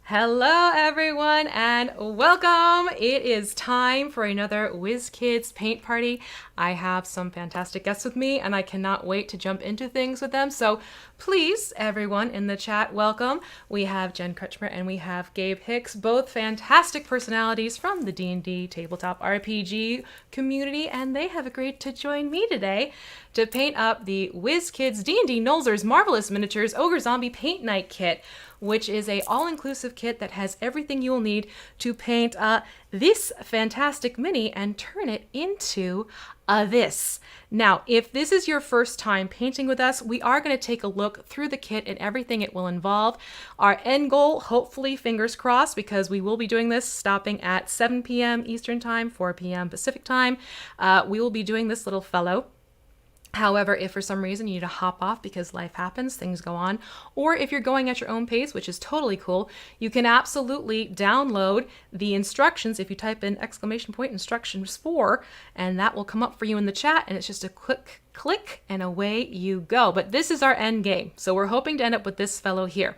Hello everyone and welcome! It is time for another WizKids Paint Party. I have some fantastic guests with me and I cannot wait to jump into things with them. So please, everyone in the chat, welcome. We have Jen Kretchmer and we have Gabe Hicks, both fantastic personalities from the D&D tabletop RPG community, and they have agreed to join me today to paint up the WizKids D&D Nolzur's Marvelous Miniatures Ogre Zombie Paint Night Kit, which is a all-inclusive kit that has everything you will need to paint this fantastic mini and turn it into this. Now, if this is your first time painting with us, we are going to take a look through the kit and everything it will involve. Our end goal, hopefully, fingers crossed, because we will be doing this stopping at 7 p.m. Eastern Time, 4 p.m. Pacific Time. We will be doing this little fellow. However, if for some reason you need to hop off because life happens, things go on, or if you're going at your own pace, which is totally cool, you can absolutely download the instructions if you type in !instructions 4, and that will come up for you in the chat, and it's just a quick click and away you go. But this is our end game, so we're hoping to end up with this fellow here.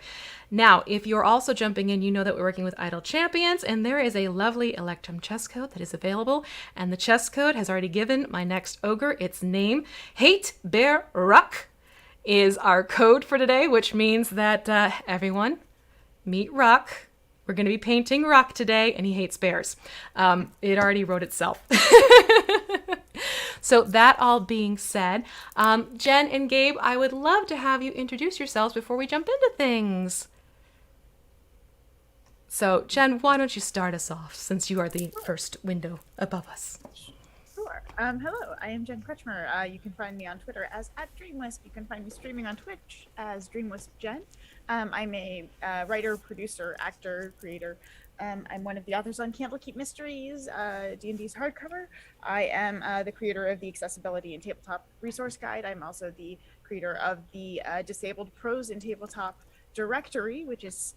Now, if you're also jumping in, you know that we're working with Untitled Champions, and there is a lovely Electrum chess code that is available, and the chess code has already given my next ogre its name. Hate Bear Ruck is our code for today, which means that everyone, meet Ruck. We're going to be painting Ruck today, and he hates bears. It already wrote itself. So that all being said, Jen and Gabe, I would love to have you introduce yourselves before we jump into things. So, Jen, why don't you start us off, since you are the first window above us? Sure. Hello, I am Jen Kretschmer. You can find me on Twitter as @DreamWisp. You can find me streaming on Twitch as DreamWispJen. I'm a writer, producer, actor, creator. I'm one of the authors on Candlekeep Mysteries, D&D's hardcover. I am the creator of the Accessibility and Tabletop Resource Guide. I'm also the creator of the Disabled Pros in Tabletop Directory, which is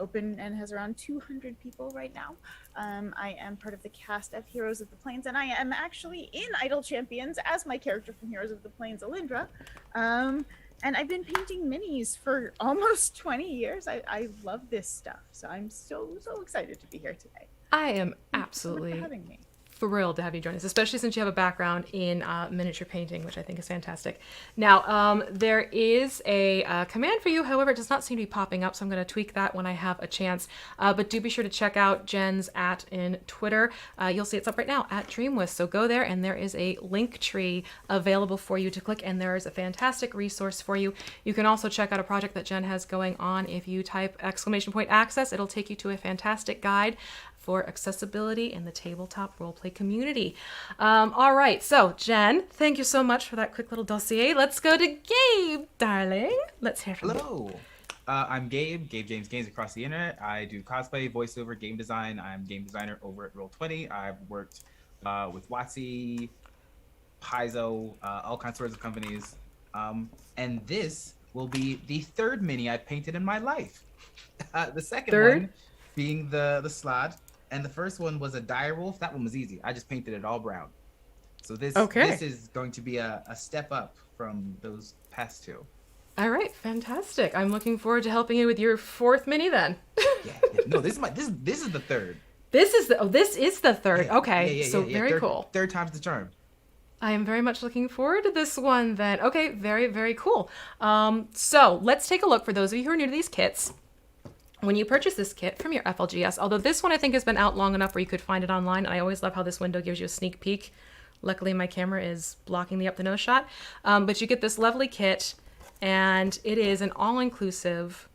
open and has around 200 people right now. I am part of the cast of Heroes of the Plains, and I am actually in Untitled Champions as my character from Heroes of the Plains, Alindra. And I've been painting minis for almost 20 years. I love this stuff, so I'm so excited to be here today. I am absolutely for having me. Thrilled to have you join us, especially since you have a background in miniature painting, which I think is fantastic. Now, there is a command for you, however, it does not seem to be popping up, so I'm going to tweak that when I have a chance. But do be sure to check out Jen's in Twitter. You'll see it's up right now, @DreamWisp. So go there, and there is a link tree available for you to click, and there is a fantastic resource for you. You can also check out a project that Jen has going on. If you type !access, it'll take you to a fantastic guide for accessibility in the tabletop roleplay community. All right, so Jen, thank you so much for that quick little dossier. Let's go to Gabe, darling. Let's hear from you. Hello, I'm Gabe James Games across the internet. I do cosplay, voiceover, game design. I'm game designer over at Roll20. I've worked with WotC, Paizo, all kinds of companies. And this will be the third mini I've painted in my life. The second one being the Slod. And the first one was a direwolf. That one was easy. I just painted it all brown. So this is going to be a step up from those past two. All right, fantastic. I'm looking forward to helping you with your fourth mini then. Yeah. No, this is the third. This is the third. Yeah, okay, so very cool. Third time's the charm. I am very much looking forward to this one then. Okay, very, very cool. So let's take a look for those of you who are new to these kits. When you purchase this kit from your FLGS, although this one I think has been out long enough where you could find it online, and I always love how this window gives you a sneak peek. Luckily, my camera is blocking the up-the-nose shot. But you get this lovely kit, and it is an all-inclusive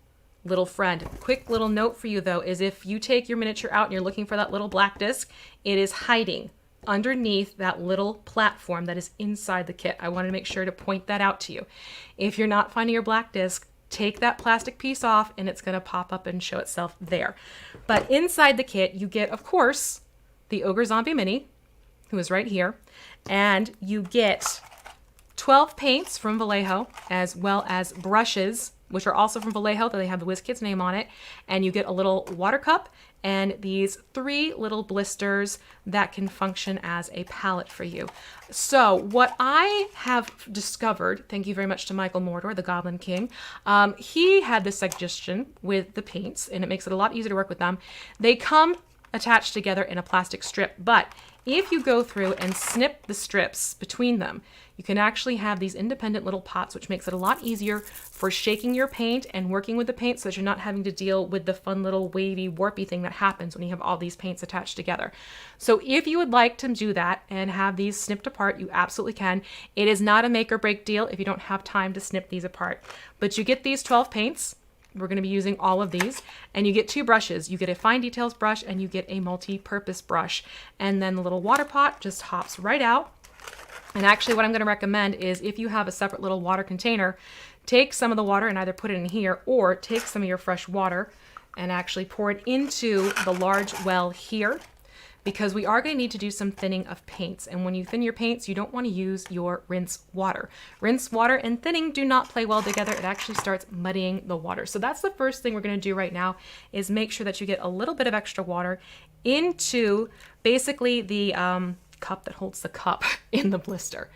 little friend. Quick little note for you, though, is if you take your miniature out and you're looking for that little black disc, it is hiding underneath that little platform that is inside the kit. I wanted to make sure to point that out to you. If you're not finding your black disc, take that plastic piece off and it's going to pop up and show itself there. But inside the kit, you get, of course, the Ogre Zombie Mini, who is right here, and you get 12 paints from Vallejo, as well as brushes which are also from Vallejo, that they have the WizKids name on it. And you get a little water cup and these 3 little blisters that can function as a palette for you. So what I have discovered, thank you very much to Michael Mordor, the Goblin King, he had this suggestion with the paints, and it makes it a lot easier to work with them. They come attached together in a plastic strip, but if you go through and snip the strips between them, you can actually have these independent little pots, which makes it a lot easier for shaking your paint and working with the paint so that you're not having to deal with the fun little wavy, warpy thing that happens when you have all these paints attached together. So if you would like to do that and have these snipped apart, you absolutely can. It is not a make or break deal if you don't have time to snip these apart. But you get these 12 paints. We're going to be using all of these, and you get 2 brushes. You get a fine details brush and you get a multi-purpose brush. And then the little water pot just hops right out. And actually what I'm going to recommend is if you have a separate little water container, take some of the water and either put it in here or take some of your fresh water and actually pour it into the large well here, because we are going to need to do some thinning of paints. And when you thin your paints, you don't want to use your rinse water. Rinse water and thinning do not play well together. It actually starts muddying the water. So that's the first thing we're going to do right now, is make sure that you get a little bit of extra water into basically the cup that holds the cup in the blister.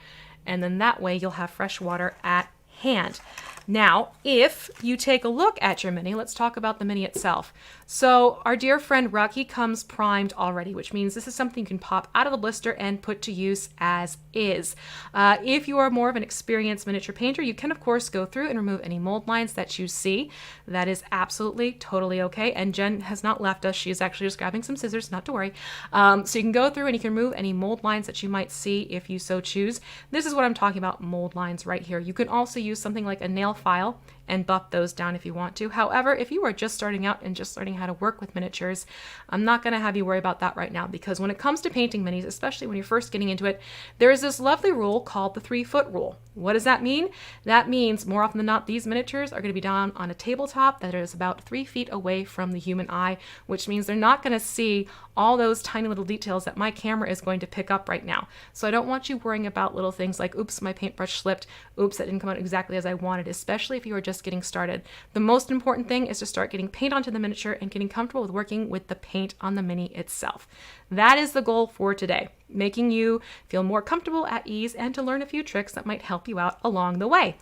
And then that way you'll have fresh water at hand. Now, if you take a look at your mini, let's talk about the mini itself. So our dear friend Ruck, he comes primed already, which means this is something you can pop out of the blister and put to use as is. If you are more of an experienced miniature painter, you can of course go through and remove any mold lines that you see. That is absolutely totally okay. And Jen has not left us. She is actually just grabbing some scissors, not to worry. So you can go through and you can remove any mold lines that you might see if you so choose. This is what I'm talking about, mold lines right here. You can also use something like a nail file and buff those down if you want to. However, if you are just starting out and just learning how to work with miniatures, I'm not going to have you worry about that right now, because when it comes to painting minis, especially when you're first getting into it, there is this lovely rule called the 3-foot rule. What does that mean? That means more often than not, these miniatures are going to be down on a tabletop that is about 3 feet away from the human eye, which means they're not going to see all those tiny little details that my camera is going to pick up right now. So I don't want you worrying about little things like, oops, my paintbrush slipped, oops, that didn't come out exactly as I wanted, especially if you are just getting started. The most important thing is to start getting paint onto the miniature and getting comfortable with working with the paint on the mini itself. That is the goal for today, making you feel more comfortable, at ease, and to learn a few tricks that might help you out along the way.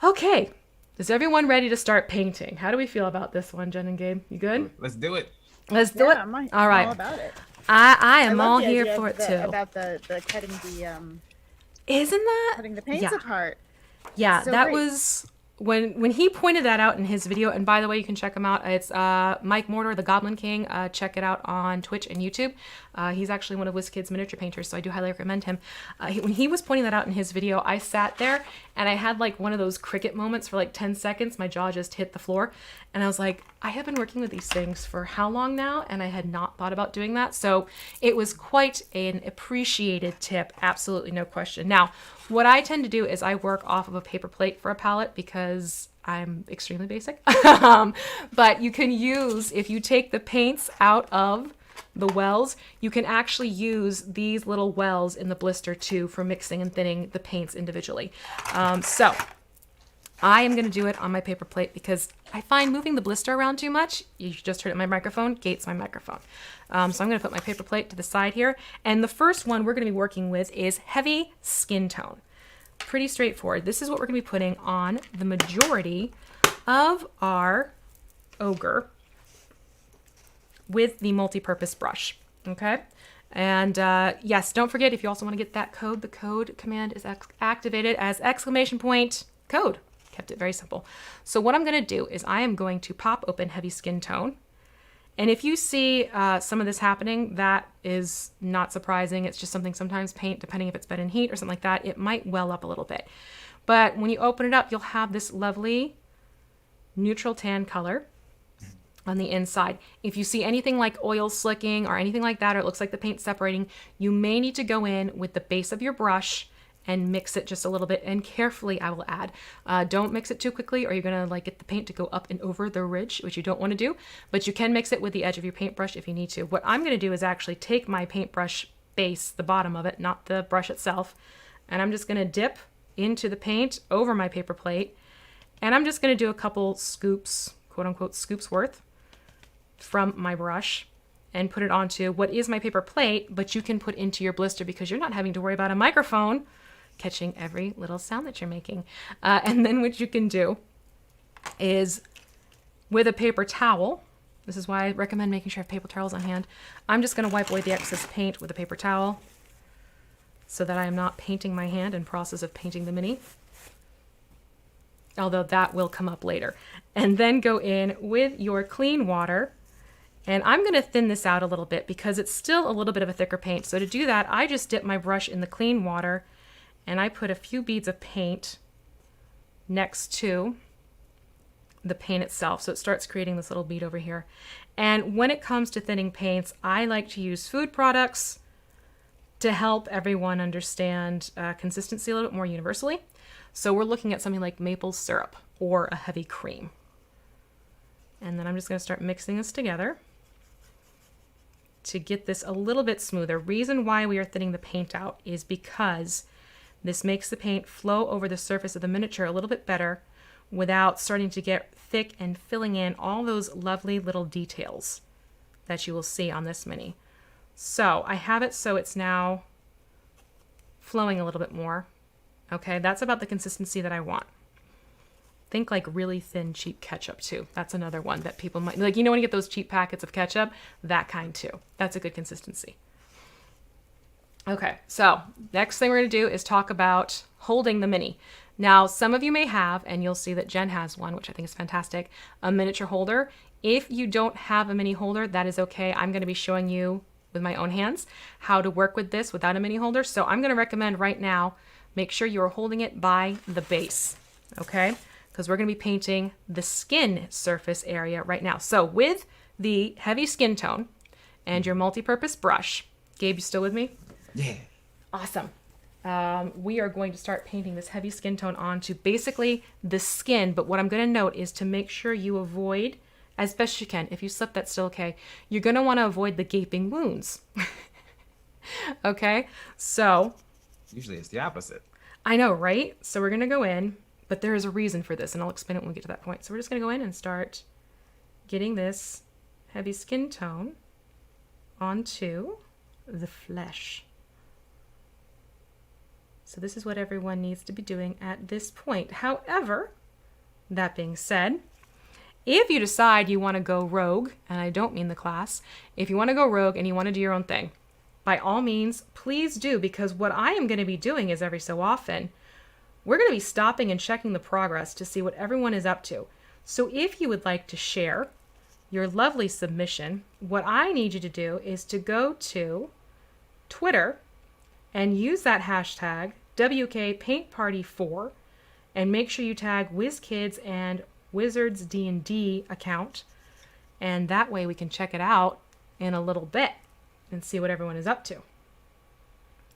Okay, is everyone ready to start painting? How do we feel about this one, Jen and Gabe? You good? Let's do it. Let's do it. All right. All about it. I am love all the here idea for of it too. About the cutting the Isn't that? cutting the paints Yeah. apart. Yeah, So that great. was when he pointed that out in his video. And by the way, you can check him out. It's Mike Mordor, the Goblin King. Check it out on Twitch and YouTube. He's actually one of WizKids miniature painters, so I do highly recommend him. When he was pointing that out in his video, I sat there and I had like one of those cricket moments for like 10 seconds. My jaw just hit the floor. And I was like, I have been working with these things for how long now? And I had not thought about doing that. So it was quite an appreciated tip. Absolutely no question. Now, what I tend to do is I work off of a paper plate for a palette because I'm extremely basic. But you can use, if you take the paints out of the wells, you can actually use these little wells in the blister too for mixing and thinning the paints individually. So I am going to do it on my paper plate because I find moving the blister around too much, you just heard it in my microphone, gates my microphone. So I'm going to put my paper plate to the side here. And the first one we're going to be working with is heavy skin tone. Pretty straightforward. This is what we're going to be putting on the majority of our Ogre with the multi-purpose brush. Okay. And yes, don't forget, if you also want to get that code, the code command is activated as !code. Kept it very simple. So what I'm going to do is I am going to pop open heavy skin tone. And if you see some of this happening, that is not surprising. It's just something sometimes paint, depending if it's been in heat or something like that, it might well up a little bit. But when you open it up, you'll have this lovely neutral tan color on the inside. If you see anything like oil slicking or anything like that, or it looks like the paint separating, you may need to go in with the base of your brush and mix it just a little bit, and carefully I will add. Don't mix it too quickly or you're gonna like get the paint to go up and over the ridge, which you don't want to do, but you can mix it with the edge of your paintbrush if you need to. What I'm gonna do is actually take my paintbrush base, the bottom of it, not the brush itself, and I'm just gonna dip into the paint over my paper plate And I'm just going to do a couple scoops, quote unquote, scoops worth from my brush and put it onto what is my paper plate, but you can put into your blister because you're not having to worry about a microphone catching every little sound that you're making. And then what you can do is with a paper towel, this is why I recommend making sure you have paper towels on hand. I'm just going to wipe away the excess paint with a paper towel so that I am not painting my hand in process of painting the mini. Although that will come up later. And then go in with your clean water. And I'm going to thin this out a little bit because it's still a little bit of a thicker paint. So to do that, I just dip my brush in the clean water and I put a few beads of paint next to the paint itself. So it starts creating this little bead over here. And when it comes to thinning paints, I like to use food products to help everyone understand consistency a little bit more universally. So we're looking at something like maple syrup or a heavy cream. And then I'm just going to start mixing this together to get this a little bit smoother. Reason why we are thinning the paint out is because this makes the paint flow over the surface of the miniature a little bit better without starting to get thick and filling in all those lovely little details that you will see on this mini. So I have it so it's now flowing a little bit more. Okay, that's about the consistency that I want. Think like really thin, cheap ketchup too. That's another one that people might, like, you know when you get those cheap packets of ketchup? That kind too. That's a good consistency. Okay, so next thing we're going to do is talk about holding the mini. Now, some of you may have, and you'll see that Jen has one, which I think is fantastic, a miniature holder. If you don't have a mini holder, that is okay. I'm going to be showing you with my own hands how to work with this without a mini holder. So I'm going to recommend right now, make sure you're holding it by the base, okay? Because we're going to be painting the skin surface area right now. So with the heavy skin tone and your multi-purpose brush, Gabe, you still with me? Yeah. Awesome. We are going to start painting this heavy skin tone onto basically the skin, but what I'm going to note is to make sure you avoid, as best you can, if you slip, that's still okay, you're going to want to avoid the gaping wounds. Okay? So Usually it's the opposite. I know, right? So we're going to go in, but there is a reason for this, and I'll explain it when we get to that point. So we're just going to go in and start getting this heavy skin tone onto the flesh. So this is what everyone needs to be doing at this point. However, that being said, if you decide you want to go rogue, and I don't mean the class, if you want to go rogue and you want to do your own thing, by all means, please do, because what I am going to be doing is every so often, we're going to be stopping and checking the progress to see what everyone is up to. So if you would like to share your lovely submission, what I need you to do is to go to Twitter and use that hashtag WK Paint Party 4 and make sure you tag WizKids and Wizards D&D account, and that way we can check it out in a little bit and see what everyone is up to.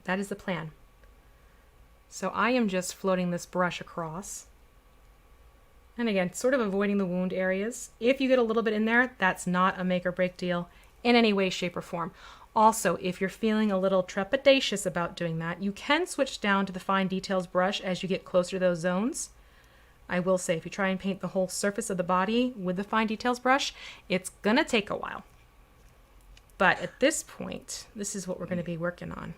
That is the plan. So I am just floating this brush across. And again, sort of avoiding the wound areas. If you get a little bit in there, that's not a make or break deal in any way, shape, or form. Also, if you're feeling a little trepidatious about doing that, you can switch down to the fine details brush as you get closer to those zones. I will say, if you try and paint the whole surface of the body with the fine details brush, it's gonna take a while. But at this point, this is what we're gonna be working on.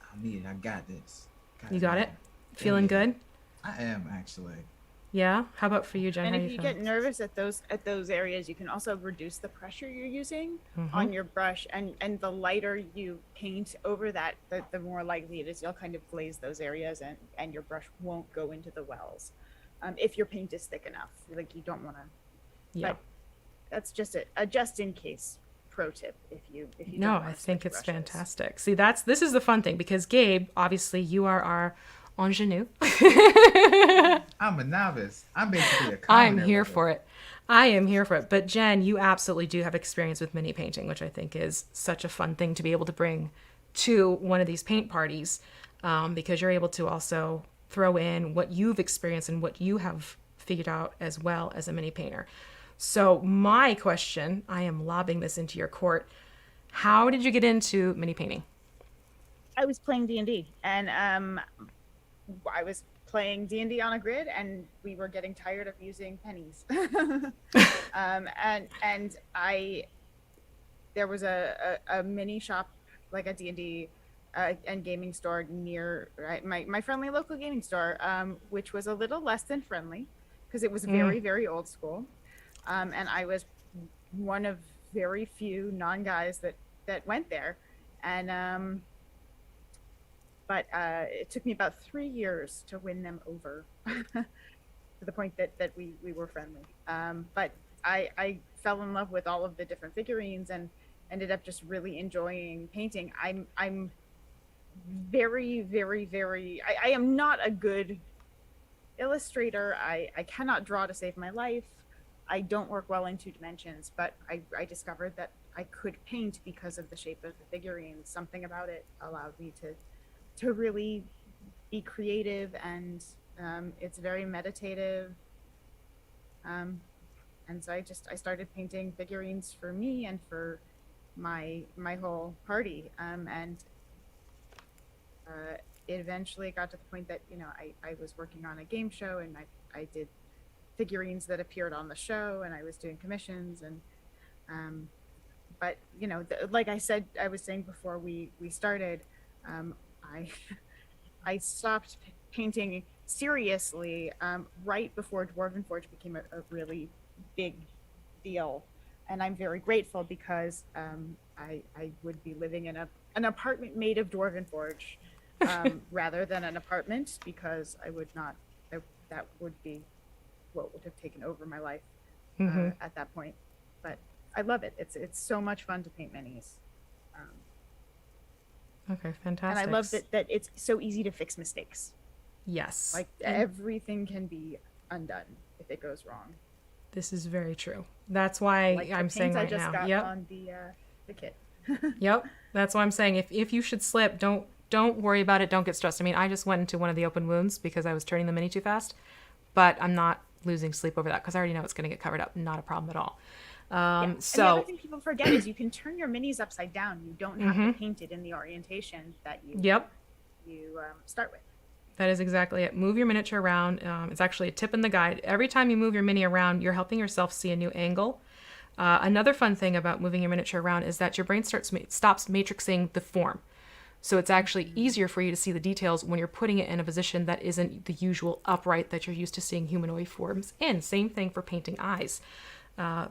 I got this. You got it? Feeling good? I am, actually. Yeah? How about for you, Jen? And How if you you feeling? get nervous at those areas, you can also reduce the pressure you're using on your brush, and the lighter you paint over that, the more likely it is you'll kind of glaze those areas, and your brush won't go into the wells. If your paint is thick enough, like you don't want to. Yeah. But that's just a just in case pro tip. If you No, don't I wanna think switch it's brushes. fantastic. See, this is the fun thing, because Gabe, obviously, you are our ingenue. I'm a novice. I'm basically a I'm commoner here level. for it. I am here for it. But Jen, you absolutely do have experience with mini painting, which I think is such a fun thing to be able to bring to one of these paint parties, because you're able to also throw in what you've experienced and what you have figured out as well as a mini painter. So my question, I am lobbing this into your court. How did you get into mini painting? I was playing D&D, and I was playing D&D on a grid, and we were getting tired of using pennies. And there was a mini shop, like a D&D and gaming store near my friendly local gaming store, which was a little less than friendly because it was very, very old school. And I was one of very few non-guys that went there. And but it took me about 3 years to win them over to the point that we were friendly. But I fell in love with all of the different figurines and ended up just really enjoying painting. I'm very, very, very, I am not a good illustrator. I cannot draw to save my life. I don't work well in 2 dimensions, but I discovered that I could paint because of the shape of the figurines. Something about it allowed me to really be creative, and it's very meditative. And so I started painting figurines for me and for my whole party. And it eventually got to the point that, you know, I was working on a game show, and I did figurines that appeared on the show, and I was doing commissions. And but you know, like I was saying before we started, I stopped painting seriously right before Dwarven Forge became a really big deal, and I'm very grateful because I would be living in an apartment made of Dwarven Forge rather than an apartment, because I would not, that would be what would have taken over my life at that point. But I love it. It's so much fun to paint minis. Okay, fantastic. And I love that it's so easy to fix mistakes. Yes. Like everything can be undone if it goes wrong. This is very true. That's why like I'm saying right now. I just got yep. on the kit. Yep. That's why I'm saying if you should slip, don't worry about it. Don't get stressed. I mean, I just went into one of the open wounds because I was turning the mini too fast, but I'm not losing sleep over that because I already know it's going to get covered up. Not a problem at all. And the other thing people forget is you can turn your minis upside down. You don't have to paint it in the orientation that you start with. That is exactly it. Move your miniature around. It's actually a tip in the guide. Every time you move your mini around, you're helping yourself see a new angle. Another fun thing about moving your miniature around is that your brain stops matrixing the form. So it's actually easier for you to see the details when you're putting it in a position that isn't the usual upright that you're used to seeing humanoid forms in. Same thing for painting eyes.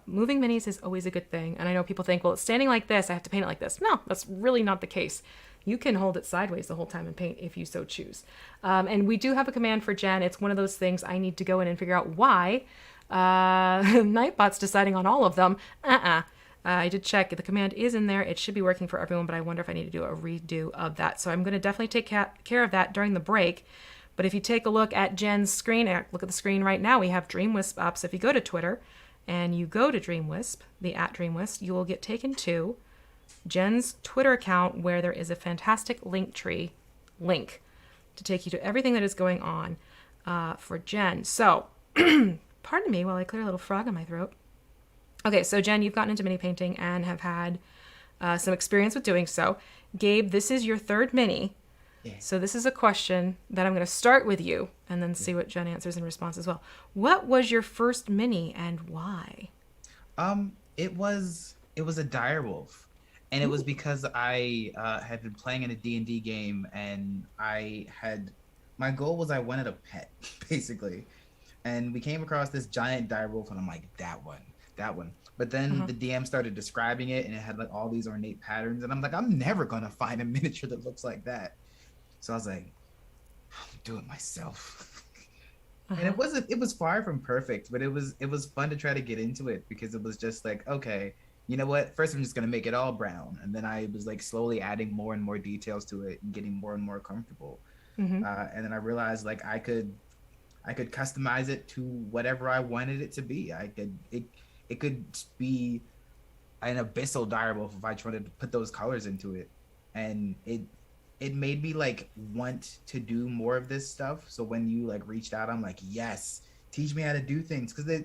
Moving minis is always a good thing. And I know people think, well, it's standing like this, I have to paint it like this. No, that's really not the case. You can hold it sideways the whole time and paint if you so choose. And we do have a command for Jen. It's one of those things I need to go in and figure out why Nightbot's deciding on all of them. I did check. The command is in there. It should be working for everyone, but I wonder if I need to do a redo of that. So I'm going to definitely take care of that during the break. But if you take a look at Jen's screen, look at the screen right now, we have DreamWisp up. So if you go to Twitter and you go to DreamWisp, the @DreamWisp, you will get taken to Jen's Twitter account, where there is a fantastic Linktree link to take you to everything that is going on for Jen. So, pardon me while I clear a little frog in my throat. Okay, so Jen, you've gotten into mini painting and have had some experience with doing so. Gabe, this is your 3rd mini. Yeah. So this is a question that I'm going to start with you and then see what Jen answers in response as well. What was your first mini and why? It was a direwolf. And it was because I had been playing in a D&D game, and my goal was I wanted a pet, basically. And we came across this giant direwolf, and I'm like, that one. But then the DM started describing it, and it had like all these ornate patterns, and I'm like, I'm never gonna find a miniature that looks like that. So I was like, I'll do it myself. And it was far from perfect, but it was fun to try to get into it, because it was just like, okay, you know what? First, I'm just gonna make it all brown, and then I was like slowly adding more and more details to it and getting more and more comfortable. And then I realized like I could customize it to whatever I wanted it to be. It could be an abyssal direwolf if I tried to put those colors into it, and it made me like want to do more of this stuff. So when you like reached out, I'm like, yes, teach me how to do things, because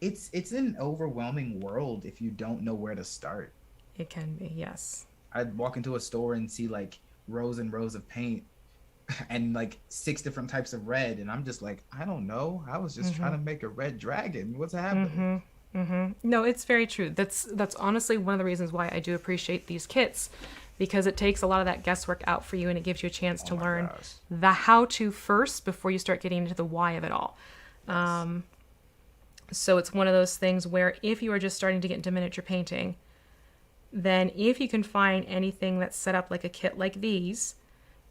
it's an overwhelming world if you don't know where to start. It can be, yes. I'd walk into a store and see like rows and rows of paint, and like 6 different types of red, and I'm just like, I don't know. I was just trying to make a red dragon. What's happening? No, it's very true. That's honestly one of the reasons why I do appreciate these kits, because it takes a lot of that guesswork out for you and it gives you a chance to learn the how to first before you start getting into the why of it all. Yes. So it's one of those things where if you are just starting to get into miniature painting, then if you can find anything that's set up like a kit like these,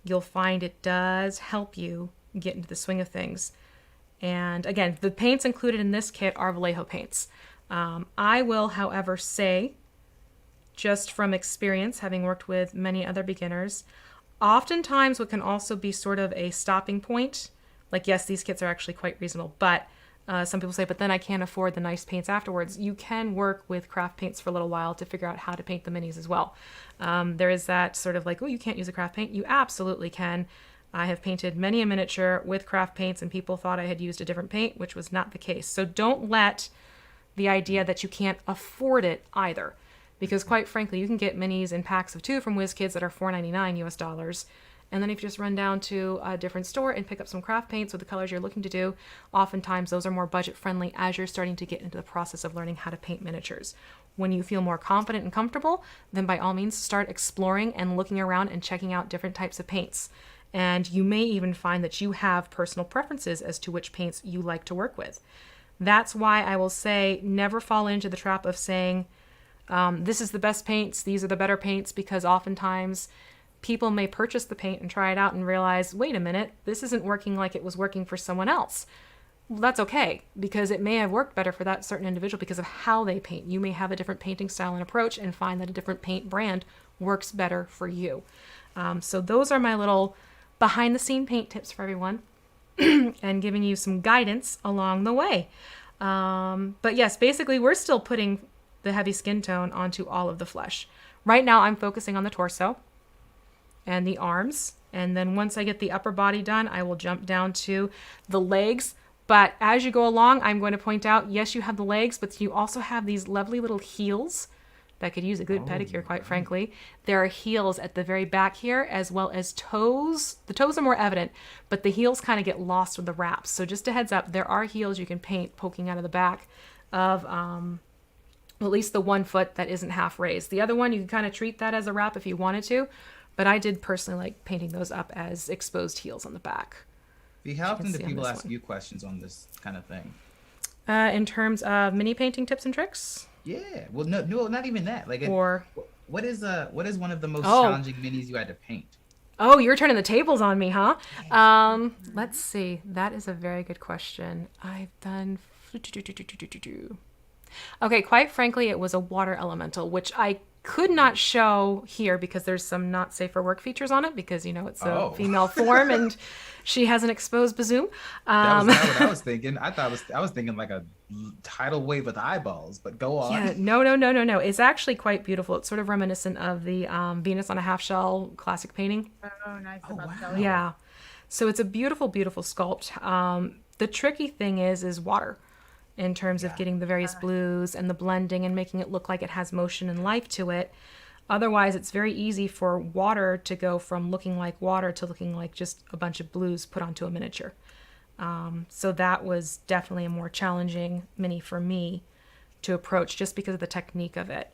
you'll find it does help you get into the swing of things. And again, the paints included in this kit are Vallejo paints. I will, however, say, just from experience, having worked with many other beginners, oftentimes what can also be sort of a stopping point, like yes, these kits are actually quite reasonable, but some people say, but then I can't afford the nice paints afterwards. You can work with craft paints for a little while to figure out how to paint the minis as well. There is that sort of like, oh, you can't use a craft paint. You absolutely can. I have painted many a miniature with craft paints and people thought I had used a different paint, which was not the case. So don't let the idea that you can't afford it either. Because quite frankly, you can get minis in packs of 2 from WizKids that are $4.99 US dollars. And then if you just run down to a different store and pick up some craft paints with the colors you're looking to do, oftentimes those are more budget friendly as you're starting to get into the process of learning how to paint miniatures. When you feel more confident and comfortable, then by all means start exploring and looking around and checking out different types of paints. And you may even find that you have personal preferences as to which paints you like to work with. That's why I will say never fall into the trap of saying, this is the best paints, these are the better paints, because oftentimes people may purchase the paint and try it out and realize, wait a minute, this isn't working like it was working for someone else. Well, that's okay, because it may have worked better for that certain individual because of how they paint. You may have a different painting style and approach and find that a different paint brand works better for you. So those are my little behind the scene paint tips for everyone and giving you some guidance along the way. But yes, basically we're still putting the heavy skin tone onto all of the flesh. Right now I'm focusing on the torso and the arms. And then once I get the upper body done, I will jump down to the legs. But as you go along, I'm going to point out, yes, you have the legs, but you also have these lovely little heels that could use a good pedicure, quite frankly. There are heels at the very back here, as well as toes. The toes are more evident, but the heels kind of get lost with the wraps. So just a heads up, there are heels you can paint poking out of the back of at least the one foot that isn't half raised. The other one, you can kind of treat that as a wrap if you wanted to, but I did personally like painting those up as exposed heels on the back. How often do people ask you questions on this kind of thing? In terms of mini painting tips and tricks? Yeah. Well, no, not even that. Like, what is one of the most challenging minis you had to paint? Oh, you're turning the tables on me, huh? Let's see. That is a very good question. I've done. Okay, quite frankly, it was a water elemental, which I could not show here because there's some not safe for work features on it because, you know, it's a female form and she has an exposed bazoom. That was not what I was thinking. I was thinking like a tidal wave with eyeballs, but go on. Yeah, no. It's actually quite beautiful. It's sort of reminiscent of the Venus on a half shell classic painting. Oh, nice. Wow. Yeah. So it's a beautiful, beautiful sculpt. The tricky thing is water. In terms of getting the various blues and the blending and making it look like it has motion and life to it. Otherwise, it's very easy for water to go from looking like water to looking like just a bunch of blues put onto a miniature. So that was definitely a more challenging mini for me to approach just because of the technique of it.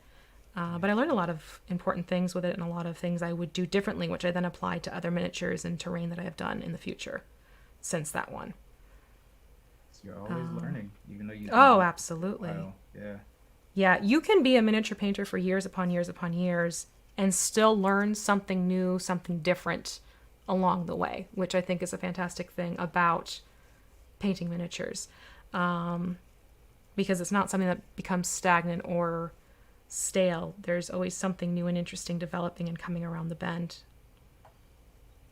But I learned a lot of important things with it and a lot of things I would do differently, which I then applied to other miniatures and terrain that I have done in the future since that one. You're always learning, even though you. Oh, absolutely. Yeah. Yeah, you can be a miniature painter for years upon years upon years and still learn something new, something different along the way, which I think is a fantastic thing about painting miniatures. Because it's not something that becomes stagnant or stale. There's always something new and interesting developing and coming around the bend.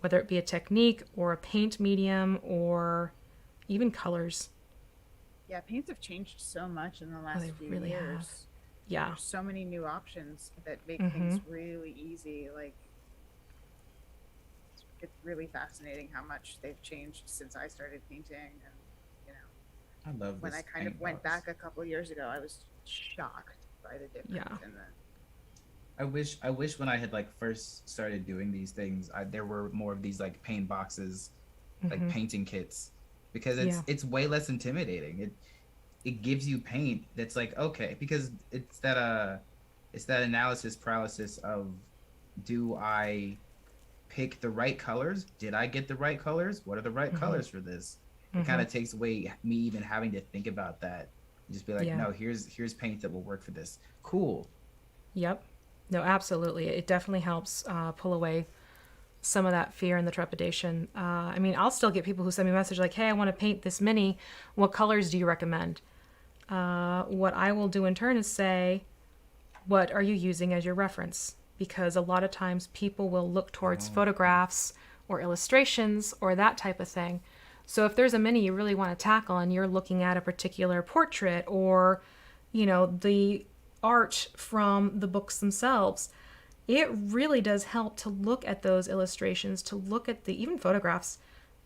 Whether it be a technique or a paint medium or even colors. Yeah, paints have changed so much in the last few really years. have. Yeah. There's so many new options that make things really easy. Like, it's really fascinating how much they've changed since I started painting. And, you know, I love when I kind of went back a couple years ago, I was shocked by the difference in the I wish when I had like first started doing these things, there were more of these like paint boxes, like Mm-hmm. painting kits, because Yeah. it's way less intimidating. It gives you paint that's like, okay, because it's that analysis paralysis of, do I pick the right colors? Did I get the right colors? What are the right Mm-hmm. colors for this? It kind Mm-hmm. of takes away me even having to think about that. Just be like, Yeah. no, here's paint that will work for this. Cool. Yep. No, absolutely. It definitely helps pull away some of that fear and the trepidation. I mean, I'll still get people who send me a message like, hey, I want to paint this mini. What colors do you recommend? What I will do in turn is say, what are you using as your reference? Because a lot of times people will look towards Oh, photographs or illustrations or that type of thing. So if there's a mini you really want to tackle and you're looking at a particular portrait or, the art from the books themselves, it really does help to look at those illustrations, to look at the even photographs.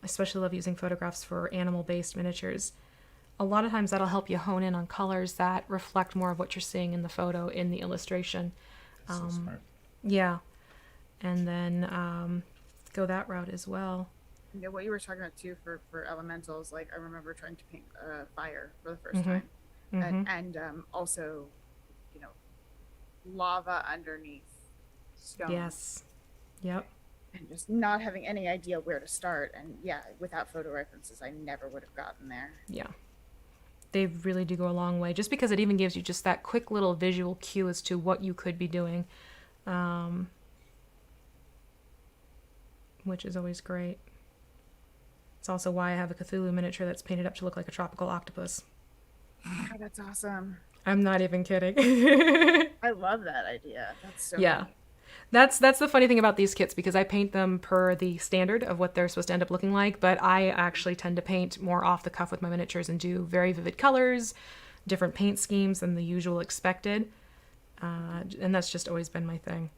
I especially love using photographs for animal-based miniatures. A lot of times that'll help you hone in on colors that reflect more of what you're seeing in the photo, in the illustration. that's so smart. Yeah, and then go that route as well. Yeah, what you were talking about too for elementals, like I remember trying to paint fire for the first Mm-hmm. time, Mm-hmm. and also, you know, lava underneath stone. Yes. Yep. And just not having any idea where to start, and yeah, without photo references, I never would have gotten there. Yeah. They really do go a long way, just because it even gives you just that quick little visual cue as to what you could be doing, which is always great. It's also why I have a Cthulhu miniature that's painted up to look like a tropical octopus. Oh, that's awesome. I'm not even kidding. I love that idea. That's so Yeah. neat. That's the funny thing about these kits, because I paint them per the standard of what they're supposed to end up looking like, but I actually tend to paint more off the cuff with my miniatures and do very vivid colors, different paint schemes than the usual expected, and that's just always been my thing.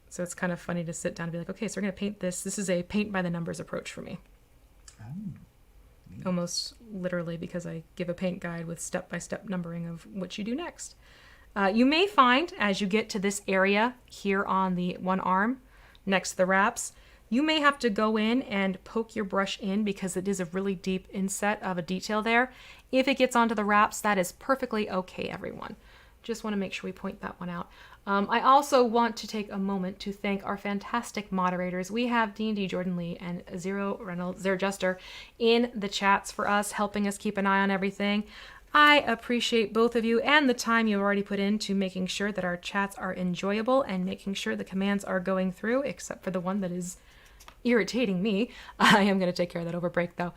So it's kind of funny to sit down and be like, okay, so we're going to paint this. This is a paint by the numbers approach for me. Oh, Almost literally, because I give a paint guide with step-by-step numbering of what you do next. You may find as you get to this area here on the one arm next to the wraps, you may have to go in and poke your brush in because it is a really deep inset of a detail there. If it gets onto the wraps, that is perfectly okay, everyone. Just want to make sure we point that one out. I also want to take a moment to thank our fantastic moderators. We have D&D Jordan Lee and Zero Reynolds, their Jester, in the chats for us, helping us keep an eye on everything. I appreciate both of you and the time you've already put into making sure that our chats are enjoyable and making sure the commands are going through, except for the one that is irritating me. I am going to take care of that over break, though.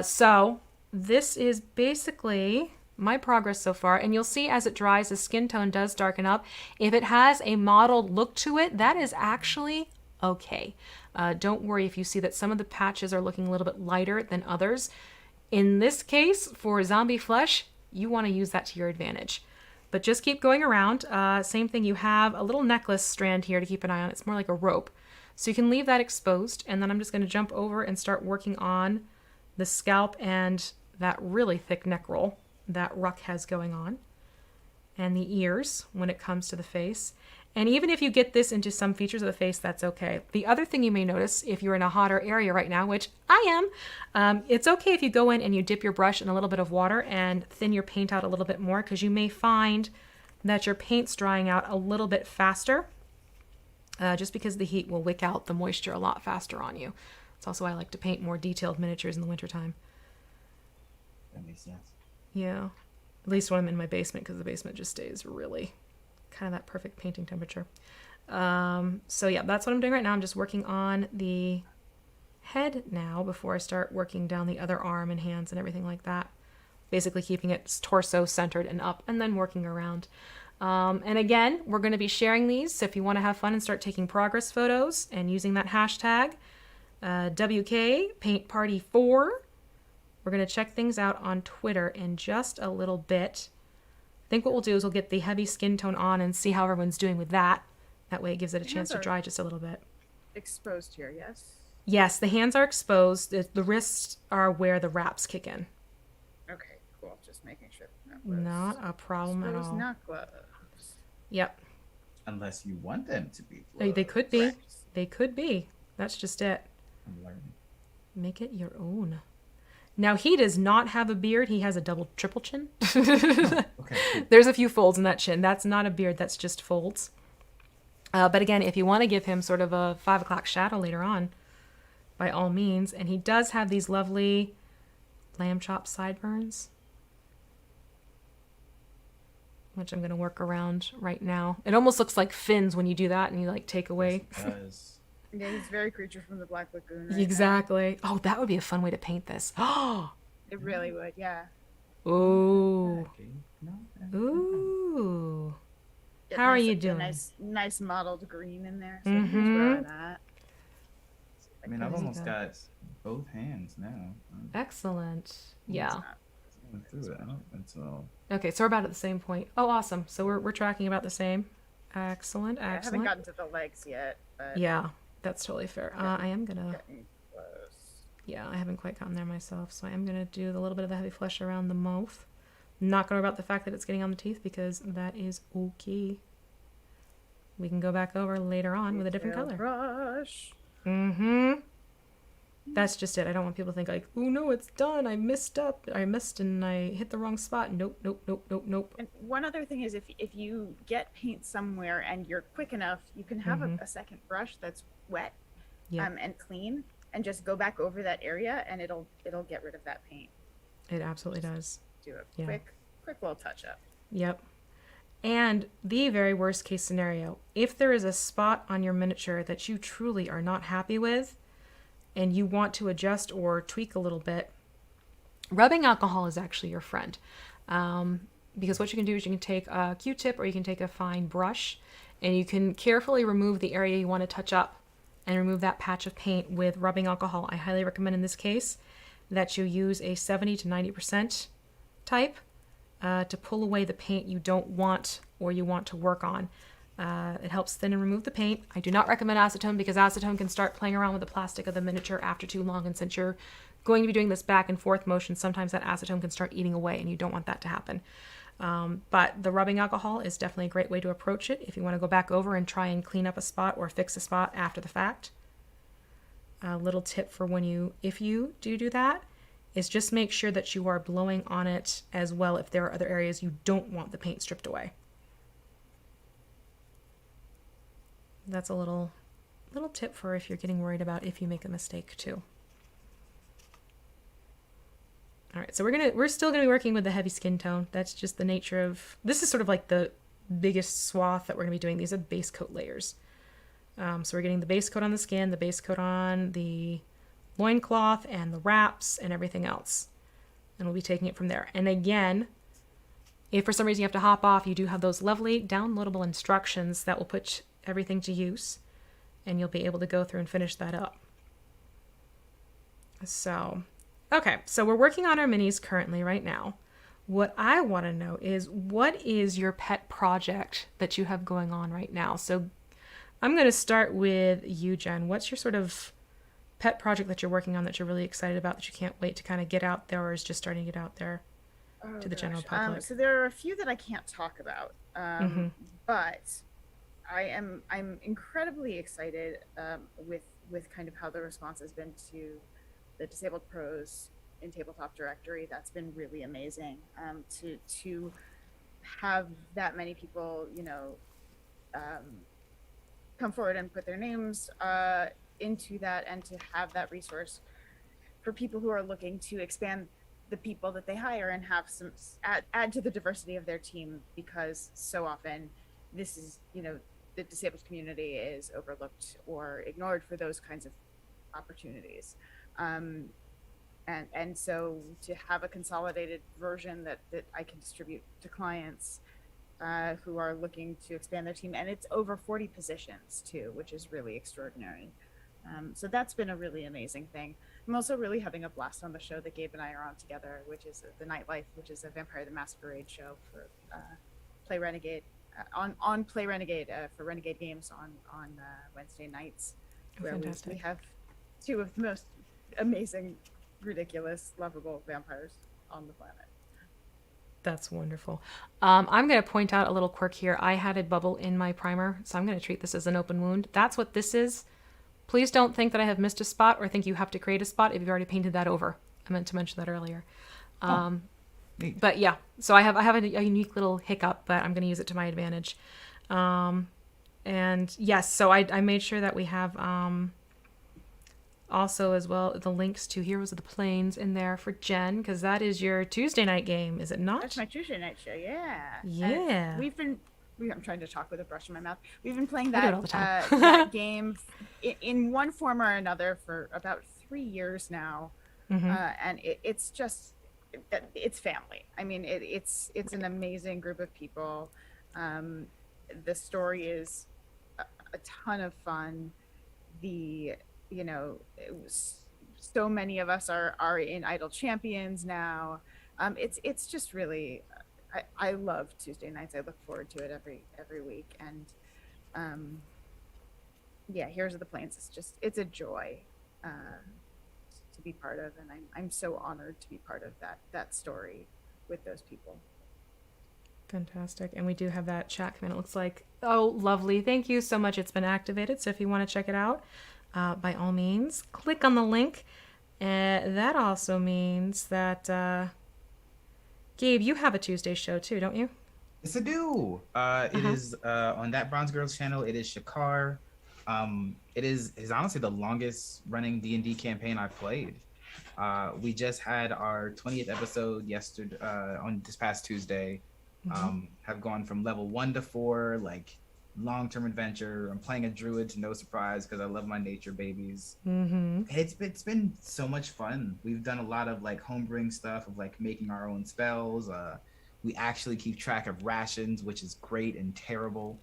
So this is basically my progress so far, and you'll see as it dries, the skin tone does darken up. If it has a mottled look to it, that is actually okay. Don't worry if you see that some of the patches are looking a little bit lighter than others. In this case, for zombie flesh, you want to use that to your advantage. But just keep going around. Same thing, you have a little necklace strand here to keep an eye on. It's more like a rope. So you can leave that exposed, and then I'm just going to jump over and start working on the scalp and that really thick neck roll that Ruck has going on. And the ears when it comes to the face. And even if you get this into some features of the face, that's okay. The other thing you may notice if you're in a hotter area right now, which I am, it's okay if you go in and you dip your brush in a little bit of water and thin your paint out a little bit more, because you may find that your paint's drying out a little bit faster, just because the heat will wick out the moisture a lot faster on you. It's also why I like to paint more detailed miniatures in the wintertime. that makes sense. Yeah, at least when I'm in my basement, because the basement just stays really kind of that perfect painting temperature. So yeah, that's what I'm doing right now. I'm just working on the head now before I start working down the other arm and hands and everything like that. Basically keeping its torso centered and up, and then working around. And again, we're going to be sharing these, so if you want to have fun and start taking progress photos and using that hashtag, WK Paint Party 4, we're going to check things out on Twitter in just a little bit. I think what we'll do is we'll get the heavy skin tone on and see how everyone's doing with that. That way it gives it a chance to dry just a little bit. Exposed here, yes? Yes, the hands are exposed. The wrists are where the wraps kick in. Okay, cool. Just making sure. Not gloves. Not a problem at Exposed, all. not gloves. Yep. Unless you want them to be They could be. Correct. They could be. That's just it. I'm learning. Make it your own. Now, he does not have a beard. He has a double, triple chin. Okay. Cool. There's a few folds in that chin. That's not a beard. That's just folds. But again, if you want to give him sort of a 5 o'clock shadow later on, by all means. And he does have these lovely lamb chop sideburns, which I'm going to work around right now. It almost looks like fins when you do that and you like take away. Yes, it does. Yeah, he's very Creature from the Black Lagoon. Right Exactly. Oh, that would be a fun way to paint this. Oh, now. It really would, yeah. ooh, Okay. No, ooh. Get How are nice- you a doing? Nice mottled green in there. So Mhm. he's wearing that. I mean, I've There you almost go. got both hands now. Excellent. Yeah. Going through it, and so Okay, so we're about at the same point. Oh, awesome. So we're tracking about the same. Excellent, I haven't excellent. gotten to the legs yet, but Yeah, that's totally fair. I am gonna. getting close. Yeah, I haven't quite gotten there myself, so I am gonna do a little bit of the heavy flesh around the mouth. Not gonna worry about the fact that it's getting on the teeth because that is okay. We can go back over later on with a different Detail color. brush. Mm-hmm. That's just it. I don't want people to think like, oh no, it's done. I missed and I hit the wrong spot. Nope, nope, nope, nope, nope. And one other thing is, if you get paint somewhere and you're quick enough, you can have a second brush that's wet, Yep. and clean, and just go back over that area, and it'll get rid of that paint. It absolutely does. Do a Yeah. quick little touch up. Yep. And the very worst case scenario, if there is a spot on your miniature that you truly are not happy with and you want to adjust or tweak a little bit, rubbing alcohol is actually your friend. Because what you can do is you can take a Q-tip or you can take a fine brush and you can carefully remove the area you want to touch up and remove that patch of paint with rubbing alcohol. I highly recommend in this case that you use a 70 to 90% type to pull away the paint you don't want or you want to work on. It helps thin and remove the paint. I do not recommend acetone because acetone can start playing around with the plastic of the miniature after too long, and since you're going to be doing this back and forth motion, sometimes that acetone can start eating away and you don't want that to happen. But the rubbing alcohol is definitely a great way to approach it if you want to go back over and try and clean up a spot or fix a spot after the fact. A little tip for if you do that, is just make sure that you are blowing on it as well if there are other areas you don't want the paint stripped away. That's a little tip for if you're getting worried about if you make a mistake too. All right, so we're still gonna be working with the heavy skin tone. That's just the nature of this. Is sort of like the biggest swath that we're gonna be doing. These are base coat layers. So we're getting the base coat on the skin, the base coat on the loincloth and the wraps and everything else. And we'll be taking it from there. And again, if for some reason you have to hop off, you do have those lovely downloadable instructions that will put everything to use and you'll be able to go through and finish that up. So, okay, so we're working on our minis currently right now. What I want to know is what is your pet project that you have going on right now? So I'm going to start with you, Jen. What's your sort of pet project that you're working on that you're really excited about that you can't wait to kind of get out there or is just starting to get out there to the general public? So there are a few that I can't talk about, but I'm incredibly excited with kind of how the response has been to the disabled pros in tabletop directory. That's been really amazing. To have that many people, come forward and put their names into that, and to have that resource for people who are looking to expand the people that they hire and have some add to the diversity of their team, because so often this is, the disabled community is overlooked or ignored for those kinds of opportunities. And so to have a consolidated version that I can distribute to clients who are looking to expand their team, and it's over 40 positions too, which is really extraordinary. So that's been a really amazing thing. I'm also really having a blast on the show that Gabe and I are on together, which is The Nightlife, which is a Vampire the Masquerade show for Play Renegade, on Play Renegade for Renegade Games on Wednesday nights, where we have two of the most amazing, ridiculous, lovable vampires on the planet. That's wonderful. I'm going to point out a little quirk here. I had a bubble in my primer, so I'm going to treat this as an open wound. That's what this is. Please don't think that I have missed a spot or think you have to create a spot if you've already painted that over. I meant to mention that earlier. Neat. But yeah, so I have a unique little hiccup, but I'm going to use it to my advantage. And yes, so I made sure that we have also as well the links to Heroes of the Plains in there for Jen, because that is your Tuesday night game, is it not? That's my Tuesday night show. Yeah. Yeah. I'm trying to talk with a brush in my mouth. We've been playing I do that, it all the time. that game in one form or another for about 3 years now. And it's just, it's family. I mean, it's an amazing group of people. The story is a ton of fun. So many of us are in Idle Champions now. It's just really, I love Tuesday nights. I look forward to it every week. And Heroes of the Plains is it's a joy to be part of, and I'm so honored to be part of that story with those people. Fantastic. And we do have that chat command. It looks like, oh, lovely. Thank you so much. It's been activated. So if you want to check it out, by all means, click on the link. That also means that, Gabe, you have a Tuesday show too, don't you? Yes, I do. It is on that Bronze Girls channel. It is Shakar. It is honestly the longest running D&D campaign I've played. We just had our 20th episode yesterday on this past Tuesday. Have gone from level 1 to 4, like long-term adventure. I'm playing a druid to no surprise because I love my nature babies. It's been so much fun. We've done a lot of like homebrewing stuff of like making our own spells. We actually keep track of rations, which is great and terrible,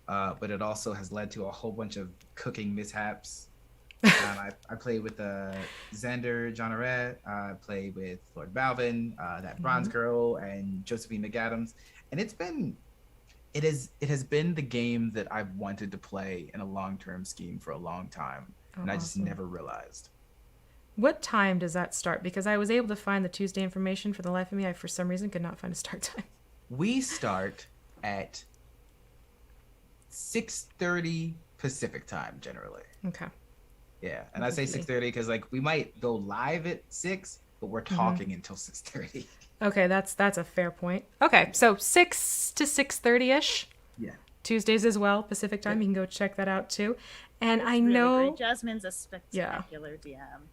but it also has led to a whole bunch of cooking mishaps. I played with Xander Jonaret. I played with Lord Balvin, that Bronze Girl, and Josephine McAdams, and it has been the game that I've wanted to play in a long-term scheme for a long time, and I just never realized. What time does that start? Because I was able to find the Tuesday information. For the life of me, I for some reason could not find a start time. We start at 6:30 Pacific time generally. Okay. Yeah, and I say 6:30 because like we might go live at 6, but we're talking until 6:30. Okay, that's a fair point. Okay, so 6 to 6:30ish. Yeah. Tuesdays as well, Pacific time. You can go check that out too. And I Really know great. Jasmine's a spectacular DM.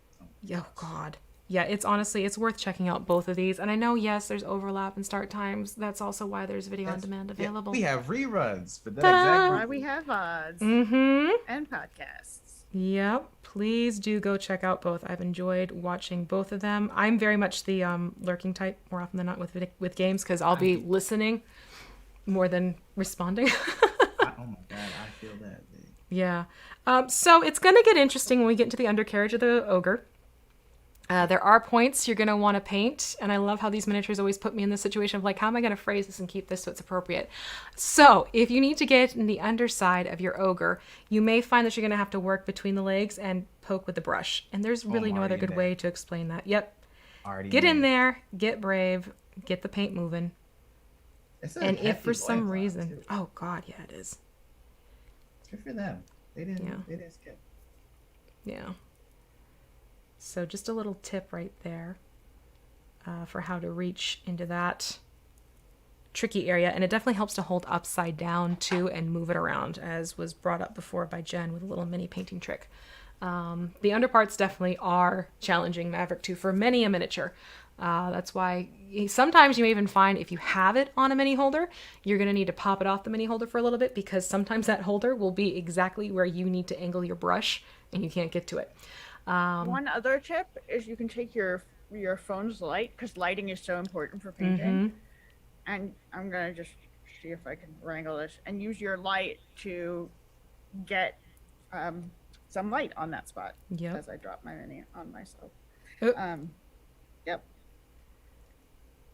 Oh God. Yeah, it's worth checking out both of these. And I know, yes, there's overlap in start times. That's also why there's video on demand available. We have reruns for that Ta-da! exact Why we have odds and podcasts. Yep. Please do go check out both. I've enjoyed watching both of them. I'm very much the lurking type more often than not with games because I'll be listening more than responding. Oh my God, I feel that. Yeah. So it's going to get interesting when we get into the undercarriage of the ogre. There are points you're going to want to paint, and I love how these miniatures always put me in the situation of like, how am I going to phrase this and keep this so it's appropriate? So if you need to get in the underside of your ogre, you may find that you're going to have to work between the legs and poke with the brush, and there's really no other good way to explain that. Yep. Get in there, get brave, get the paint moving. And if for some reason, oh God, yeah, it is. Good for them. They didn't skip. Yeah. So just a little tip right there for how to reach into that tricky area. And it definitely helps to hold upside down too and move it around, as was brought up before by Jen with a little mini painting trick. The underparts definitely are challenging Maverick too for many a miniature. That's why sometimes you may even find if you have it on a mini holder, you're going to need to pop it off the mini holder for a little bit, because sometimes that holder will be exactly where you need to angle your brush and you can't get to it. One other tip is you can take your phone's light, because lighting is so important for painting. And I'm going to just see if I can wrangle this, and use your light to get some light on that spot. Yep. As I drop my mini on myself. Yep.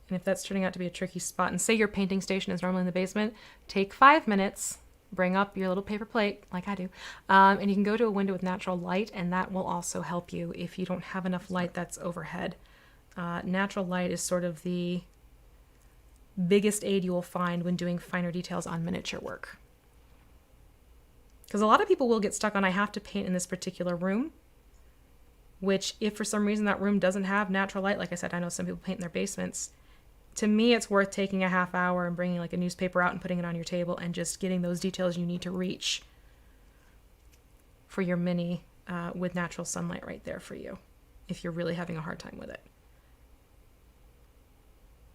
And if that's turning out to be a tricky spot, and say your painting station is normally in the basement, take 5 minutes, bring up your little paper plate, like I do, and you can go to a window with natural light, and that will also help you if you don't have enough light that's overhead. Natural light is sort of the biggest aid you will find when doing finer details on miniature work. Because a lot of people will get stuck on, I have to paint in this particular room, which if for some reason that room doesn't have natural light, like I said, I know some people paint in their basements. To me, it's worth taking a half hour and bringing like a newspaper out and putting it on your table and just getting those details you need to reach for your mini with natural sunlight right there for you, if you're really having a hard time with it.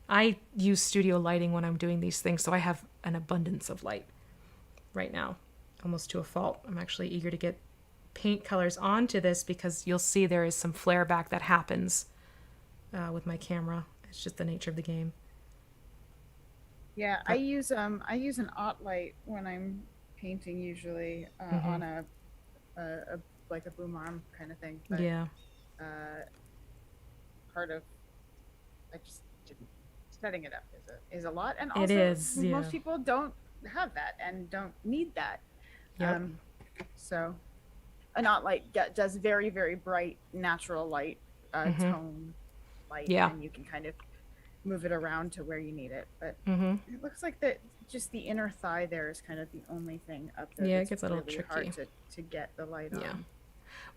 I use studio lighting when I'm doing these things, so I have an abundance of light right now, almost to a fault. I'm actually eager to get paint colors onto this because you'll see there is some flare back that happens with my camera. It's just the nature of the game. Yeah, I use an ot light when I'm painting usually on a like a boom arm kind of thing. But, yeah. Part of setting it up is a lot, and also it is, most people don't have that and don't need that. Yep. So an ot light does very, very bright natural light tone light, and you can kind of move it around to where you need it. But it looks like that just the inner thigh there is kind of the only thing up there. Yeah, that's it gets a little really tricky hard to get the light on.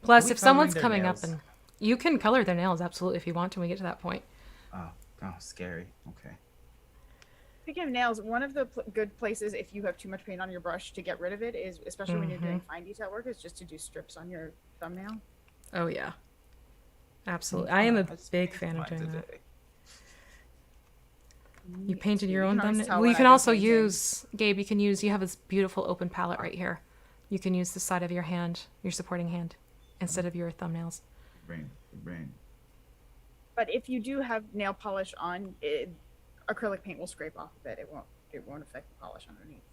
Plus, if someone's coming up, and you can color their nails absolutely if you want to when we get to that point. Oh, scary. Okay. Speaking of nails, one of the good places if you have too much paint on your brush to get rid of it is, especially when you're doing fine detail work, is just to do strips on your thumbnail. Oh yeah, absolutely. I am a big fan of doing that. You painted your own thumbnail? Well, you can also use, Gabe, you have this beautiful open palette right here. You can use the side of your hand, your supporting hand, instead of your thumbnails. Brain. But if you do have nail polish on, acrylic paint will scrape off of it. It won't affect the polish underneath.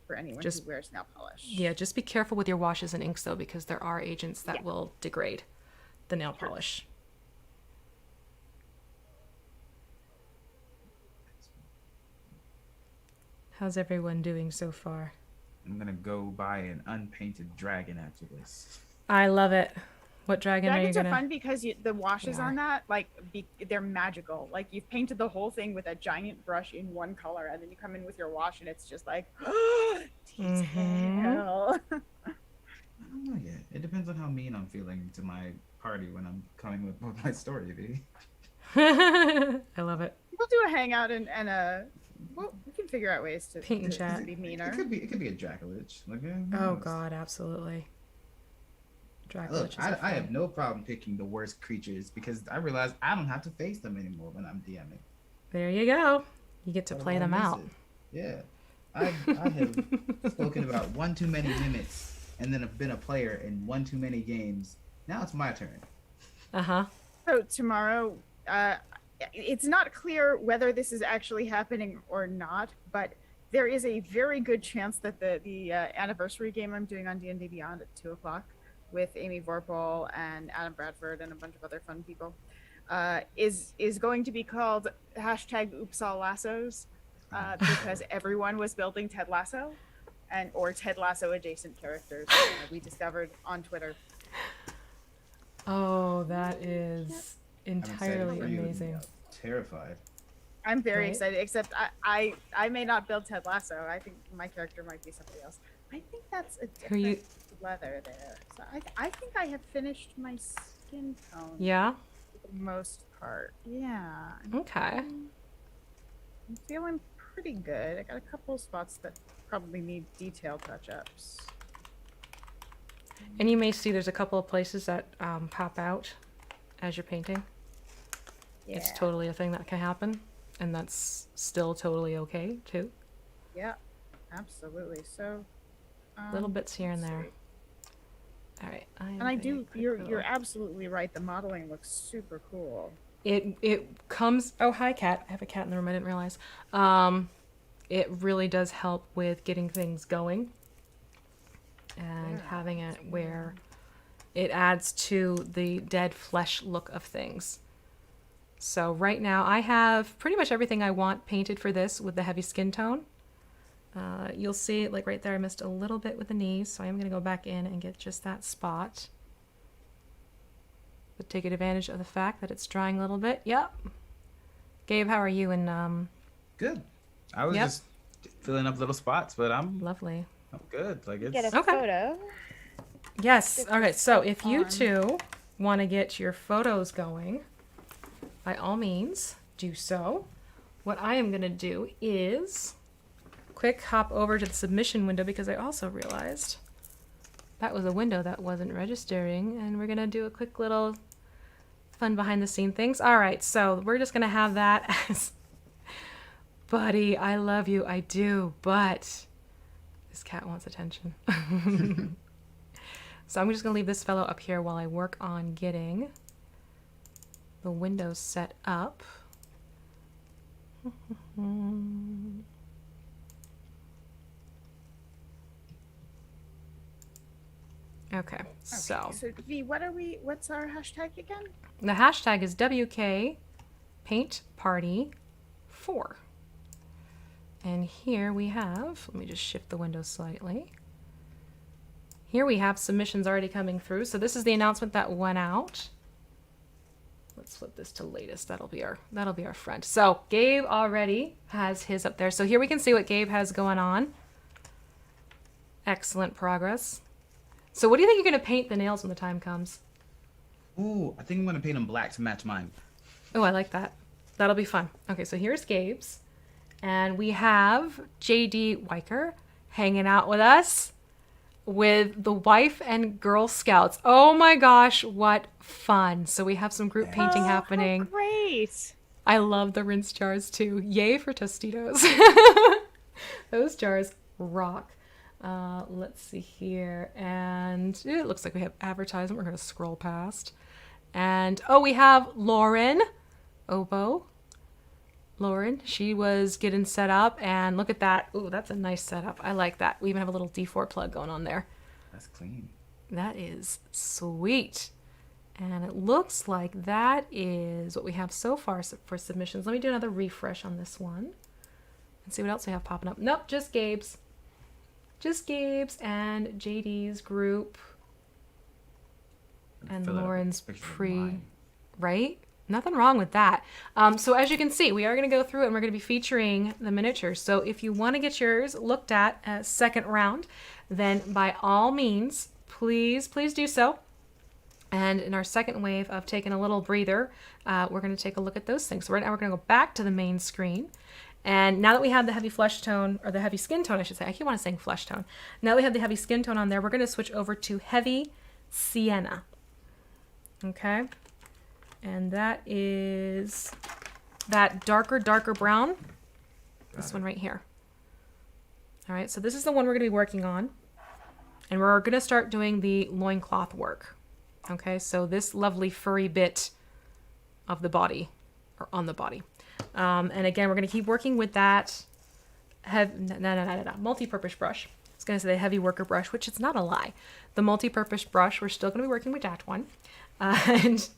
For anyone who wears nail polish. Yeah, just be careful with your washes and inks though, because there are agents that will degrade the nail polish. How's everyone doing so far? I'm gonna go buy an unpainted dragon after this. I love it. What dragon Dragons are you gonna? are fun because the washes on that, like, they're magical. Like, you've painted the whole thing with a giant brush in one color, and then you come in with your wash, and it's just like, detail. I don't know yet. It depends on how mean I'm feeling to my party when I'm coming with my story, Vee. I love it. We'll do a hangout and well, we can figure out ways to paint and chat. To be meaner. It could be a Dracolich. Like, oh God, absolutely. Look, I have no problem picking the worst creatures because I realize I don't have to face them anymore when I'm DMing. There you go. You get to play them out. Yeah. I have spoken about one too many limits and then have been a player in one too many games. Now it's my turn. So tomorrow, it's not clear whether this is actually happening or not, but there is a very good chance that the anniversary game I'm doing on D&D Beyond at 2:00 with Amy Vorpal and Adam Bradford and a bunch of other fun people is going to be called #Oopsall Lassos because everyone was building Ted Lasso or Ted Lasso adjacent characters we discovered on Twitter. Oh, that is entirely amazing. I'm terrified. I'm very excited, except I may not build Ted Lasso. I think my character might be somebody else. I think that's a different leather there. So I think I have finished my skin tone. Yeah? For the most part. Yeah. Okay. I'm feeling pretty good. I got a couple of spots that probably need detail touch-ups. And you may see there's a couple of places that pop out as you're painting. Yeah. It's totally a thing that can happen. And that's still totally okay, too. Yeah, absolutely. So, little bits here and there. All right. You're absolutely right. The modeling looks super cool. It comes. Oh, hi, cat. I have a cat in the room. I didn't realize. It really does help with getting things going and having it where it adds to the dead flesh look of things. So right now I have pretty much everything I want painted for this with the heavy skin tone. You'll see like right there I missed a little bit with the knees, so I'm going to go back in and get just that spot. But take advantage of the fact that it's drying a little bit. Yep. Gabe, how are you in Good. I was just filling up little spots, but I'm Lovely. good. Like it's Get a photo. Yes. All right. So if you two want to get your photos going, by all means, do so. What I am going to do is quick hop over to the submission window because I also realized that was a window that wasn't registering, and we're going to do a quick little fun behind the scene things. All right. So we're just going to have that as buddy, I love you. I do, but this cat wants attention. So I'm just going to leave this fellow up here while I work on getting the windows set up. Okay, so Vee, what's our hashtag again? the hashtag is WK Paint Party 4. And here we have, let me just shift the window slightly. Here we have submissions already coming through. So this is the announcement that went out. Let's flip this to latest. That'll be our friend. So Gabe already has his up there. So here we can see what Gabe has going on. Excellent progress. So what do you think you're going to paint the nails when the time comes? Ooh, I think I'm gonna paint them black to match mine. Oh, I like that. That'll be fun. Okay, so here's Gabe's. And we have JD Weicker hanging out with us with the wife and Girl Scouts. Oh my gosh, what fun. So we have some group painting happening. How great. I love the rinse jars too. Yay for Tostitos. Those jars rock. Let's see here. And it looks like we have advertisement. We're going to scroll past. And oh, we have Lauren Oboe. Lauren, she was getting set up, and look at that. Ooh, that's a nice setup. I like that. We even have a little D4 plug going on there. That's clean. That is sweet. And it looks like that is what we have so far for submissions. Let me do another refresh on this one and see what else we have popping up. Nope, just Gabe's. Just Gabe's and JD's group. And Lauren's right? Nothing wrong with that. So as you can see, we are going to go through it and we're going to be featuring the miniatures. So if you want to get yours looked at as second round, then by all means, please do so. And in our second wave of taking a little breather, we're going to take a look at those things. So right now we're going to go back to the main screen. And now that we have the heavy flesh tone, or the heavy skin tone, I should say. I keep wanting to say flesh tone. Now that we have the heavy skin tone on there, we're going to switch over to heavy sienna. Okay. And that is that darker brown. This one right here. All right, so this is the one we're going to be working on. And we're going to start doing the loincloth work. Okay, so this lovely furry bit of the body, or on the body. And again, we're going to keep working with that multi-purpose brush. I was going to say the heavy worker brush, which it's not a lie. The multi-purpose brush, we're still going to be working with that one. And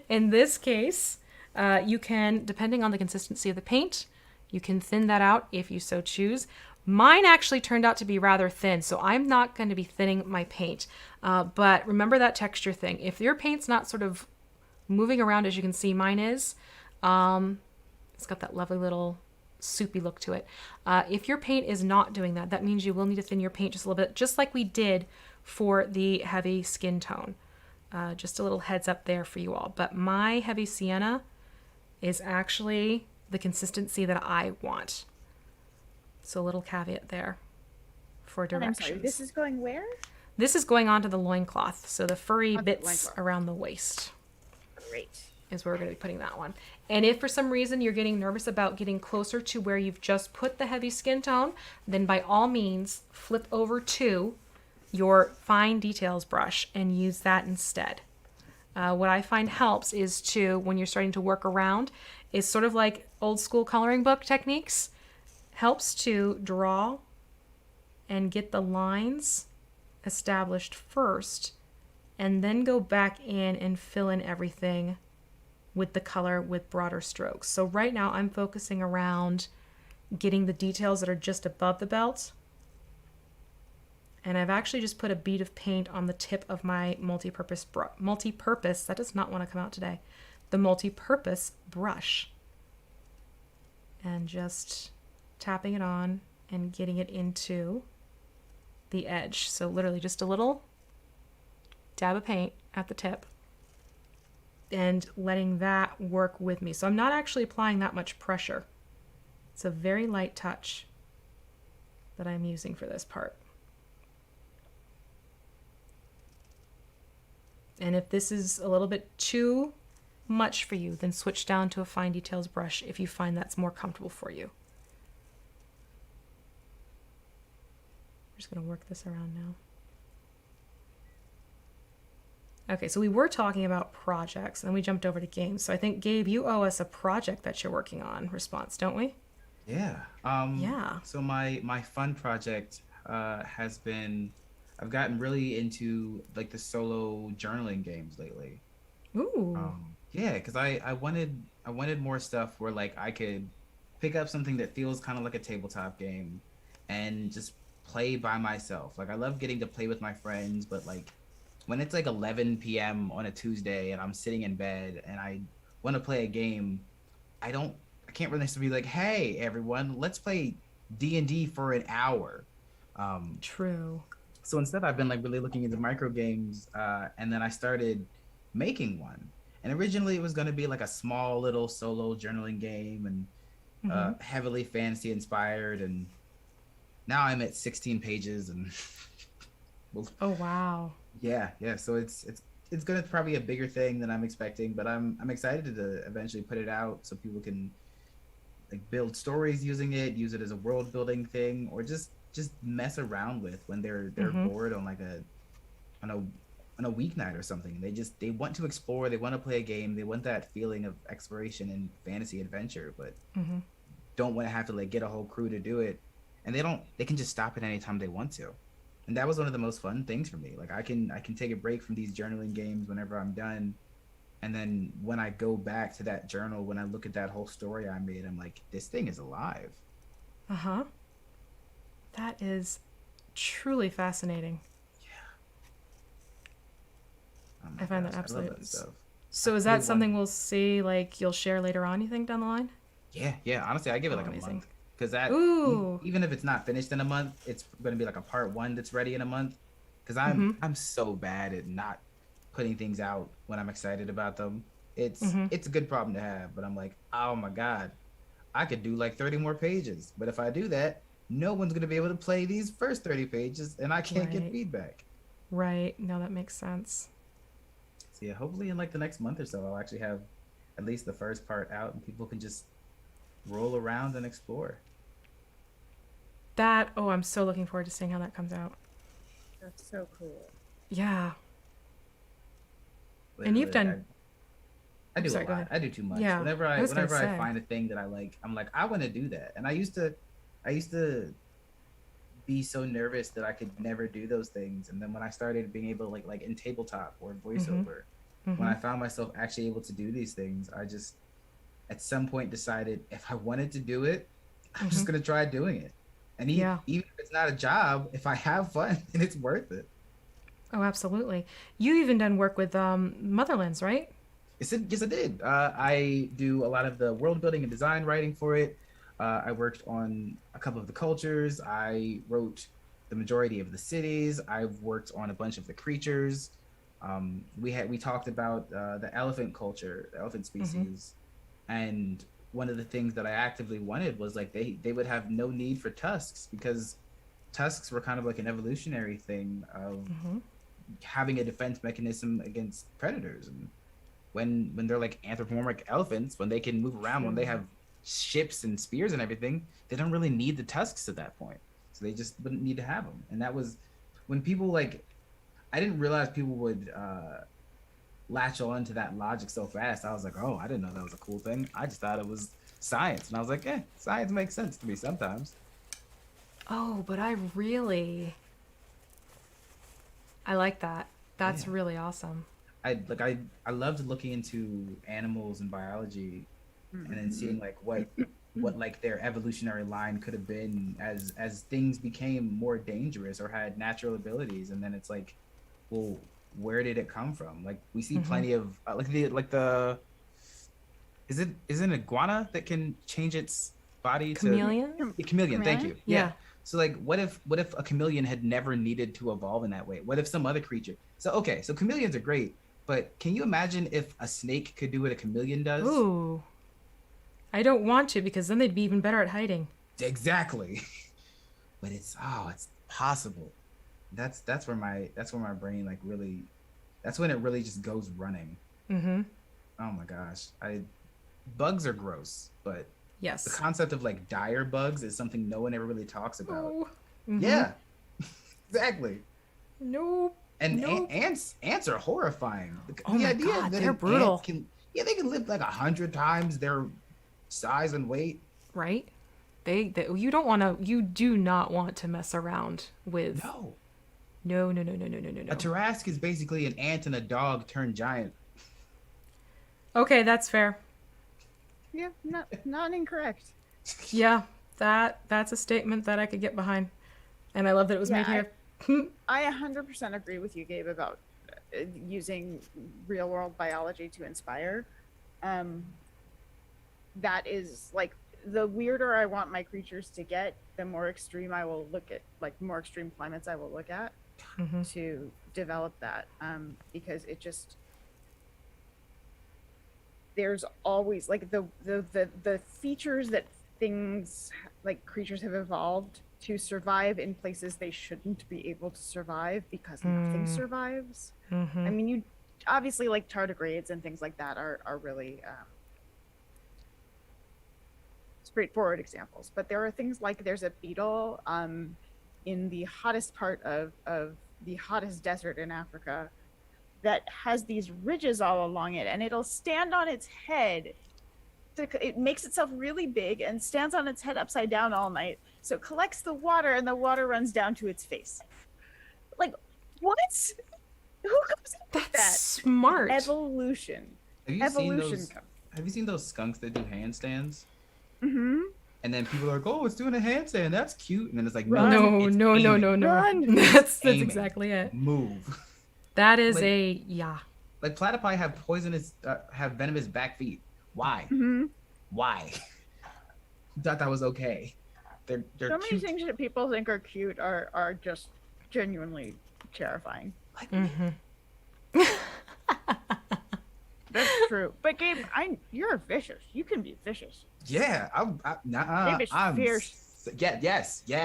in this case, you can, depending on the consistency of the paint, you can thin that out if you so choose. Mine actually turned out to be rather thin, so I'm not going to be thinning my paint. But remember that texture thing. If your paint's not sort of moving around as you can see mine is, it's got that lovely little soupy look to it. If your paint is not doing that, that means you will need to thin your paint just a little bit, just like we did for the heavy skin tone. Just a little heads up there for you all. But my heavy sienna is actually the consistency that I want. So a little caveat there for directions. I'm sorry, this is going where? This is going onto the loincloth. So the furry bits around the waist. Great. Is where we're going to be putting that one. And if for some reason you're getting nervous about getting closer to where you've just put the heavy skin tone, then by all means flip over to your fine details brush and use that instead. What I find helps is to, when you're starting to work around, is sort of like old school coloring book techniques, helps to draw and get the lines established first, and then go back in and fill in everything with the color with broader strokes. So right now I'm focusing around getting the details that are just above the belt. And I've actually just put a bead of paint on the tip of my multi-purpose, that does not want to come out today, the multi-purpose brush. and just tapping it on and getting it into the edge. So literally just a little dab of paint at the tip and letting that work with me. So I'm not actually applying that much pressure. It's a very light touch that I'm using for this part. And if this is a little bit too much for you, then switch down to a fine details brush if you find that's more comfortable for you. I'm just going to work this around now. Okay, so we were talking about projects, and then we jumped over to games. So I think, Gabe, you owe us a project that you're working on, response, don't we? Yeah. Yeah. So my fun project has been, I've gotten really into like the solo journaling games lately. Ooh. Yeah, because I wanted more stuff where like I could pick up something that feels kind of like a tabletop game and just play by myself. Like I love getting to play with my friends, but like when it's like 11 p.m. on a Tuesday and I'm sitting in bed and I want to play a game, I can't really necessarily be like, hey everyone, let's play D&D for an hour. True. So instead I've been like really looking into micro games, and then I started making one. And originally it was going to be like a small little solo journaling game and heavily fantasy inspired, and now I'm at 16 pages and Oh wow. yeah. So it's gonna probably a bigger thing than I'm expecting, but I'm excited to eventually put it out so people can like build stories using it, use it as a world building thing, or just mess around with when they're bored on like on a weeknight or something. They want to explore, they want to play a game, they want that feeling of exploration and fantasy adventure, but don't want to have to like get a whole crew to do it, and they can just stop at any time they want to. And that was one of the most fun things for me. Like I can take a break from these journaling games whenever I'm done, and then when I go back to that journal, when I look at that whole story I made, I'm like, this thing is alive. That is truly fascinating. Oh I find gosh, that absolutely. I love that stuff. So is that something we'll see, like you'll share later on, you think, down the line? Yeah. Honestly, I give it like amazing. a month, because that even if it's not finished in a month, it's going to be like a part one that's ready in a month. Because I'm so bad at not putting things out when I'm excited about them. It's a good problem to have, but I'm like, oh my god, I could do like 30 more pages. But if I do that, no one's going to be able to play these first 30 pages, and I can't get feedback. Right. No, that makes sense. So yeah, hopefully in like the next month or so, I'll actually have at least the first part out, and people can just roll around and explore. I'm so looking forward to seeing how that comes out. That's so cool. Yeah. But And you've done. I do Sorry, a go lot. ahead. I do too much. Yeah, Whenever I I was gonna say. find a thing that I like, I'm like, I want to do that. And I used to be so nervous that I could never do those things. And then when I started being able to like in tabletop or voiceover, when I found myself actually able to do these things, I just at some point decided if I wanted to do it, I'm just gonna try doing it. And even if it's not a job, if I have fun, then it's worth it. Oh, absolutely. You even done work with Motherlands, right? Yes, I did. I do a lot of the world building and design writing for it. I worked on a couple of the cultures. I wrote the majority of the cities. I've worked on a bunch of the creatures. We talked about the elephant culture, the elephant species, and one of the things that I actively wanted was like they would have no need for tusks, because tusks were kind of like an evolutionary thing of having a defense mechanism against predators. And when they're like anthropomorphic elephants, when they can move around, when they have ships and spears and everything, they don't really need the tusks at that point. So they just wouldn't need to have them. And that was when people like, I didn't realize people would latch on to that logic so fast. I was like, oh, I didn't know that was a cool thing. I just thought it was science. And I was like, science makes sense to me sometimes. Oh, but I like that. That's really awesome. I loved looking into animals and biology, and then seeing like what like their evolutionary line could have been as things became more dangerous or had natural abilities. And then it's like, well, where did it come from? Like we see plenty of is it an iguana that can change its body to Chameleon? Yeah, chameleon. Thank you. Yeah. So like, what if a chameleon had never needed to evolve in that way? What if some other creature? So chameleons are great, but can you imagine if a snake could do what a chameleon does? Ooh. I don't want to because then they'd be even better at hiding. Exactly. But it's possible. That's where my brain like really, that's when it really just goes running. Mm-hmm. Oh my gosh. Bugs are gross, but Yes. the concept of like dire bugs is something no one ever really talks about. Oh. Mm-hmm. Yeah. Exactly. Nope. And Nope. ants are horrifying. Oh my God, they're brutal. They can live like 100 times their size and weight. Right? You do not want to mess around with. No. No. A Tarrasque is basically an ant and a dog turned giant. Okay, that's fair. Yeah, not incorrect. Yeah, that's a statement that I could get behind. And I love that it was made here. I 100% agree with you, Gabe, about using real world biology to inspire. That is like, the weirder I want my creatures to get, the more extreme I will look at, like more extreme climates I will look at to develop that. Because it just, there's always like the features that things like creatures have evolved to survive in places they shouldn't be able to survive because nothing survives. I mean, you obviously like tardigrades and things like that are really straightforward examples, but there are things like there's a beetle in the hottest part of the hottest desert in Africa that has these ridges all along it, and it'll stand on its head. It makes itself really big and stands on its head upside down all night. So it collects the water, and the water runs down to its face. Like, what? Who comes up with that? That's smart. Evolution. Have you seen those skunks that do handstands? Mm-hmm. And then people are like, "Oh, it's doing a handstand. That's cute." And then it's like, Run. No. Run. That's Aiming. exactly it. Move. That is Like- yeah. Like platypi have venomous back feet. Why? Mm-hmm. Why? Thought that was okay. They're So many cute. things that people think are cute are just genuinely terrifying. Like, That's true. But Gabe, you're vicious. You can be vicious. yeah, Gabe is fierce. Yes. There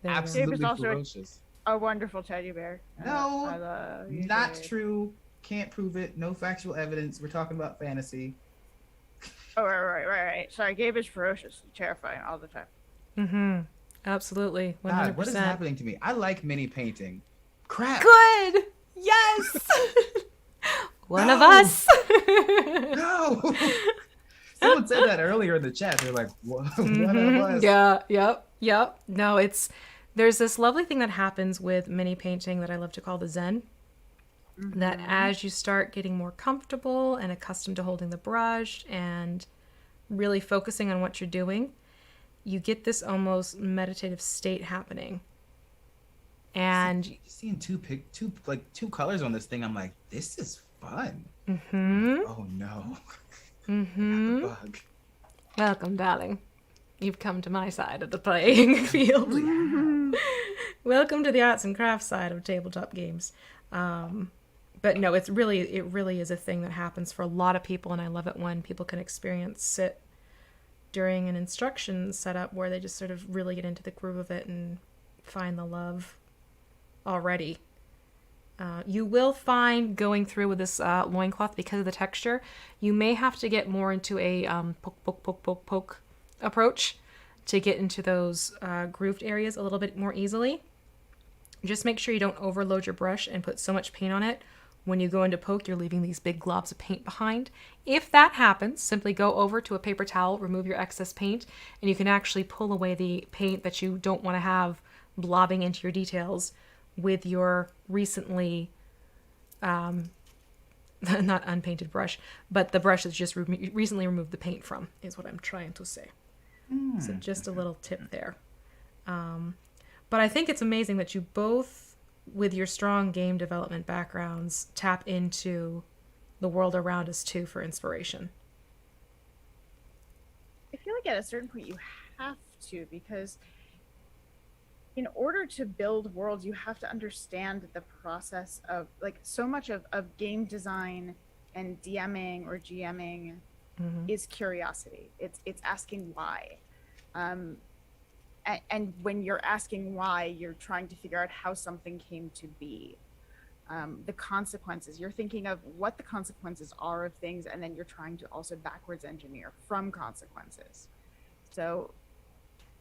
you go. Absolutely also a- ferocious. A wonderful teddy bear. No, I love you, Not Gabe. true. Can't prove it. No factual evidence. We're talking about fantasy. Oh, right. Sorry, Gabe is ferocious, terrifying all the time. Absolutely. 100%. God, what is happening to me? I like mini painting. Crap. Good. Yes. One of No. us. No. Someone said that earlier in the chat. They're like, one of us. Yeah. Yep. No, there's this lovely thing that happens with mini painting that I love to call the Zen. That as you start getting more comfortable and accustomed to holding the brush and really focusing on what you're doing, you get this almost meditative state happening. And Just seeing two colors on this thing, I'm like, this is fun. mm-hmm. Oh no. Mm-hmm. The bug. Welcome, darling. You've come to my side of the playing field. Welcome to the arts and crafts side of tabletop games. But no, it really is a thing that happens for a lot of people, and I love it when people can experience it during an instruction setup where they just sort of really get into the groove of it and find the love already. You will find going through with this loincloth, because of the texture, you may have to get more into a poke approach to get into those grooved areas a little bit more easily. Just make sure you don't overload your brush and put so much paint on it. When you go into poke, you're leaving these big globs of paint behind. If that happens, simply go over to a paper towel, remove your excess paint, and you can actually pull away the paint that you don't want to have blobbing into your details with your recently, not unpainted brush, but the brush that's just recently removed the paint from, is what I'm trying to say. So just a little tip there. But I think it's amazing that you both, with your strong game development backgrounds, tap into the world around us too for inspiration. I feel like at a certain point you have to, because in order to build worlds, you have to understand the process of, like, so much of game design and DMing or GMing is curiosity. It's asking why. And when you're asking why, you're trying to figure out how something came to be. The consequences, you're thinking of what the consequences are of things, and then you're trying to also backwards engineer from consequences. So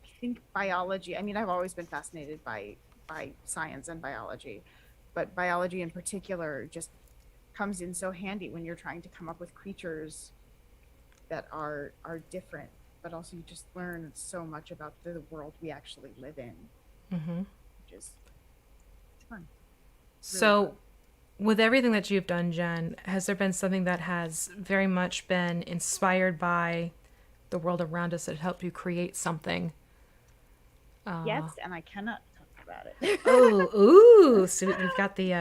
I think biology, I mean, I've always been fascinated by science and biology, but biology in particular just comes in so handy when you're trying to come up with creatures that are different, but also you just learn so much about the world we actually live in, which is fun. So, with everything that you've done, Jen, has there been something that has very much been inspired by the world around us that helped you create something? Yes, and I cannot talk about it. Ooh, so we've got the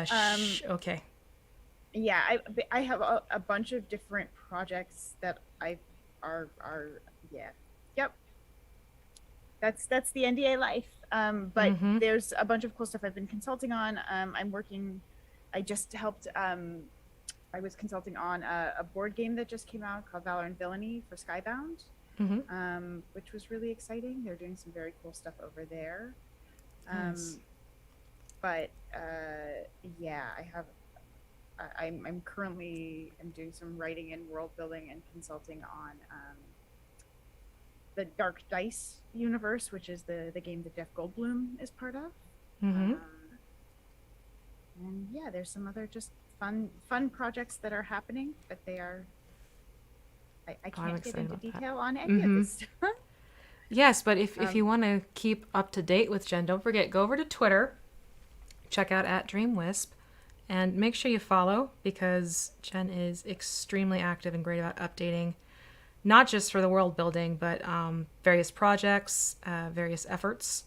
okay. Yeah, I have a bunch of different projects that are yeah, yep. That's the NDA life. But there's a bunch of cool stuff I've been consulting on. I just helped. I was consulting on a board game that just came out called Valor and Villainy for Skybound, which was really exciting. They're doing some very cool stuff over there. Nice. But yeah, I'm currently doing some writing and world building and consulting on the Dark Dice universe, which is the game that Jeff Goldblum is part of. And yeah, there's some other just fun projects that are happening, but they are. I can't get into detail on any of this stuff. Yes, but if you want to keep up to date with Jen, don't forget, go over to Twitter, check out @DreamWisp, and make sure you follow, because Jen is extremely active and great about updating, not just for the world building, but various projects, various efforts.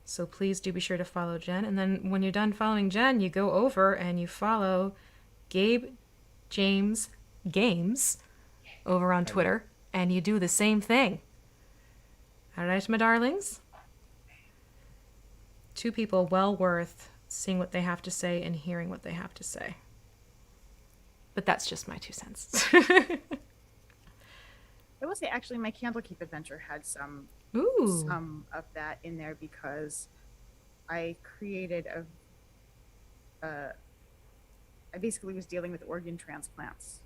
So please do be sure to follow Jen. And then when you're done following Jen, you go over and you follow Gabe James Games over on Twitter, and you do the same thing. All right, my darlings? Two people well worth seeing what they have to say and hearing what they have to say. But that's just my 2 cents. I will say, actually, my Candlekeep adventure had some of that in there, because I created I basically was dealing with organ transplants,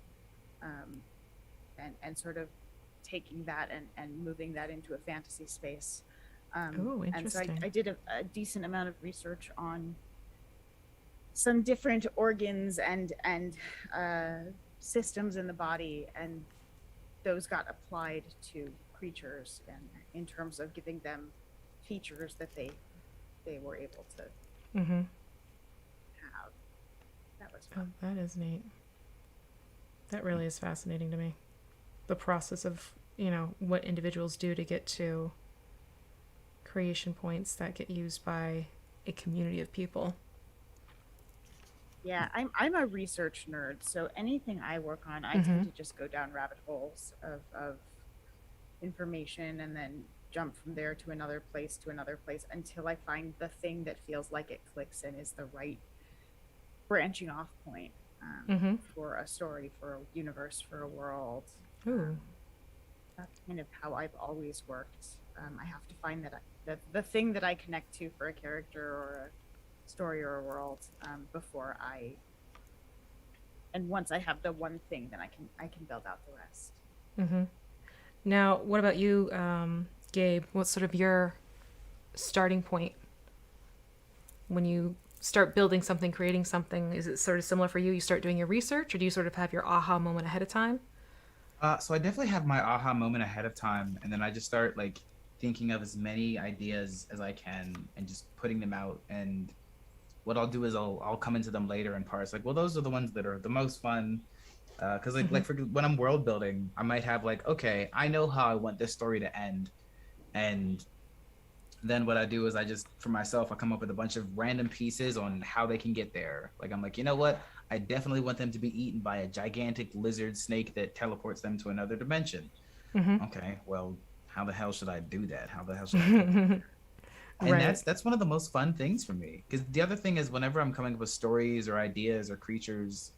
and sort of taking that and moving that into a fantasy space. Interesting. And so I did a decent amount of research on some different organs and systems in the body, and those got applied to creatures, and in terms of giving them features that they were able to have. That was fun. Oh, that is neat. That really is fascinating to me. The process of, what individuals do to get to creation points that get used by a community of people. Yeah, I'm a research nerd, so anything I work on, I tend to just go down rabbit holes of information, and then jump from there to another place until I find the thing that feels like it clicks and is the right branching off point for a story, for a universe, for a world. That's kind of how I've always worked. I have to find the thing that I connect to for a character or a story or a world before once I have the one thing, then I can build out the rest. Now, what about you, Gabe? What's sort of your starting point when you start building something, creating something? Is it sort of similar for you? You start doing your research, or do you sort of have your aha moment ahead of time? So I definitely have my aha moment ahead of time, and then I just start thinking of as many ideas as I can and just putting them out. And what I'll do is I'll come into them later and parse those are the ones that are the most fun. Because for when I'm world building, I might have okay, I know how I want this story to end, and then what I do is I just, for myself, I come up with a bunch of random pieces on how they can get there. I'm you know what? I definitely want them to be eaten by a gigantic lizard snake that teleports them to another dimension. Okay, well, how the hell should I do that? How the hell should I do that? And Right. that's one of the most fun things for me, because the other thing is whenever I'm coming up with stories or ideas or creatures,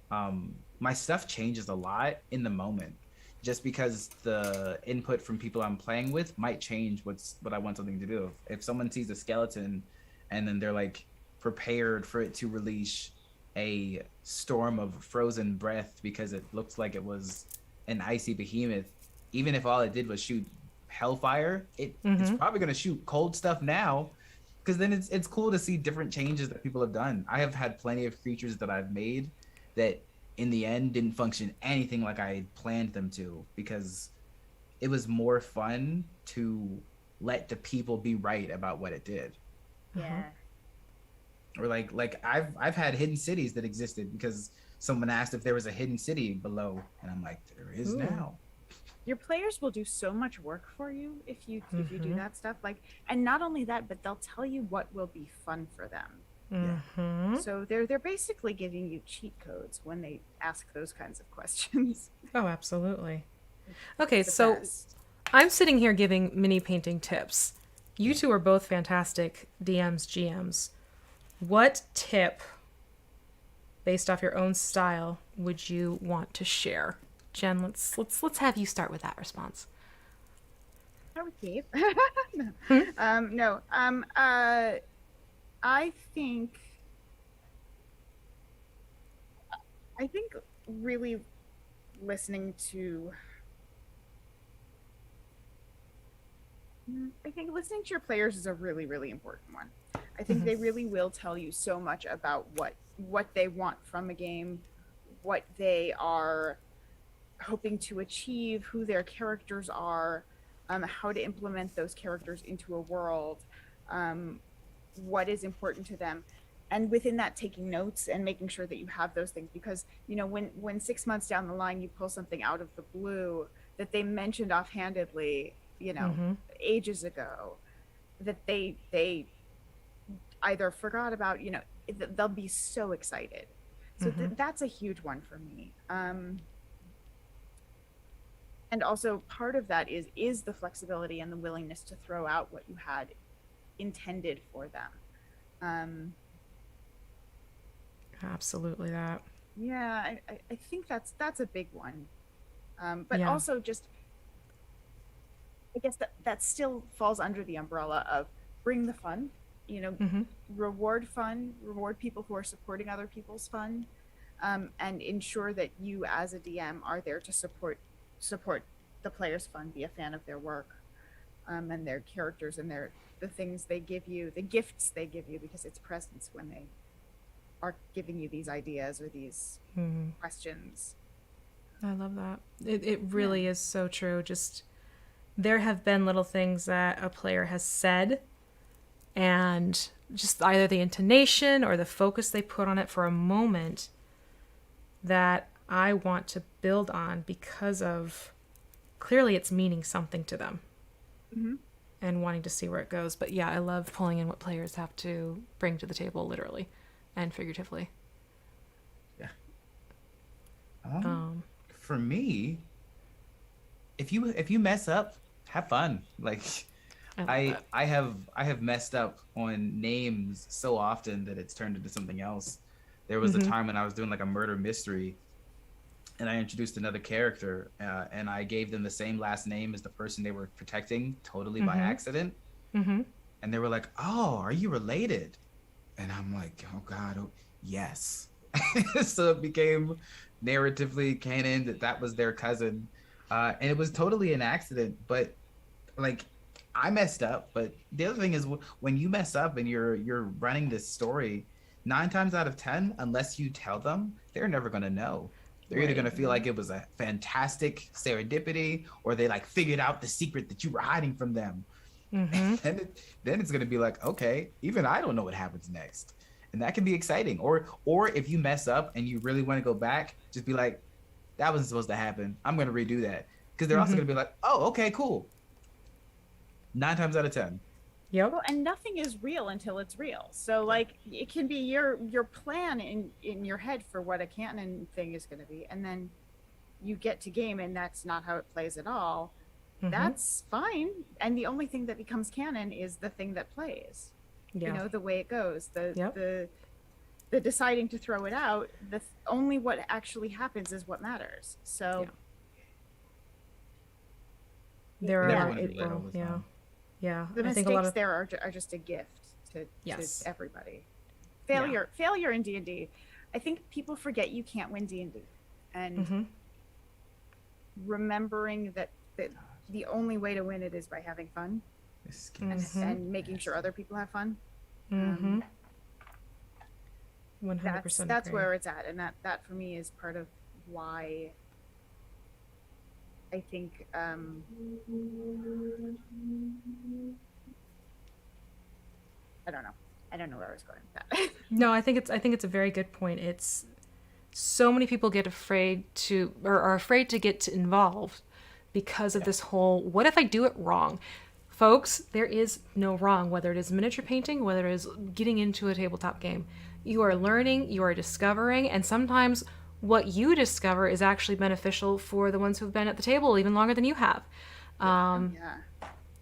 my stuff changes a lot in the moment, just because the input from people I'm playing with might change what I want something to do. If someone sees a skeleton and then they're like prepared for it to release a storm of frozen breath because it looks like it was an icy behemoth, even if all it did was shoot hellfire, it's probably going to shoot cold stuff now, because then it's cool to see different changes that people have done. I have had plenty of creatures that I've made that in the end didn't function anything like I planned them to, because it was more fun to let the people be right about what it did. Yeah. Or like I've had hidden cities that existed because someone asked if there was a hidden city below, and I'm like, there is now. Your players will do so much work for you if you do that stuff. Like, and not only that, but they'll tell you what will be fun for them. Yeah. So they're basically giving you cheat codes when they ask those kinds of questions. Oh, absolutely. Okay, The so best. I'm sitting here giving mini painting tips. You two are both fantastic DMs, GMs. What tip, based off your own style, would you want to share? Jen, let's have you start with that response. Start with Gabe. No. I think really listening to your players is a really, really important one. I think they really will tell you so much about what they want from a game, what they are hoping to achieve, who their characters are, how to implement those characters into a world, what is important to them, and within that taking notes and making sure that you have those things, because when 6 months down the line you pull something out of the blue that they mentioned offhandedly ages ago, that they either forgot about, they'll be so excited. So that's a huge one for me. And also part of that is the flexibility and the willingness to throw out what you had intended for them. Absolutely that. Yeah, I think that's a big one. But also just, I guess that still falls under the umbrella of bring the fun, reward people who are supporting other people's fun, and ensure that you as a DM are there to support the players' fun, be a fan of their work, and their characters and the things they give you, the gifts they give you, because it's presents when they are giving you these ideas or these questions. I love that. It really is so true. Just there have been little things that a player has said, and just either the intonation or the focus they put on it for a moment that I want to build on because of clearly it's meaning something to them and wanting to see where it goes. But yeah, I love pulling in what players have to bring to the table, literally and figuratively. Yeah. For me, if you mess up, have fun. Like I have messed up on names so often that it's turned into something else. There was a time when I was doing like a murder mystery, and I introduced another character, and I gave them the same last name as the person they were protecting, totally by accident. And they were like, "Oh, are you related?" And I'm like, "Oh God, yes." So it became narratively canon that was their cousin, and it was totally an accident. But like, I messed up. But the other thing is, when you mess up and you're running this story, 9 times out of 10, unless you tell them, they're never gonna know. They're either gonna feel like it was a fantastic serendipity, or they like figured out the secret that you were hiding from them. And then it's gonna be like, okay, even I don't know what happens next, and that can be exciting. Or if you mess up and you really want to go back, just be like, that wasn't supposed to happen. I'm gonna redo that, because they're also gonna be like, oh, okay, cool. 9 times out of 10. Yep. Well, and nothing is real until it's real. So like it can be your plan in your head for what a canon thing is going to be, and then you get to game and that's not how it plays at all. that's fine. And the only thing that becomes canon is the thing that plays. Yeah. You know, the way it goes. Yep. The deciding to throw it out, only what actually happens is what matters. So There are Yeah, a lot of it- people. Yeah. Yeah. the I think a lot mistakes of there are just a gift to Yes. everybody. Failure in D&D. I think people forget you can't win D&D, and remembering that the only way to win it is by having fun and making sure other people have fun. 100% That's agree. where it's at, and that for me is part of why I think I don't know where I was going with that. No, I think it's a very good point. It's so many people get afraid to or are afraid to get involved because of this whole what if I do it wrong? Folks, there is no wrong, whether it is miniature painting, whether it is getting into a tabletop game. You are learning, you are discovering, and sometimes what you discover is actually beneficial for the ones who've been at the table even longer than you have.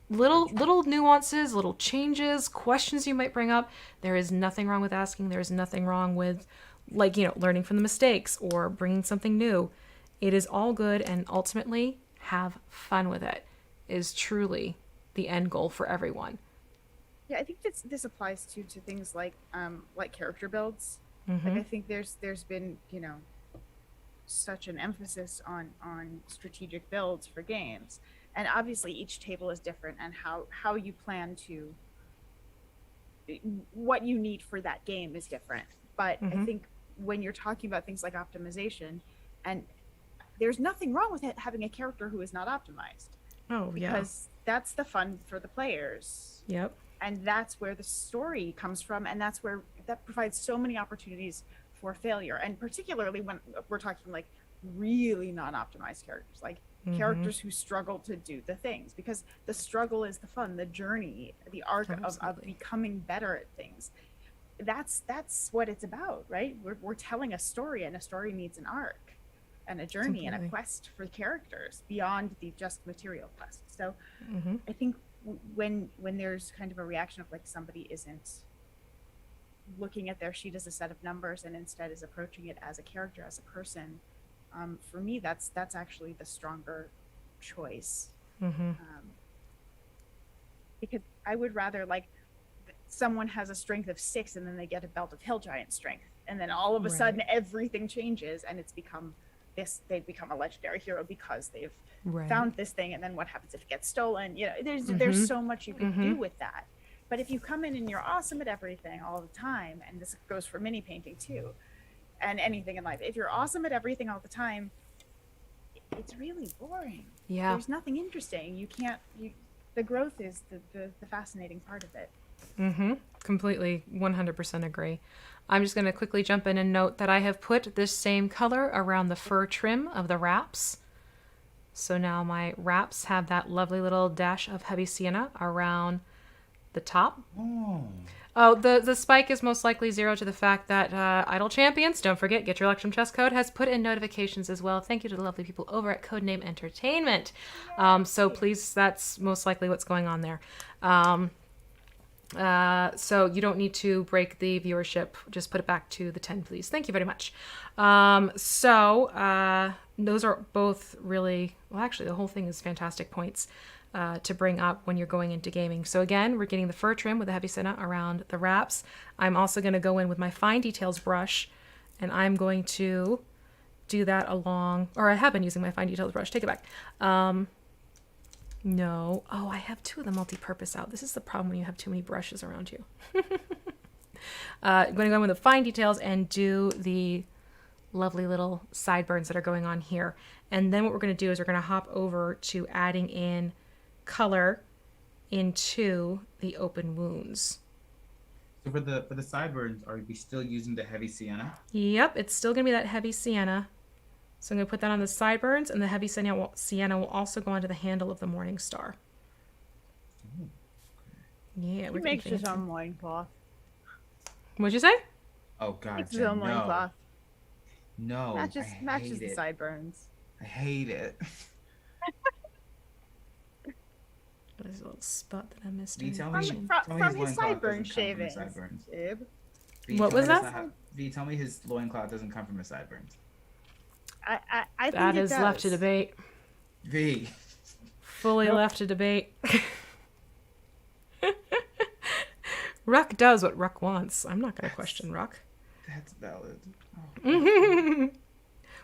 Little nuances, little changes, questions you might bring up. There is nothing wrong with asking. There is nothing wrong with, like, learning from the mistakes or bringing something new. It is all good, and ultimately, have fun with it is truly the end goal for everyone. Yeah, I think this applies to things like character builds. Like I think there's been such an emphasis on strategic builds for games, and obviously each table is different, and how you plan to what you need for that game is different. But I think when you're talking about things like optimization, and there's nothing wrong with it having a character who is not optimized. Oh, yeah. Because that's the fun for the players. Yep. And that's where the story comes from, and that provides so many opportunities for failure, and particularly when we're talking like really non-optimized characters, like characters who struggle to do the things, because the struggle is the fun, the journey, the arc of becoming better at things. That's what it's about, right? We're telling a story, and a story needs an arc and a journey and a quest for characters beyond the just material quest. So I think when there's kind of a reaction of like somebody isn't looking at their sheet as a set of numbers and instead is approaching it as a character, as a person, for me that's actually the stronger choice. Because I would rather like someone has a strength of 6 and then they get a belt of hill giant strength, and then all of a sudden everything changes and it's become they become a legendary hero because they've found this thing, and then what happens if it gets stolen? There's so much you can do with that. But if you come in and you're awesome at everything all the time, and this goes for mini painting too, and anything in life, if you're awesome at everything all the time, it's really boring. Yeah. There's nothing interesting. The growth is the fascinating part of it. Completely 100% agree. I'm just going to quickly jump in and note that I have put this same color around the fur trim of the wraps. So now my wraps have that lovely little dash of heavy sienna around the top. Oh, the spike is most likely 0 to the fact that Idle Champions, don't forget, get your Electrum chest code, has put in notifications as well. Thank you to the lovely people over at Codename Entertainment. So please, that's most likely what's going on there. So you don't need to break the viewership. Just put it back to the 10, please. Thank you very much. Those are both really, well, actually, the whole thing is fantastic points to bring up when you're going into gaming. So again, we're getting the fur trim with the heavy sienna around the wraps. I'm also going to go in with my fine details brush, and I'm going to do that along, or I have been using my fine details brush. Take it back. No. Oh, I have 2 of the multi-purpose out. This is the problem when you have too many brushes around you. I'm going to go in with the fine details and do the lovely little sideburns that are going on here. And then what we're going to do is we're going to hop over to adding in color into the open wounds. So for the sideburns, are we still using the heavy sienna? Yep, it's still going to be that heavy sienna. So I'm going to put that on the sideburns, and the heavy sienna will also go onto the handle of the Morning Star. Yeah, He makes his own loincloth. What'd you say? Oh God, Makes his own loincloth. No, Matches the sideburns. I hate it. There's a little spot that I missed. V, tell From, me, from, tell me from his his loincloth sideburn doesn't come from his shavings. sideburns. Ib. V, What tell was me that's that? not how- V, tell me his loincloth doesn't come from his sideburns. I think That it is does. left to debate. V. Fully Nope. left to debate. Ruck does what Ruck wants. I'm not going to question Ruck. That's valid. Oh.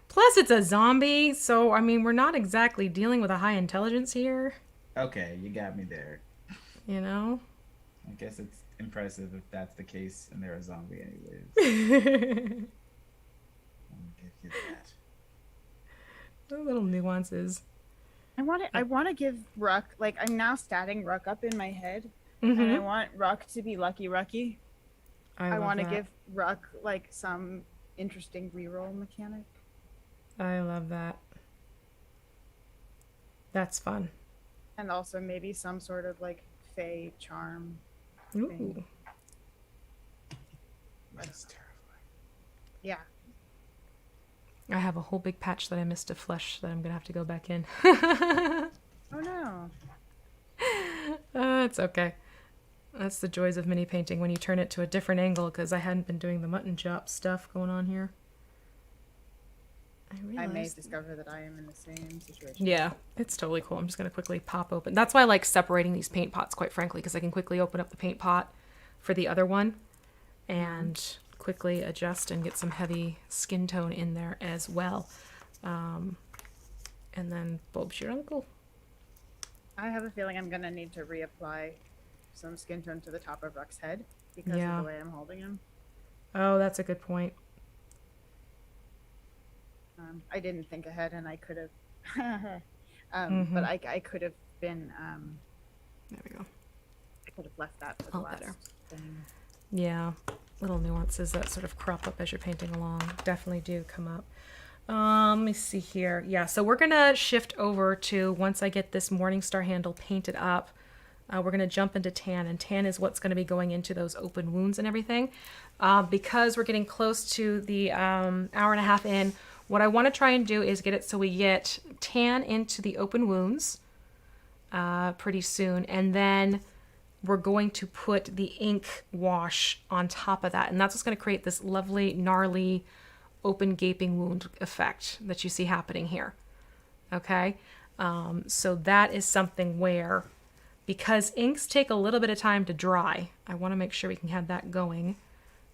Plus, it's a zombie, so, I mean, we're not exactly dealing with a high intelligence here, Okay, you got me there. you know? I guess it's impressive if that's the case and they're a zombie anyways. I'll give you that. The little nuances. I want to give Ruck, like, I'm now statting Ruck up in my head, Mm-hmm. and I want Ruck to be Lucky Rucky. I love want to that. give Ruck, like, some interesting reroll mechanic. I love that. That's fun. And also maybe some sort of, like, fey charm. Ooh. That's terrifying. Yeah. I have a whole big patch that I missed to flesh that I'm going to have to go back in. Oh, no. It's okay. That's the joys of mini painting when you turn it to a different angle because I hadn't been doing the mutton chop stuff going on here. I may realized- discover that I am in the same situation. Yeah, it's totally cool. I'm just going to quickly pop open. That's why I like separating these paint pots, quite frankly, because I can quickly open up the paint pot for the other one and quickly adjust and get some heavy skin tone in there as well. And then Bob's your uncle. I have a feeling I'm going to need to reapply some skin tone to the top of Ruck's head because Yeah. of the way I'm holding him. Oh, that's a good point. I didn't think ahead, and I could have, but I could have been, There we go. I could have left that for the Oh, last better. thing. Yeah, little nuances that sort of crop up as you're painting along definitely do come up. Let me see here. Yeah, so we're gonna shift over to, once I get this Morningstar handle painted up, we're gonna jump into tan, and tan is what's gonna be going into those open wounds and everything. Because we're getting close to the hour and a half in, what I want to try and do is get it so we get tan into the open wounds pretty soon, and then we're going to put the ink wash on top of that, and that's what's going to create this lovely, gnarly, open gaping wound effect that you see happening here. Okay, so that is something where, because inks take a little bit of time to dry, I want to make sure we can have that going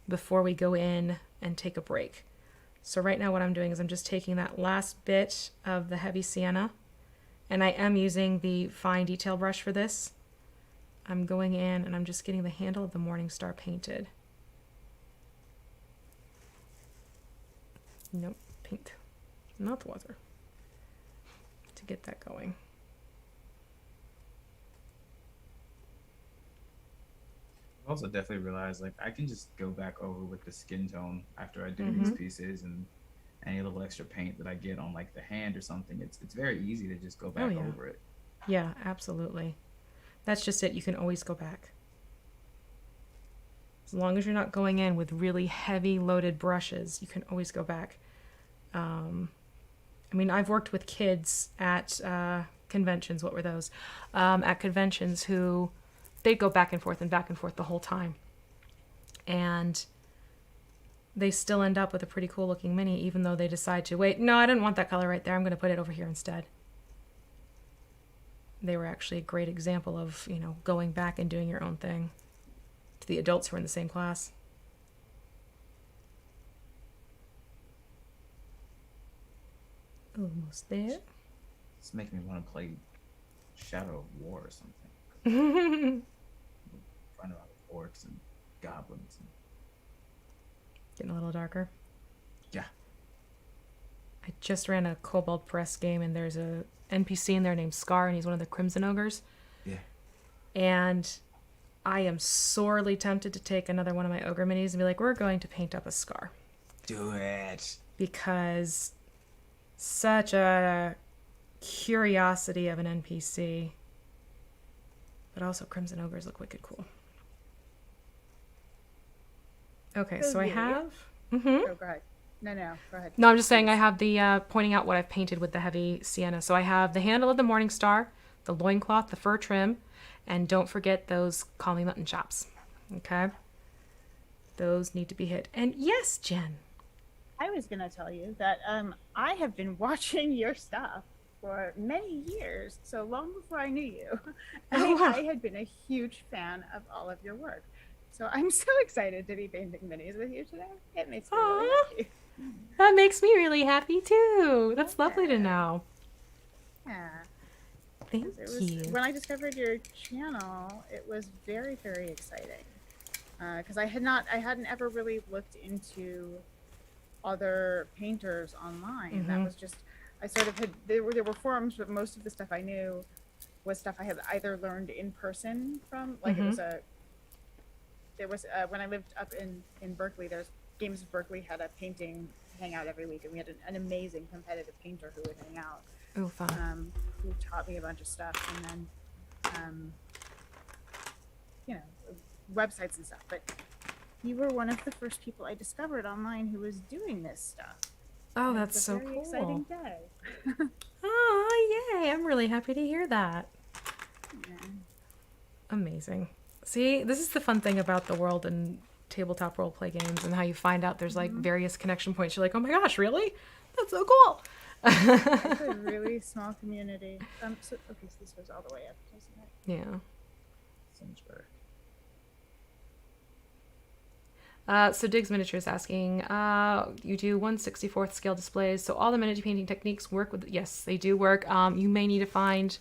before we go in and take a break. So right now what I'm doing is I'm just taking that last bit of the heavy sienna, and I am using the fine detail brush for this. I'm going in and I'm just getting the handle of the Morningstar painted. Nope, paint, not water, to get that going. I've also definitely realized, like, I can just go back over with the skin tone after I do these pieces, and any little extra paint that I get on, like, the hand or something. It's very easy to just go back yeah. over it. Yeah, absolutely. That's just it. You can always go back. As long as you're not going in with really heavy loaded brushes, you can always go back. I mean, I've worked with kids at conventions. What were those? At conventions who they'd go back and forth the whole time. And they still end up with a pretty cool looking mini, even though they decide to, wait, no, I didn't want that color right there. I'm going to put it over here instead. They were actually a great example of, you know, going back and doing your own thing to the adults who were in the same class. Almost there. It's making me want to play Shadow of War or something. Run around with orcs and goblins. And... Getting a little darker. Yeah. I just ran a Kobold Press game, and there's a NPC in there named Scar, and he's one of the Crimson Ogres. Yeah. And I am sorely tempted to take another one of my Ogre minis and be like, we're going to paint up a Scar. Do it. Because such a curiosity of an NPC. But also Crimson Ogres look wicked cool. Okay, so I Really? have... Oh, go ahead. No, go ahead. No, I'm just saying I have the pointing out what I've painted with the heavy sienna. So I have the handle of the Morningstar, the loincloth, the fur trim, And don't forget those Call Me Mutton chops. Okay? Those need to be hit. And yes, Jen. I was gonna tell you that I have been watching your stuff for many years, so long before I knew you. I had been a huge fan of all of your work. So I'm so excited to be painting minis with you today. It makes me really happy. That makes me really happy too. That's lovely to know. Yeah. Thank you. When I discovered your channel, it was very, very exciting. Because I hadn't ever really looked into other painters online. That was just, I sort of had, there were forums, but most of the stuff I knew was stuff I had either learned in person from, like there was when I lived up in Berkeley, there's Games of Berkeley had a painting hangout every week, and we had an amazing competitive painter who would hang out. Oh, fun. Who taught me a bunch of stuff, and then you know, websites and stuff. But you were one of the first people I discovered online who was doing this stuff. Oh, that's so very cool. Exciting day. Oh, yay. I'm really happy to hear that. Yeah. Amazing. See, this is the fun thing about the world and tabletop roleplay games and how you find out there's like various connection points. You're like, oh my gosh, really? That's so cool. It's a really small community. So this goes all the way up, doesn't it? Yeah. So much better. So Diggs Miniatures asking, you do 1/64th scale displays, so all the miniature painting techniques work with, yes, they do work. You may need to find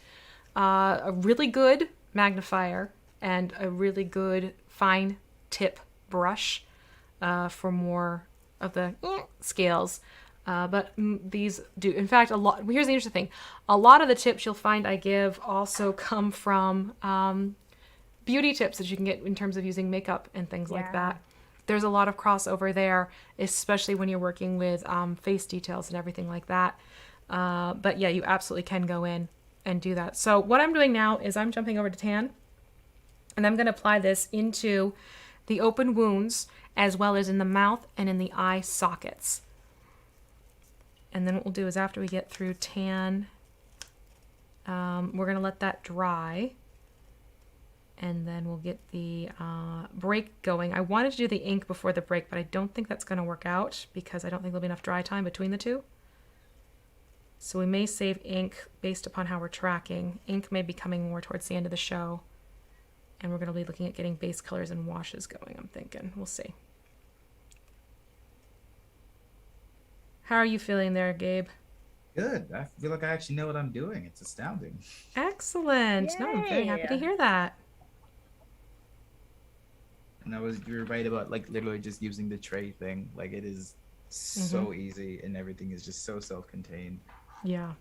a really good magnifier and a really good fine tip brush for more of the scales. But these do, in fact, a lot, here's the interesting thing. A lot of the tips you'll find I give also come from beauty tips that you can get in terms of using makeup and things like that. There's a lot of crossover there, especially when you're working with face details and everything like that. But yeah, you absolutely can go in and do that. So what I'm doing now is I'm jumping over to tan, and I'm going to apply this into the open wounds as well as in the mouth and in the eye sockets. And then what we'll do is after we get through tan, we're going to let that dry. And then we'll get the break going. I wanted to do the ink before the break, but I don't think that's going to work out because I don't think there'll be enough dry time between the two. So we may save ink based upon how we're tracking. Ink may be coming more towards the end of the show. And we're going to be looking at getting base colors and washes going, I'm thinking. We'll see. How are you feeling there, Gabe? Good. I feel like I actually know what I'm doing. It's astounding. Excellent. Yay. No, I'm very happy to hear that. And you were right about like literally just using the tray thing. Like it is so easy and everything is just so self-contained. Yeah.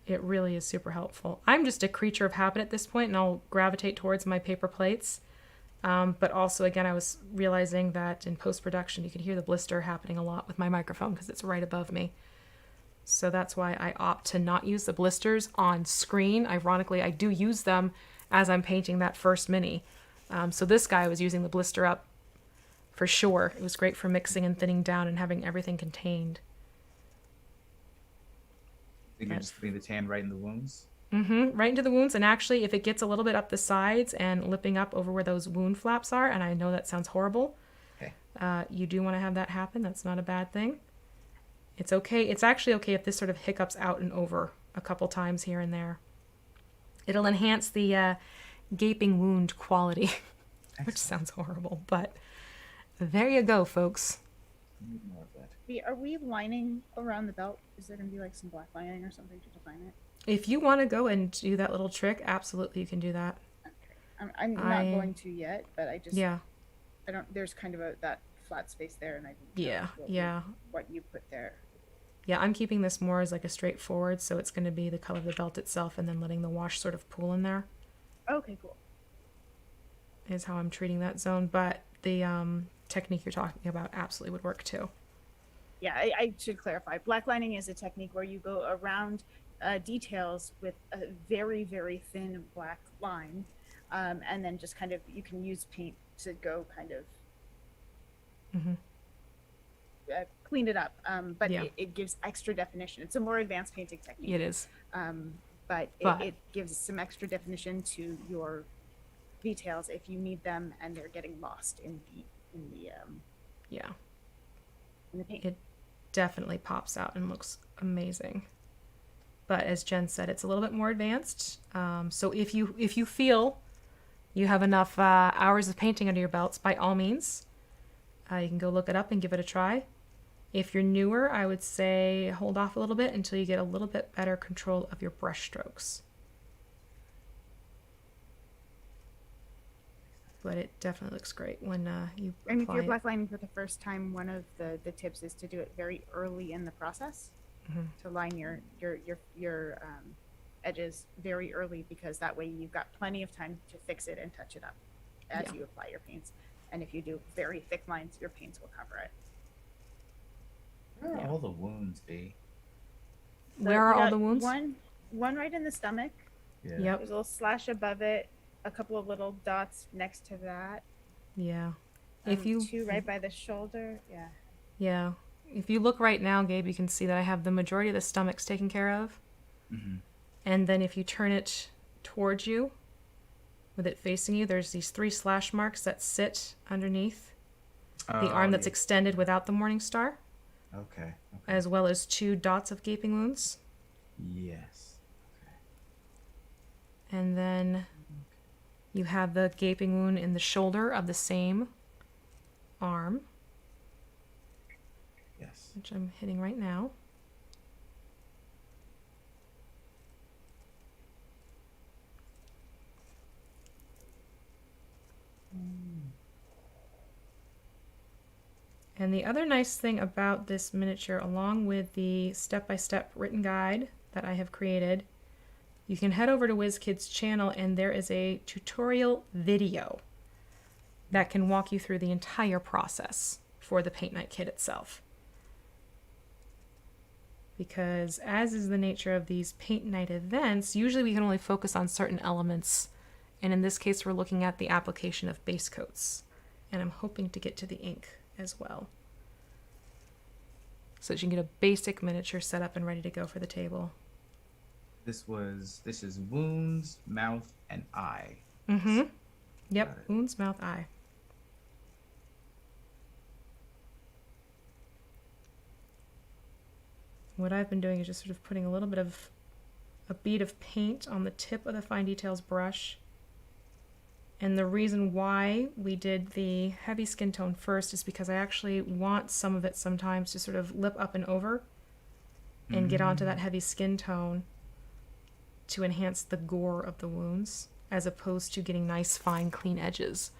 It really is super helpful. I'm just a creature of habit at this point, and I'll gravitate towards my paper plates. But also, again, I was realizing that in post-production, you can hear the blister happening a lot with my microphone because it's right above me. So that's why I opt to not use the blisters on screen. Ironically, I do use them as I'm painting that first mini. So this guy was using the blister up for sure. It was great for mixing and thinning down and having everything contained. You're just putting the tan right in the wounds? Right into the wounds. And actually, if it gets a little bit up the sides and lipping up over where those wound flaps are, and I know that sounds horrible, okay. You do want to have that happen. That's not a bad thing. It's okay. It's actually okay if this sort of hiccups out and over a couple times here and there. It'll enhance the gaping wound quality, which sounds horrible, but there you go, folks. More of that. Are we lining around the belt? Is there going to be like some black lining or something to define it? If you want to go and do that little trick, absolutely you can do that. Okay. I'm not going to yet, but I just I don't. There's kind of that flat space there, and I didn't know what you put there. Yeah, I'm keeping this more as like a straightforward, so it's going to be the color of the belt itself, and then letting the wash sort of pool in there. Okay, cool. Is how I'm treating that zone, but the technique you're talking about absolutely would work too. Yeah, I should clarify. Black lining is a technique where you go around details with a very, very thin black line, and then just kind of, you can use paint to go kind of clean it up, but it gives extra definition. It's a more advanced painting technique. It is. but But- it gives some extra definition to your details if you need them and they're getting lost in Yeah, the paint. it definitely pops out and looks amazing. But as Jen said, it's a little bit more advanced. So if you feel you have enough hours of painting under your belts, by all means, you can go look it up and give it a try. If you're newer, I would say hold off a little bit until you get a little bit better control of your brush strokes. But it definitely looks great when you And if apply you're it. blacklining for the first time, one of the tips is to do it very early in the process, to line your edges very early, because that way you've got plenty of time to fix it and touch it up as Yeah. you apply your paints. And if you do very thick lines, your paints will cover it. Where are all the wounds be? So Where you are all got the wounds? One right in the stomach. Yeah. Yep. There's a little slash above it, a couple of little dots next to that. Yeah. If you two right by the shoulder. Yeah. Yeah. If you look right now, Gabe, you can see that I have the majority of the stomachs taken care of. Mm-hmm. And then if you turn it towards you, with it facing you, there's these 3 slash marks that sit underneath the arm that's extended without the morning star, Okay. as well as 2 dots of gaping wounds. Yes. And then you have the gaping wound in the shoulder of the same arm, Yes. which I'm hitting right now. And the other nice thing about this miniature, along with the step-by-step written guide that I have created, you can head over to WizKids channel and there is a tutorial video that can walk you through the entire process for the Paint Night kit itself. Because as is the nature of these Paint Night events, usually we can only focus on certain elements. And in this case, we're looking at the application of base coats. And I'm hoping to get to the ink as well, so that you can get a basic miniature set up and ready to go for the table. This is wounds, mouth, and eye. Mm-hmm. Got Yep. it. Wounds, mouth, eye. What I've been doing is just sort of putting a little bit of a bead of paint on the tip of the fine details brush. And the reason why we did the heavy skin tone first is because I actually want some of it sometimes to sort of lip up and over and get onto that heavy skin tone to enhance the gore of the wounds, as opposed to getting nice, fine, clean edges.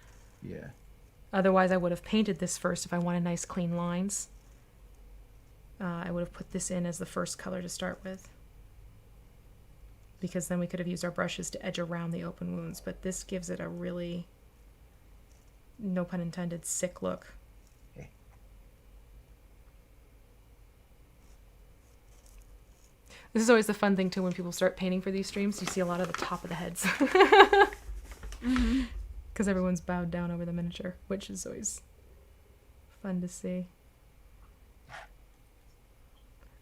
Yeah. Otherwise, I would have painted this first if I wanted nice, clean lines. I would have put this in as the first color to start with, because then we could have used our brushes to edge around the open wounds. But this gives it a really, no pun intended, sick look. Okay. This is always the fun thing too when people start painting for these streams. You see a lot of the top of the heads. Because everyone's bowed down over the miniature, which is always fun to see.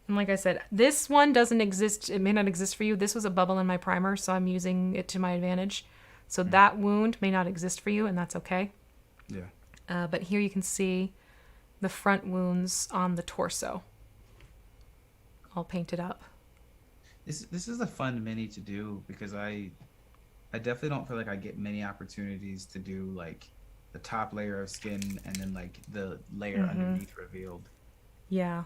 And like I said, this one doesn't exist. It may not exist for you. This was a bubble in my primer, so I'm using it to my advantage. So that wound may not exist for you, and that's okay. Yeah. But here you can see the front wounds on the torso, all painted up. This is a fun mini to do, because I definitely don't feel like I get many opportunities to do like the top layer of skin and then like the layer underneath revealed. Yeah.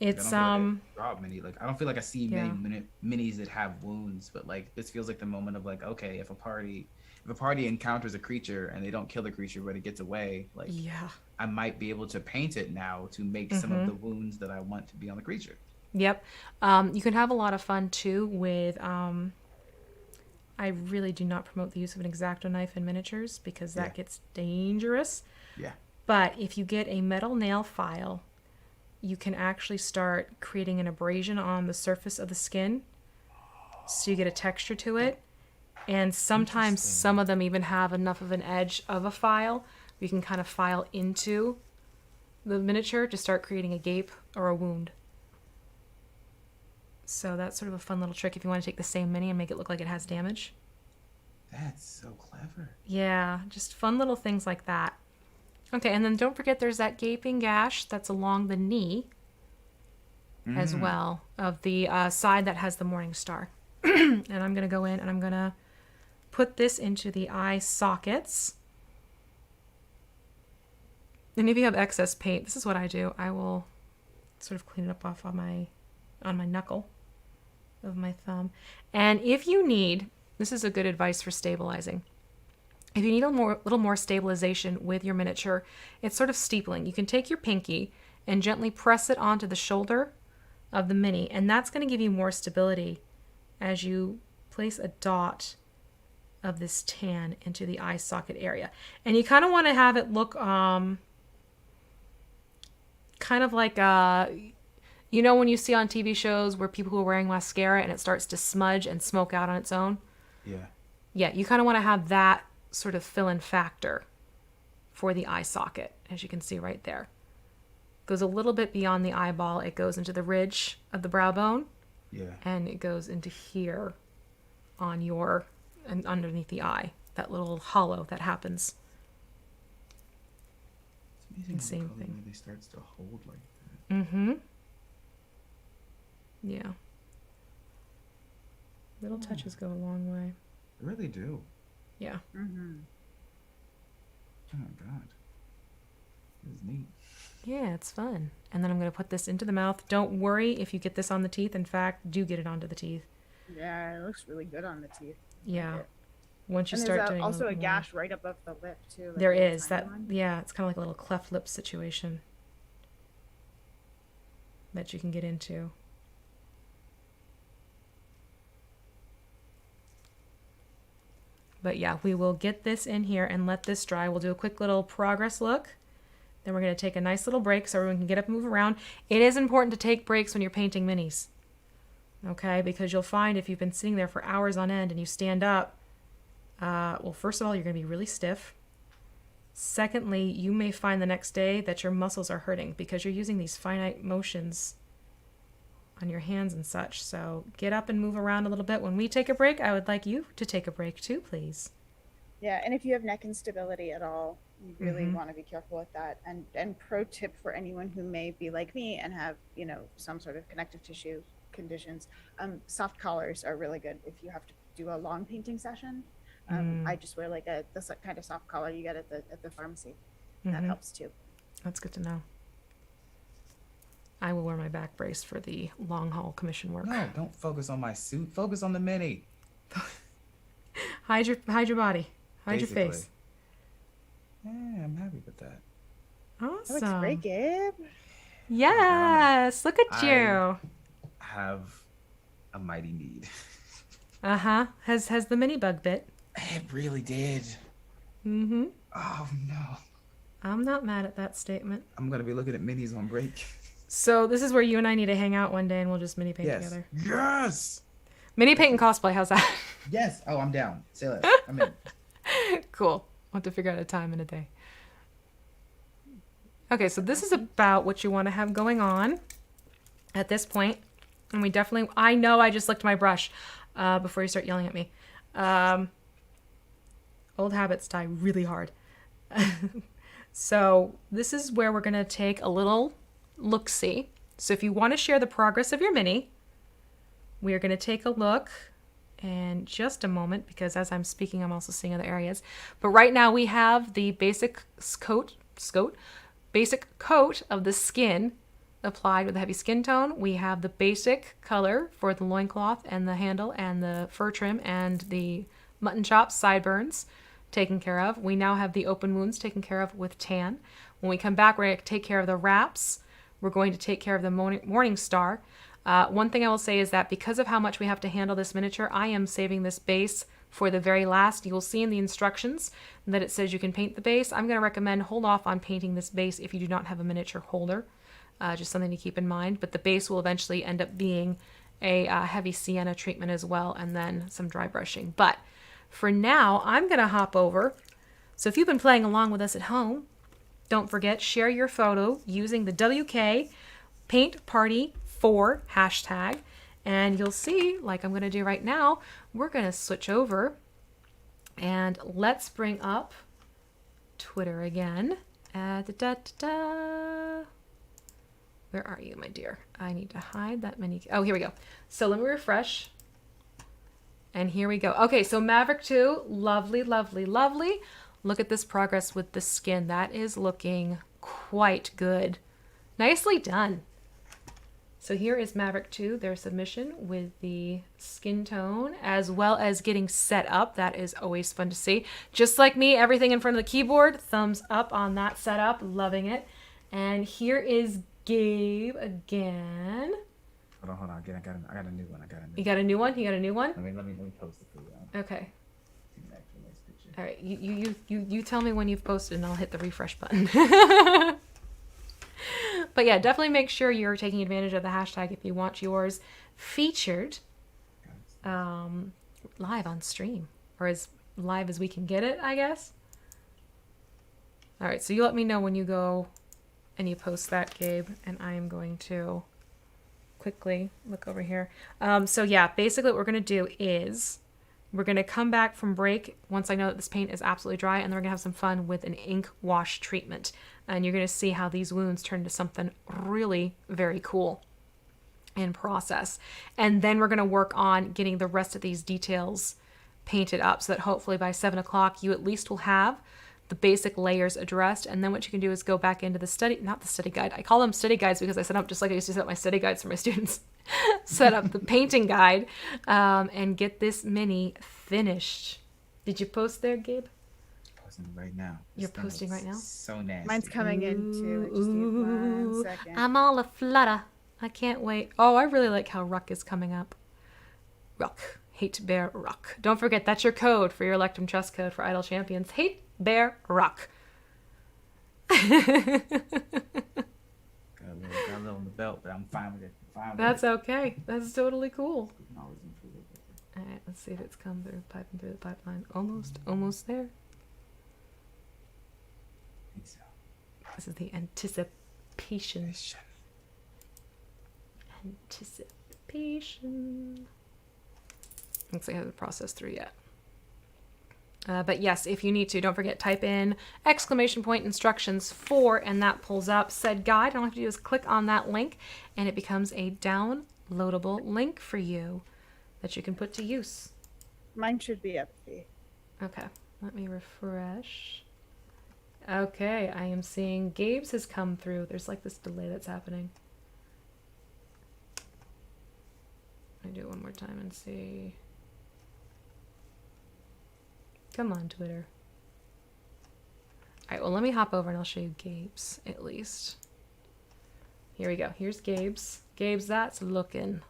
Like, It's I don't feel like I see Yeah. many minis that have wounds, but like this feels like the moment of like, okay, if a party encounters a creature and they don't kill the creature but it gets away, like yeah. I might be able to paint it now to make some of the wounds that I want to be on the creature. Yep. You can have a lot of fun too with I really do not promote the use of an X-Acto knife in miniatures because that gets dangerous. Yeah. But if you get a metal nail file, you can actually start creating an abrasion on the surface of the skin, so you get a texture to it. And sometimes some of them even have enough of an edge of a file we can kind of file into the miniature to start creating a gape or a wound. So that's sort of a fun little trick if you want to take the same mini and make it look like it has damage. That's so clever. Yeah, just fun little things like that. Okay, and then don't forget there's that gaping gash that's along the knee as well, of the side that has the morning star. And I'm going to go in and I'm going to put this into the eye sockets. And if you have excess paint, this is what I do. I will sort of clean it up off on my knuckle of my thumb. And if you need, this is a good advice for stabilizing. If you need a little more stabilization with your miniature, it's sort of steepling. You can take your pinky and gently press it onto the shoulder of the mini, and that's going to give you more stability as you place a dot of this tan into the eye socket area. And you kind of want to have it look kind of like you know when you see on TV shows where people who are wearing mascara and it starts to smudge and smoke out on its own? Yeah. Yeah, you kind of want to have that sort of fill-in factor for the eye socket, as you can see right there. Goes a little bit beyond the eyeball. It goes into the ridge of the brow bone. Yeah. And it goes into here on your, and underneath the eye. That little hollow that happens. It's amazing Same how thing. really starts to hold like that. Mm-hmm. Yeah. Little touches go a long way. They really do. Yeah. Mm-hmm. Oh my god. This is neat. Yeah, it's fun. And then I'm going to put this into the mouth. Don't worry if you get this on the teeth. In fact, do get it onto the teeth. Yeah, it looks really good on the teeth. Yeah. Like Once you and start there's doing also a little more. gash right above the lip too. Like There a little is tiny that. one. Yeah, it's kind of like a little cleft lip situation that you can get into. But yeah, we will get this in here and let this dry. We'll do a quick little progress look. Then we're going to take a nice little break so everyone can get up and move around. It is important to take breaks when you're painting minis. Okay, because you'll find if you've been sitting there for hours on end and you stand up, well, first of all, you're going to be really stiff. Secondly, you may find the next day that your muscles are hurting because you're using these finite motions on your hands and such. So get up and move around a little bit. When we take a break, I would like you to take a break too, please. Yeah, and if you have neck instability at all, you really Mhm. want to be careful with that. And pro tip for anyone who may be like me and have, you know, some sort of connective tissue conditions, soft collars are really good if you have to do a long painting session. I just wear like this kind of soft collar you get at the pharmacy. That Mhm. helps too. That's good to know. I will wear my back brace for the long haul commission work. No, don't focus on my suit. Focus on the mini. Hide your body. Hide your Basically. face. Yeah, I'm happy with that. That looks Awesome. great, Gabe. Yes, look at you. I have a mighty need. Uh-huh. Has the mini bug bit? It really did. Mm-hmm. Oh no. I'm not mad at that statement. I'm gonna be looking at minis on break. So this is where you and I need to hang out one day and we'll just mini paint Yes. together. Yes. Mini paint and cosplay, how's that? Yes. Oh, I'm down. Say less. I'm in. Cool. We'll have to figure out a time and a day. Okay, so this is about what you want to have going on at this point. And we definitely, I know I just licked my brush before you start yelling at me. Old habits die really hard. So this is where we're going to take a little look-see. So if you want to share the progress of your mini, we are going to take a look in just a moment, because as I'm speaking, I'm also seeing other areas. But right now we have the basic coat of the skin applied with a heavy skin tone. We have the basic color for the loincloth and the handle and the fur trim and the mutton chops, sideburns taken care of. We now have the open wounds taken care of with tan. When we come back, we're going to take care of the wraps. We're going to take care of the morning star. One thing I will say is that because of how much we have to handle this miniature, I am saving this base for the very last. You will see in the instructions that it says you can paint the base. I'm going to recommend hold off on painting this base if you do not have a miniature holder. Just something to keep in mind. But the base will eventually end up being a heavy sienna treatment as well, and then some dry brushing. But for now, I'm going to hop over. So if you've been playing along with us at home, don't forget, share your photo using the WK Paint Party 4 hashtag. And you'll see, like I'm going to do right now, we're going to switch over and let's bring up Twitter again. Where are you, my dear? I need to hide that many. Oh, here we go. So let me refresh. And here we go. Okay, so Maverick 2, lovely, lovely, lovely. Look at this progress with the skin. That is looking quite good. Nicely done. So here is Maverick 2, their submission with the skin tone, as well as getting set up. That is always fun to see. Just like me, everything in front of the keyboard, thumbs up on that setup, loving it. And here is Gabe again. Hold on. I got a new one. You got a new one? You got a new one? Let me post it for you. Okay. All right. You tell me when you've posted, and I'll hit the refresh button. But yeah, definitely make sure you're taking advantage of the hashtag if you want yours featured live on stream, or as live as we can get it, I guess. All right, so you let me know when you go and you post that, Gabe, and I am going to quickly look over here. So yeah, basically what we're going to do is we're going to come back from break once I know that this paint is absolutely dry, and then we're going to have some fun with an ink wash treatment. And you're going to see how these wounds turn into something really very cool in process. And then we're going to work on getting the rest of these details painted up so that hopefully by 7 o'clock you at least will have the basic layers addressed. And then what you can do is go back into the study, not the study guide. I call them study guides because I set up just like I used to set up my study guides for my students. Set up the painting guide and get this mini finished. Did you post there, Gabe? Posting right now. You're posting right now? So nasty. Mine's coming in too. Just need 1 second. I'm all aflutter. I can't wait. Oh, I really like how Ruck is coming up. Ruck. Hate Bear Ruck. Don't forget, that's your code for your Electrum Chess code for Idle Champions. Hate Bear Ruck. Got a little on the belt, but I'm fine with it. That's okay. That's totally cool. All right, let's see if it's come through, piping through the pipeline. Almost there. I think so. This is the anticipation. Anticipation. Looks like I haven't processed through yet. But yes, if you need to, don't forget, type in !instructions 4, and that pulls up said guide. All you have to do is click on that link, and it becomes a downloadable link for you that you can put to use. Mine should be up. Okay, let me refresh. Okay, I am seeing Gabe's has come through. There's like this delay that's happening. Let me do it one more time and see. Come on, Twitter. All right, well, let me hop over and I'll show you Gabe's at least. Here we go. Here's Gabe's. Gabe's, that's looking.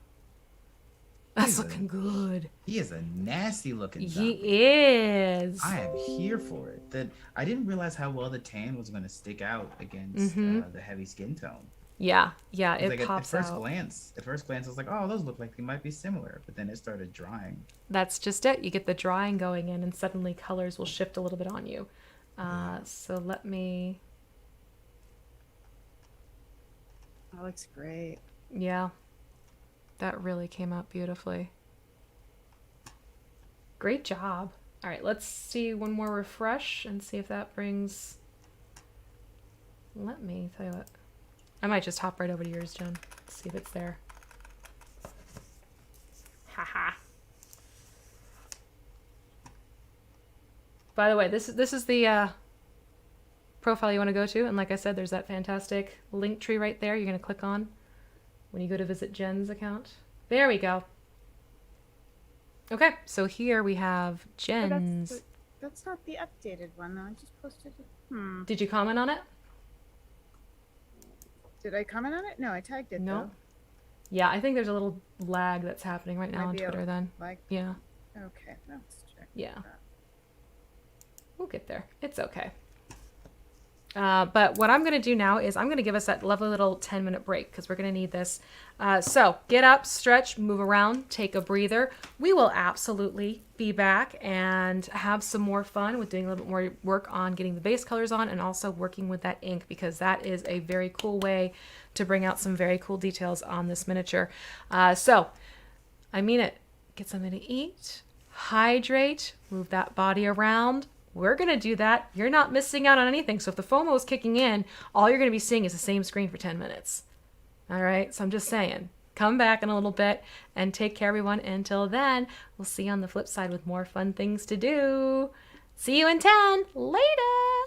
That's looking good. He is a nasty looking zombie. He is. I am here for it. I didn't realize how well the tan was going to stick out against the heavy skin tone. Yeah, it like pops at out. At first glance, I was like, oh, those look like they might be similar. But then it started drying. That's just it. You get the drying going in, and suddenly colors will shift a little bit on you. So let me... That looks great. Yeah. That really came out beautifully. Great job. All right, let's see one more refresh and see if that brings... Let me tell you what. I might just hop right over to yours, Jen. See if it's there. Haha. By the way, this is the profile you want to go to, and like I said, there's that fantastic link tree right there you're going to click on when you go to visit Jen's account. There we go. Okay, so here we have Jen's. That's not the updated one, though. I just posted it. Did you comment on it? Did I comment on it? No, I tagged it, No. though. Yeah, I think there's a little lag that's happening right now on Twitter then. Yeah. Okay, let's check. Yeah. We'll get there. It's okay. But what I'm going to do now is I'm going to give us that lovely little 10-minute break because we're going to need this. So get up, stretch, move around, take a breather. We will absolutely be back and have some more fun with doing a little bit more work on getting the base colors on and also working with that ink because that is a very cool way to bring out some very cool details on this miniature. So I mean it. Get something to eat, hydrate, move that body around. We're going to do that. You're not missing out on anything. So if the FOMO is kicking in, all you're going to be seeing is the same screen for 10 minutes. All right? So I'm just saying, come back in a little bit and take care, everyone. Until then, we'll see you on the flip side with more fun things to do. See you in 10. Later.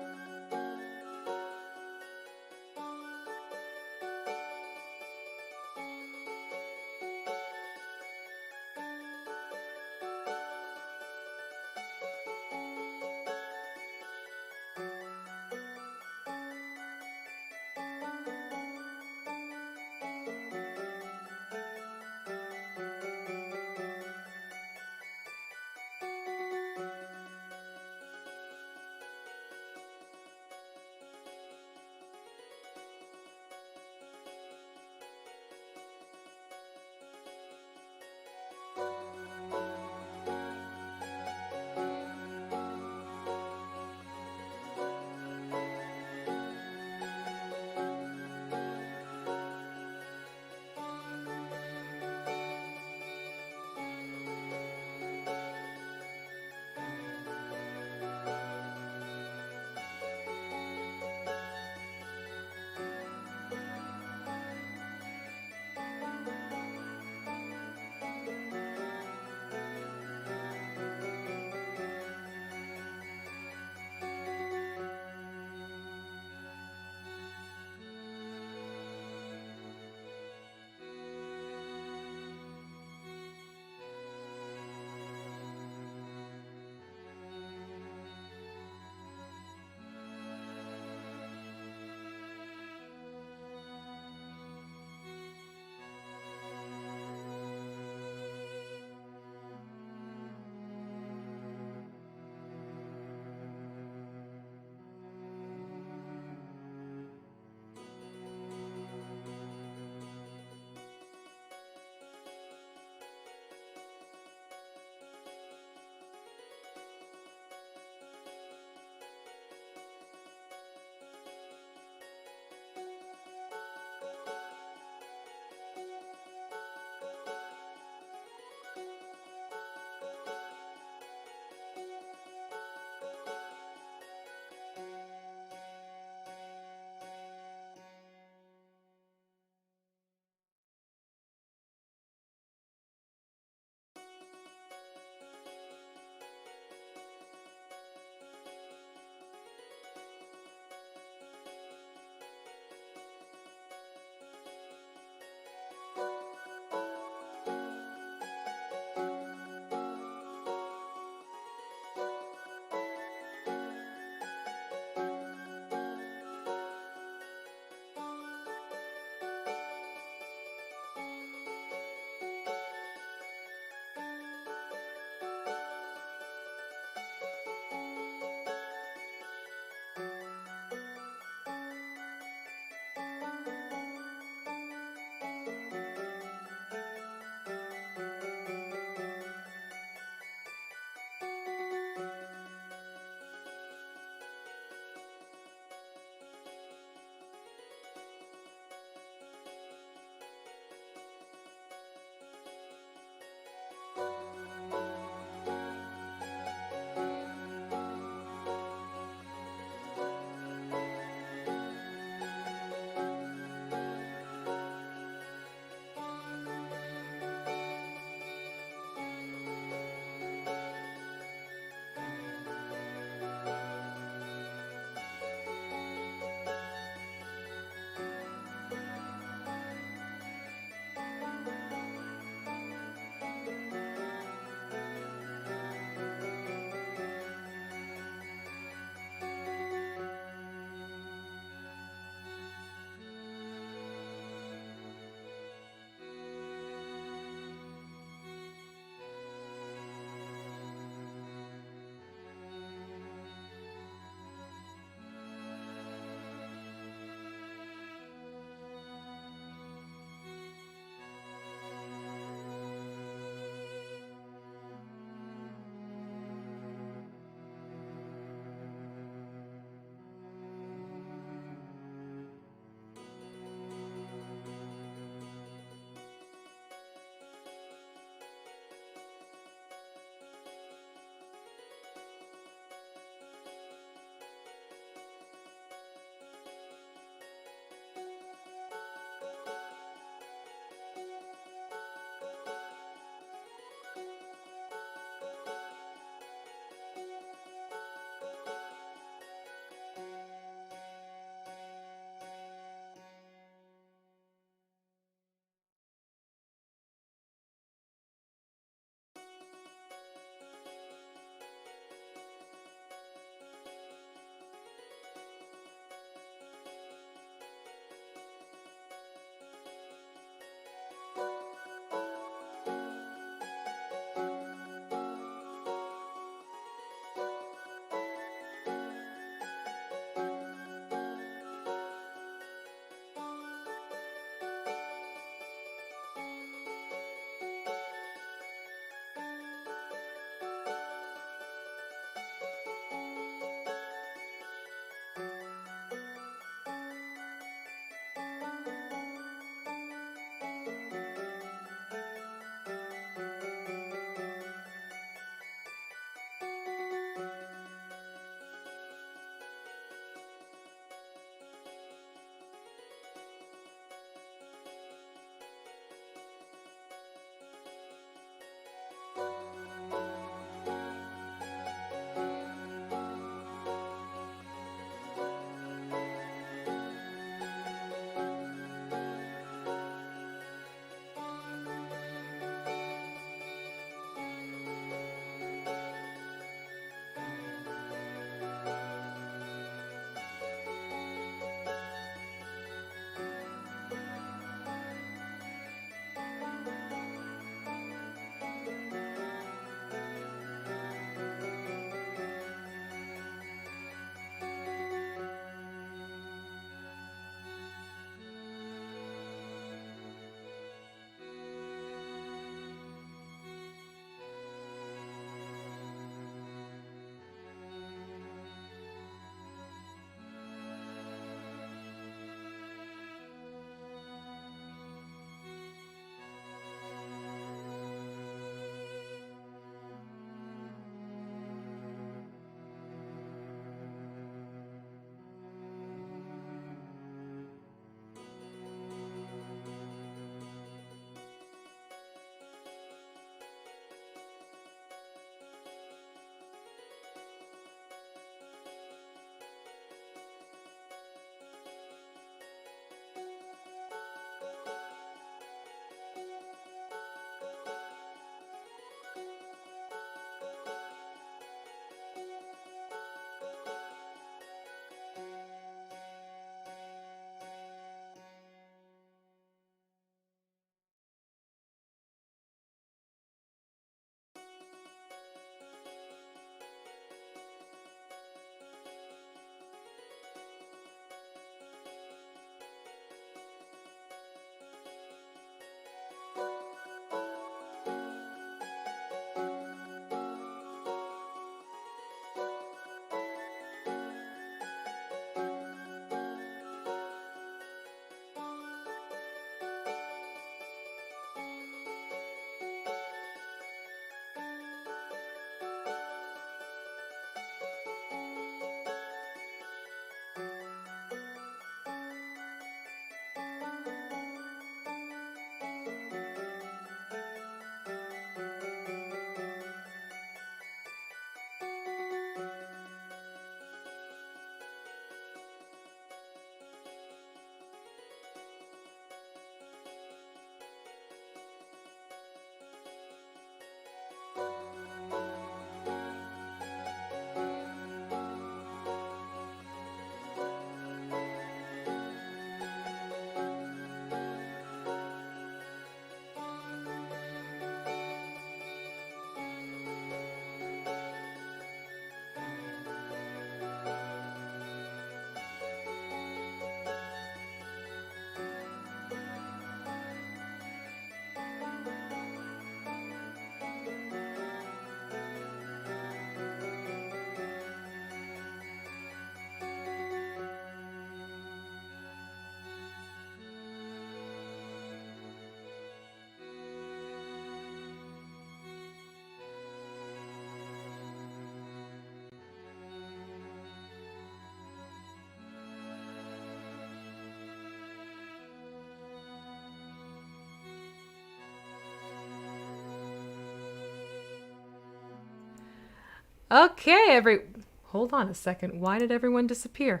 Okay, hold on a second. Why did everyone disappear?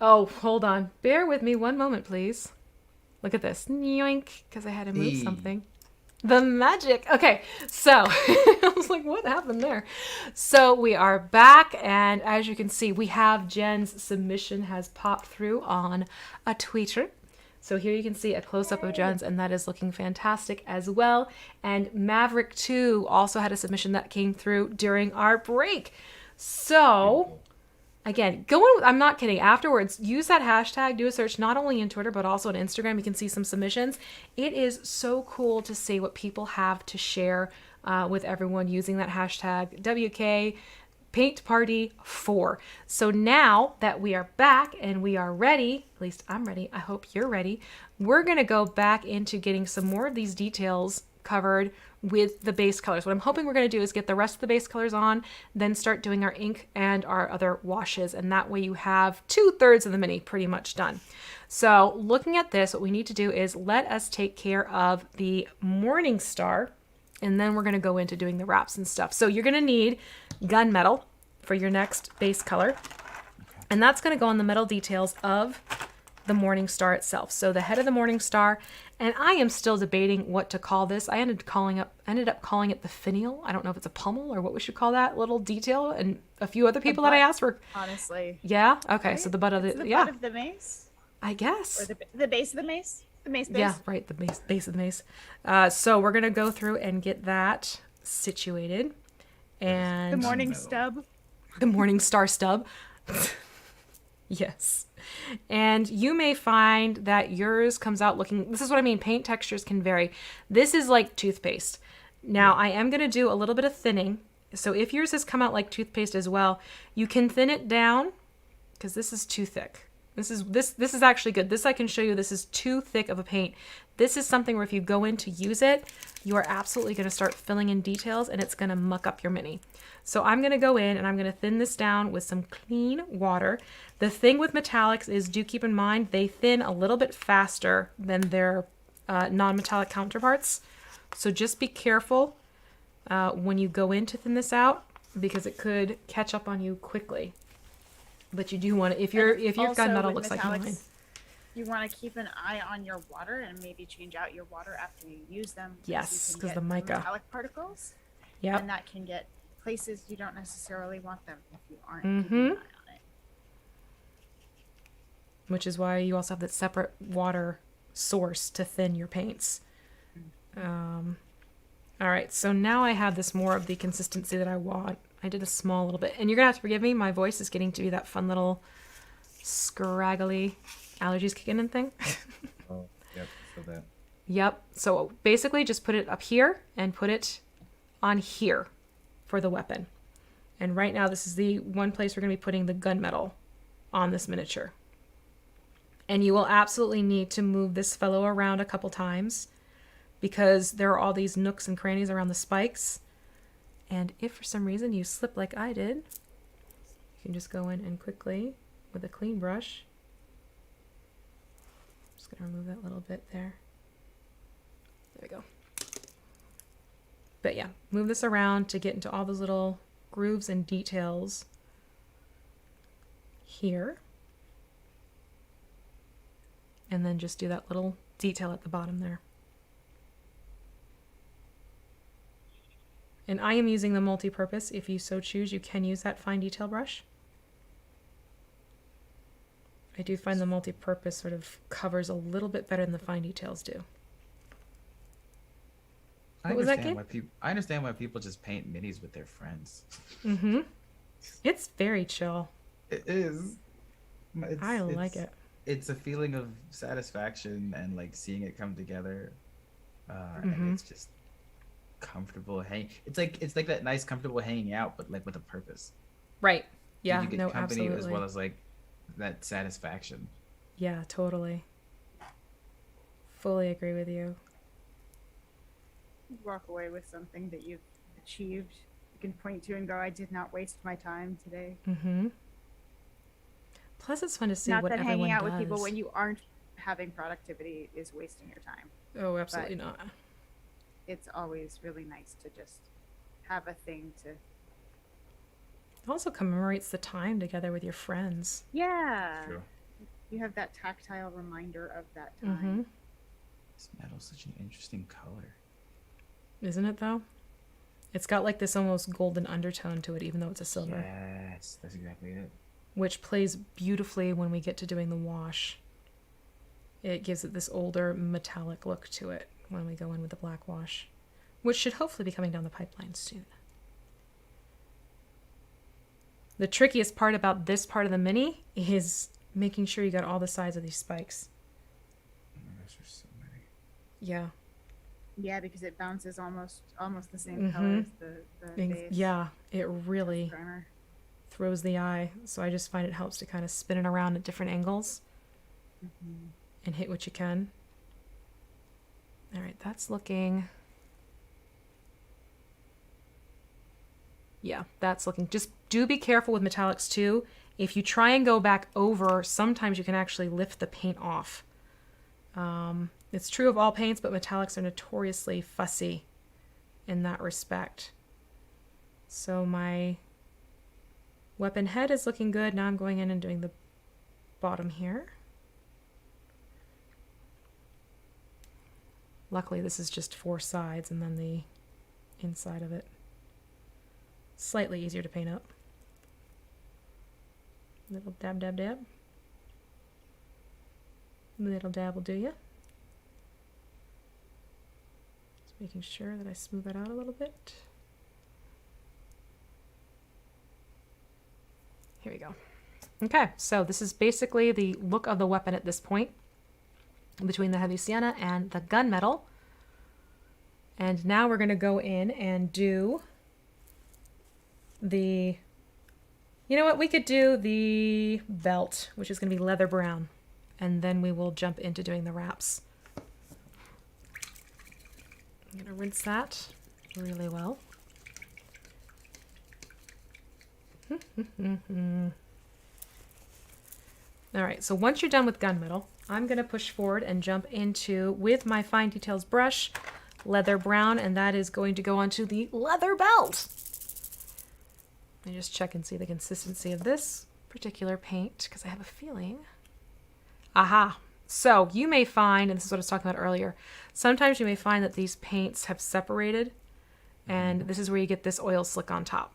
Oh, hold on. Bear with me one moment, please. Look at this. Yoink, because I had to move something. The magic. Okay, so I was like, what happened there? So we are back, and as you can see, we have Jen's submission has popped through on a tweeter. So here you can see a close-up of Jen's, and that is looking fantastic as well. And Maverick 2 also had a submission that came through during our break. So again, I'm not kidding. Afterwards, use that hashtag, do a search not only in Twitter, but also on Instagram. You can see some submissions. It is so cool to see what people have to share with everyone using that hashtag WK Paint Party 4. So now that we are back and we are ready, at least I'm ready, I hope you're ready, we're going to go back into getting some more of these details covered with the base colors. What I'm hoping we're going to do is get the rest of the base colors on, then start doing our ink and our other washes, and that way you have 2/3 of the mini pretty much done. So looking at this, what we need to do is let us take care of the Morning Star, and then we're going to go into doing the wraps and stuff. So you're going to need gunmetal for your next base color, and that's going to go on the metal details of the Morning Star itself. So the head of the Morning Star, and I am still debating what to call this. I ended up calling it the finial. I don't know if it's a pommel or what we should call that little detail. And a few other people that I asked were honestly. Yeah. Okay. Right? So the butt of the butt of the mace. I guess. Or the base of the mace. The mace base. Yeah. Right. The base of the mace. So we're gonna go through and get that situated. And the Morning Stub. The Morning Star stub. Yes. And you may find that yours comes out looking, this is what I mean, paint textures can vary. This is like toothpaste. Now I am going to do a little bit of thinning. So if yours has come out like toothpaste as well, you can thin it down because this is too thick. This is actually good. This I can show you, this is too thick of a paint. This is something where if you go in to use it, you are absolutely going to start filling in details and it's going to muck up your mini. So I'm going to go in and I'm going to thin this down with some clean water. The thing with metallics is, do keep in mind, they thin a little bit faster than their non-metallic counterparts. So just be careful when you go in to thin this out because it could catch up on you quickly. But you do want to, if your gunmetal looks like mine. You want to keep an eye on your water and maybe change out your water after you use them. Yes, because the mica. Metallic particles. Yeah. And that can get places you don't necessarily want them if you aren't keeping an eye on it. Which is why you also have that separate water source to thin your paints. All right, so now I have this more of the consistency that I want. I did a small little bit. And you're going to have to forgive me. My voice is getting to be that fun little scraggly allergies kicking in thing. Oh, yep, so that. Yep. So basically just put it up here and put it on here for the weapon. And right now this is the one place we're going to be putting the gunmetal on this miniature. And you will absolutely need to move this fellow around a couple times because there are all these nooks and crannies around the spikes. And if for some reason you slip like I did, you can just go in and quickly, with a clean brush, just going to remove that little bit there. There we go. But yeah, move this around to get into all those little grooves and details here. And then just do that little detail at the bottom there. And I am using the multi-purpose. If you so choose, you can use that fine detail brush. I do find the multi-purpose sort of covers a little bit better than the fine details do. I understand why people just paint minis with their friends. Mm-hmm. It's very chill. It is. I like it. It's a feeling of satisfaction and like seeing it come together. And it's just comfortable it's like that nice comfortable hanging out but like with a purpose. Right. Yeah. You get company absolutely. as well as like that satisfaction. Yeah, totally. Fully agree with you. Walk away with something that you've achieved. You can point to and go, I did not waste my time today. Mm-hmm. Plus it's fun to see not what that everyone hanging out does. with people when you aren't having productivity is wasting your time. Oh, absolutely not. It's always really nice to just have a thing to It also commemorates the time together with your friends. Yeah. True. You have that tactile reminder of that time. Mm-hmm. This metal's such an interesting color. Isn't it, though? It's got like this almost golden undertone to it, even though it's a silver. Yes, that's exactly it. Which plays beautifully when we get to doing the wash. It gives it this older metallic look to it when we go in with the black wash, which should hopefully be coming down the pipeline soon. The trickiest part about this part of the mini is making sure you got all the sides of these spikes. Oh my gosh, there's so many. Yeah. Yeah, because it bounces almost the same color as the base. Yeah, it really primer. throws the eye. So I just find it helps to kind of spin it around at different angles and hit what you can. All right, that's looking... Yeah, that's looking... Just do be careful with metallics too. If you try and go back over, sometimes you can actually lift the paint off. It's true of all paints, but metallics are notoriously fussy in that respect. So my weapon head is looking good. Now I'm going in and doing the bottom here. Luckily, this is just 4 sides and then the inside of it. Slightly easier to paint up. Little dab, dab, dab. Little dab will do ya. Just making sure that I smooth that out a little bit. Here we go. Okay, so this is basically the look of the weapon at this point, between the heavy sienna and the gunmetal. And now we're going to go in and do the... You know what? We could do the belt, which is going to be leather brown. And then we will jump into doing the wraps. I'm going to rinse that really well. All right, so once you're done with gunmetal, I'm going to push forward and jump into, with my fine details brush, leather brown, and that is going to go onto the leather belt. Let me just check and see the consistency of this particular paint, because I have a feeling... Aha! So you may find, and this is what I was talking about earlier, sometimes you may find that these paints have separated, and this is where you get this oil slick on top.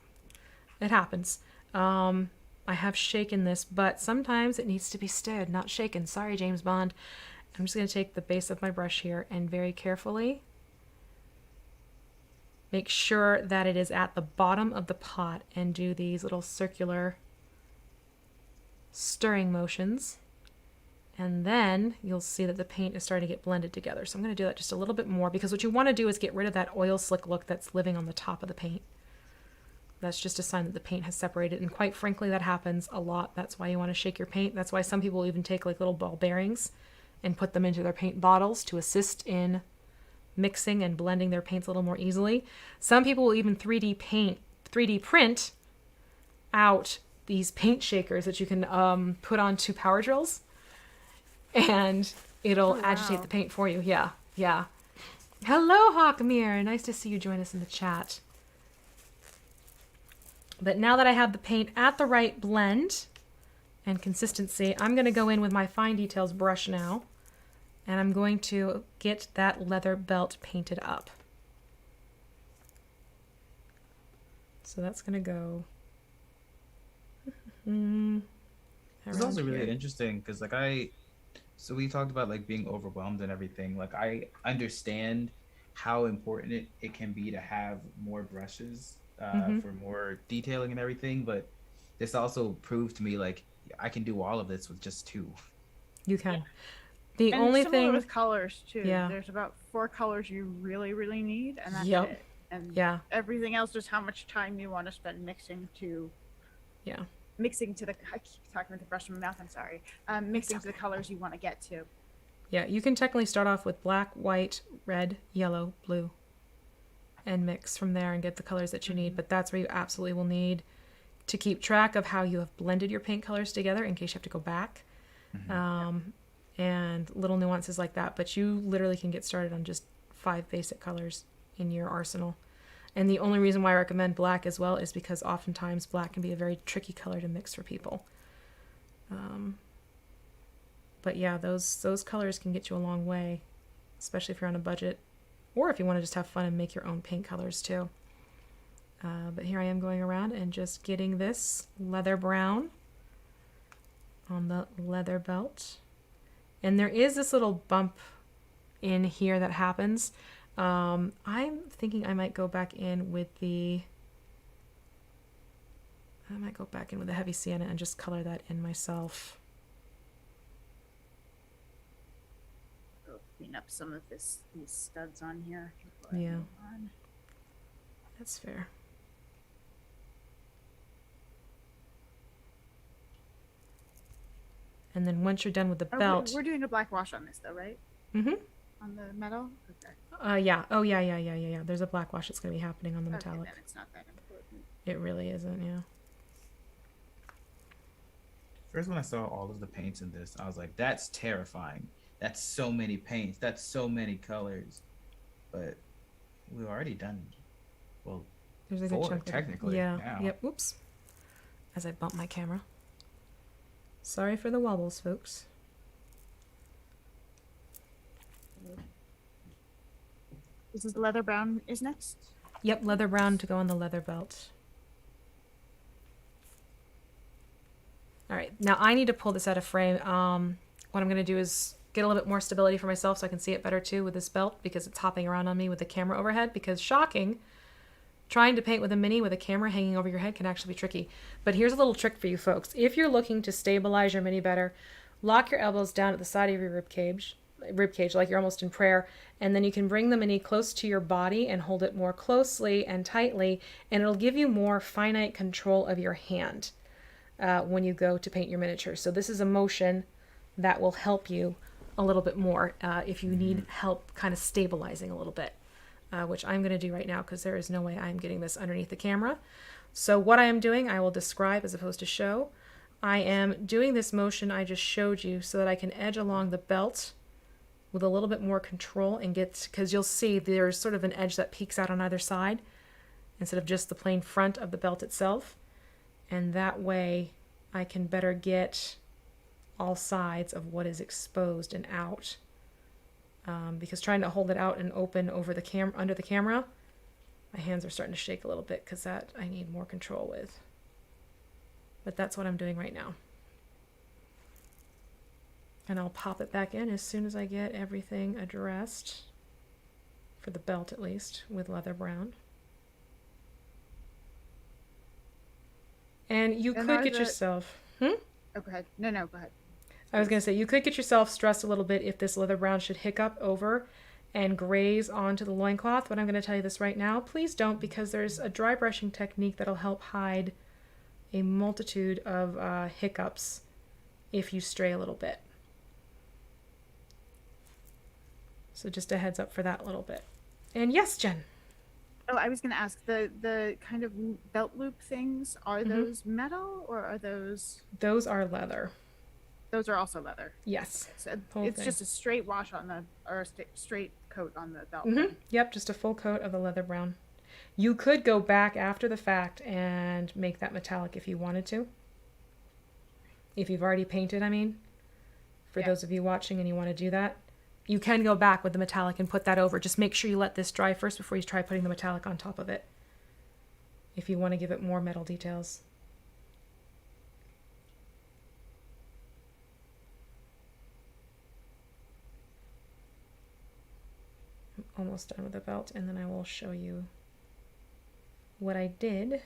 It happens. I have shaken this, but sometimes it needs to be stirred, not shaken. Sorry, James Bond. I'm just going to take the base of my brush here and very carefully make sure that it is at the bottom of the pot and do these little circular stirring motions. And then you'll see that the paint is starting to get blended together. So I'm going to do that just a little bit more, because what you want to do is get rid of that oil slick look that's living on the top of the paint. That's just a sign that the paint has separated. And quite frankly, that happens a lot. That's why you want to shake your paint. That's why some people even take like little ball bearings and put them into their paint bottles to assist in mixing and blending their paints a little more easily. Some people will even 3D print out these paint shakers that you can put onto power drills, and it'll agitate the paint for you. Yeah, yeah. Hello, Hawkmere. Nice to see you join us in the chat. But now that I have the paint at the right blend and consistency, I'm going to go in with my fine details brush now, and I'm going to get that leather belt painted up. So that's going to go... It's also really interesting because so we talked about like being overwhelmed and everything. Like I understand how important it can be to have more brushes for more detailing and everything, but this also proved to me like I can do all of this with just 2. You can. Yeah. The And only similar thing with colors too. Yeah. There's about 4 colors you really, really need, and that's Yep. it. And Yeah. everything else is how much time you want to spend mixing to the. I keep talking with the brush in my mouth. I'm sorry. Mixing to the colors you want to get to. Yeah, you can technically start off with black, white, red, yellow, blue, and mix from there and get the colors that you need. But that's where you absolutely will need to keep track of how you have blended your paint colors together in case you have to go back. And little nuances like that. But you literally can get started on just 5 basic colors in your arsenal. And the only reason why I recommend black as well is because oftentimes black can be a very tricky color to mix for people. But yeah, those colors can get you a long way, especially if you're on a budget, or if you want to just have fun and make your own paint colors too. But here I am going around and just getting this leather brown on the leather belt. And there is this little bump in here that happens. I'm thinking I might go back in with the heavy sienna and just color that in myself. Clean up some of these studs on here. Yeah, that's fair. And then once you're done with the belt, we're doing a black wash on this though, right? Mm-hmm. On the metal. Okay. Yeah. Oh yeah. There's a black wash that's going to be happening on the metallic. Okay, then it's not that important. It really isn't. Yeah. First, when I saw all of the paints in this, I was like, "That's terrifying. That's so many paints. That's so many colors." But we've already done, well, there's a good chunk technically. Yeah. Now. Yep. Oops. As I bump my camera. Sorry for the wobbles, folks. This is the leather brown is next? Yep, leather brown to go on the leather belt. All right, now I need to pull this out of frame. What I'm going to do is get a little bit more stability for myself so I can see it better too with this belt, because it's hopping around on me with the camera overhead, because shocking, trying to paint with a mini with a camera hanging over your head can actually be tricky. But here's a little trick for you folks. If you're looking to stabilize your mini better, lock your elbows down at the side of your rib cage like you're almost in prayer, and then you can bring the mini close to your body and hold it more closely and tightly, and it'll give you more finite control of your hand when you go to paint your miniature. So this is a motion that will help you a little bit more if you need help kind of stabilizing a little bit. Which I'm going to do right now because there is no way I'm getting this underneath the camera. So what I am doing, I will describe as opposed to show. I am doing this motion I just showed you so that I can edge along the belt with a little bit more control and get, because you'll see there's sort of an edge that peeks out on either side instead of just the plain front of the belt itself. And that way I can better get all sides of what is exposed and out. Because trying to hold it out and open over the under the camera, my hands are starting to shake a little bit because that I need more control with. But that's what I'm doing right now. And I'll pop it back in as soon as I get everything addressed, for the belt at least, with leather brown. And you could get yourself... Oh, go ahead. No, go ahead. I was going to say, you could get yourself stressed a little bit if this leather brown should hiccup over and graze onto the loincloth, but I'm going to tell you this right now. Please don't, because there's a dry brushing technique that'll help hide a multitude of hiccups if you stray a little bit. So just a heads up for that little bit. And yes, Jen. Oh, I was going to ask, the kind of belt loop things, are those metal or are those... Those are leather. Those are also leather. Yes. So it's just a straight wash on the, or a straight coat on the belt. Yep, just a full coat of the leather brown. You could go back after the fact and make that metallic if you wanted to. If you've already painted, I mean. For those of you watching and you want to do that, you can go back with the metallic and put that over. Just make sure you let this dry first before you try putting the metallic on top of it, if you want to give it more metal details. Almost done with the belt, and then I will show you what I did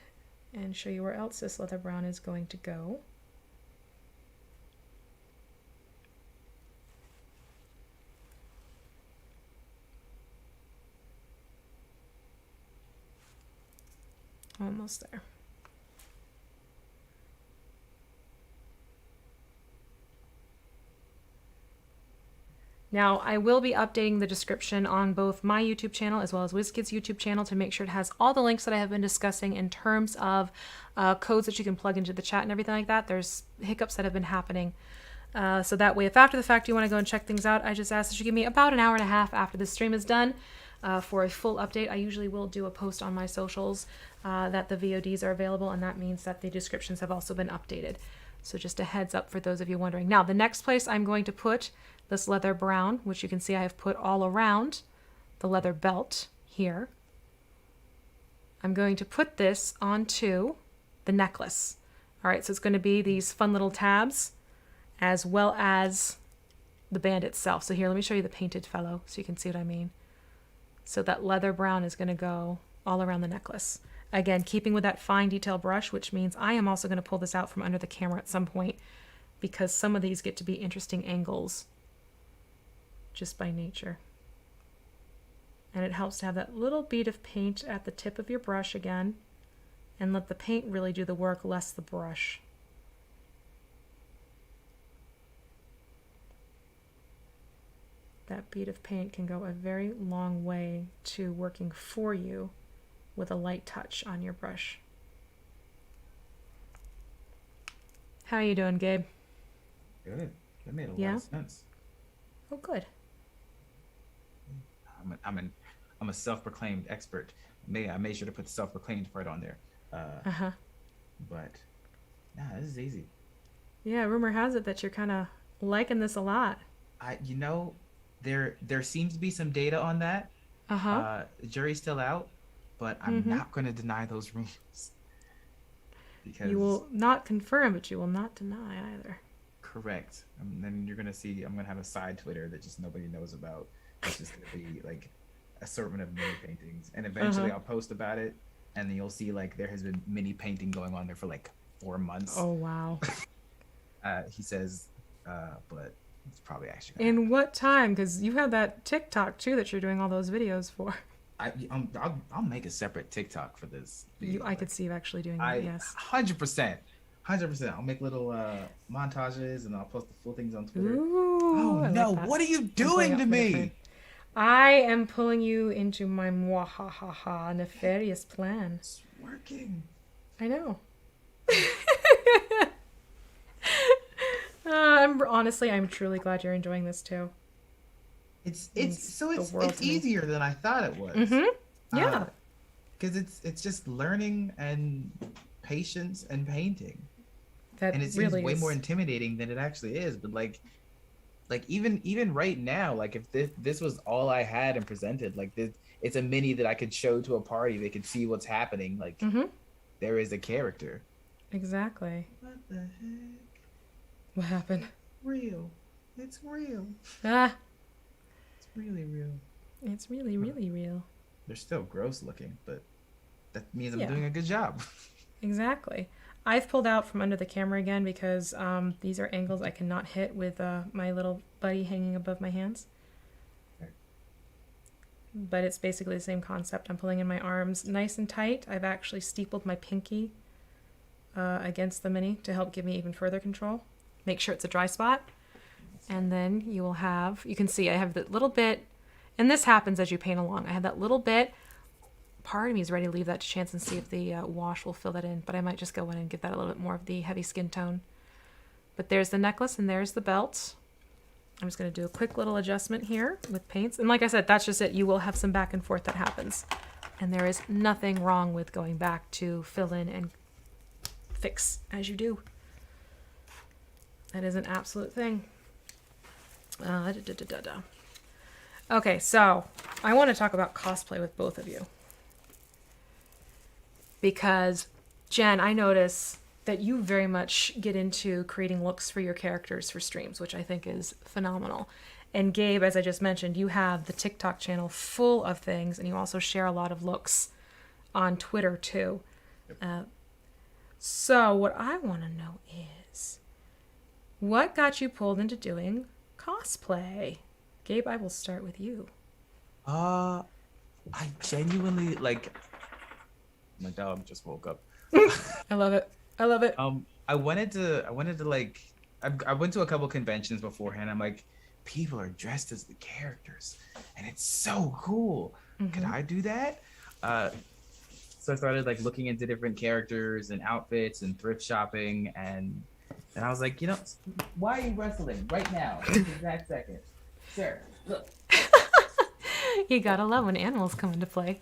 and show you where else this leather brown is going to go. Almost there. Now, I will be updating the description on both my YouTube channel as well as WizKids YouTube channel to make sure it has all the links that I have been discussing in terms of codes that you can plug into the chat and everything like that. There's hiccups that have been happening. So that way, if after the fact you want to go and check things out, I just ask that you give me about an hour and a half after the stream is done. for a full update. I usually will do a post on my socials that the VODs are available, and that means that the descriptions have also been updated. So just a heads up for those of you wondering. Now, the next place I'm going to put this leather brown, which you can see I have put all around the leather belt here. I'm going to put this onto the necklace. All right, so it's going to be these fun little tabs as well as the band itself. So here, let me show you the painted fellow so you can see what I mean. So that leather brown is going to go all around the necklace. Again, keeping with that fine detail brush, which means I am also going to pull this out from under the camera at some point because some of these get to be interesting angles just by nature. And it helps to have that little bead of paint at the tip of your brush again, and let the paint really do the work, less the brush. That bead of paint can go a very long way to working for you with a light touch on your brush. How are you doing, Gabe? Good. That made a Yeah? lot of sense. Oh, good. I'm a self-proclaimed expert. I made sure to put the self-proclaimed part on there. But nah, this is easy. Yeah, rumor has it that you're kind of liking this a lot. There seems to be some data on that. The jury's still out, but I'm not going to deny those rumors. Because You will not confirm, but you will not deny either. correct. And then you're going to see I'm going to have a side Twitter that just nobody knows about. It's just going to be like assortment of mini paintings, and eventually I'll post about it, and then you'll see like there has been mini painting going on there for like 4 months. Oh, wow. He says, but it's probably actually In what time? Because you have that TikTok too that you're doing all those videos for. I'll make a separate TikTok for this. I could see you actually doing that, yes. 100%. I'll make little montages, and I'll post the full things on Twitter. Ooh, Oh no! What are you doing to me? I am pulling you into my mwahahaha nefarious plan. It's working. I know. I'm truly glad you're enjoying this too. It's world to me. easier than I thought it was. Yeah. Because it's just learning and patience and painting. That And it seems really way is. more intimidating than it actually is. But like even right now, like if this was all I had and presented, like it's a mini that I could show to a party. They could see what's happening. Like there is a character. Exactly. What the heck? What happened? Real. It's real. Ah, It's really real. it's really, really real. They're still gross looking, but that means I'm Yeah. doing a good job. Exactly. I've pulled out from under the camera again because these are angles I cannot hit with my little buddy hanging above my hands. Okay. But it's basically the same concept. I'm pulling in my arms nice and tight. I've actually steepled my pinky against the mini to help give me even further control. Make sure it's a dry spot. And then you can see I have that little bit, and this happens as you paint along. I have that little bit. Part of me is ready to leave that to chance and see if the wash will fill that in, but I might just go in and give that a little bit more of the heavy skin tone. But there's the necklace and there's the belt. I'm just going to do a quick little adjustment here with paints. And like I said, that's just it. You will have some back and forth that happens. And there is nothing wrong with going back to fill in and fix as you do. That is an absolute thing. Okay, so I want to talk about cosplay with both of you. Because, Jen, I notice that you very much get into creating looks for your characters for streams, which I think is phenomenal. And Gabe, as I just mentioned, you have the TikTok channel full of things, and you also share a lot of looks on Twitter too. So what I want to know is, what got you pulled into doing cosplay? Gabe, I will start with you. I genuinely like. My dog just woke up. I love it. I love it. I wanted to like. I went to a couple conventions beforehand. I'm like, people are dressed as the characters, and it's so cool. Could I do that? So I started like looking into different characters and outfits and thrift shopping, and I was like, why are you wrestling right now? This exact second. Sure, look. You gotta love when animals come into play.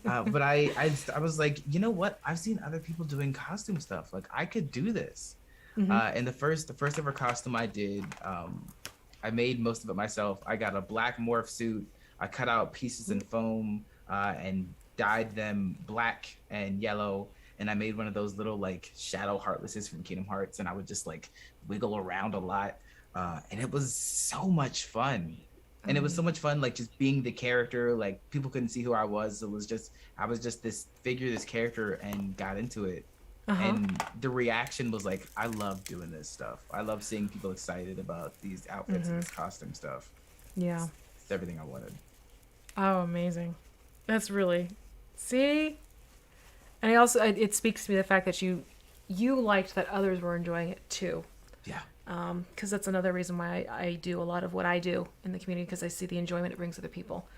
But I was like, you know what? I've seen other people doing costume stuff. Like I could do this. And the first ever costume I did, I made most of it myself. I got a black morph suit. I cut out pieces in foam and dyed them black and yellow. And I made one of those little like shadow heartlesses from Kingdom Hearts, and I would just like wiggle around a lot. And it was so much fun. And it was so much fun, like just being the character. Like people couldn't see who I was. I was just this figure, this character, and got into it. And the reaction was like, I love doing this stuff. I love seeing people excited about these outfits and this costume stuff. Yeah. It's everything I wanted. Oh, amazing. That's really, see? And I also, it speaks to me the fact that you liked that others were enjoying it too. Yeah. Because that's another reason why I do a lot of what I do in the community, because I see the enjoyment it brings other people.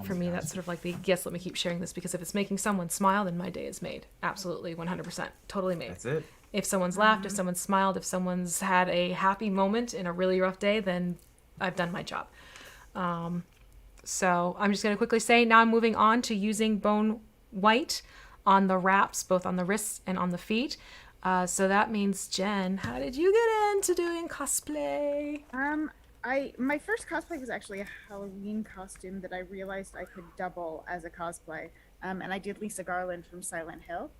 For me, that's sort of like the, yes, let me keep sharing this, because if it's making someone smile, then my day is made. Absolutely, 100%. Totally made. That's it. If someone's laughed, if someone's smiled, if someone's had a happy moment in a really rough day, then I've done my job. So I'm just going to quickly say, now I'm moving on to using bone white on the wraps, both on the wrists and on the feet. So that means, Jen, how did you get into doing cosplay? My first cosplay was actually a Halloween costume that I realized I could double as a cosplay. And I did Lisa Garland from Silent Hill.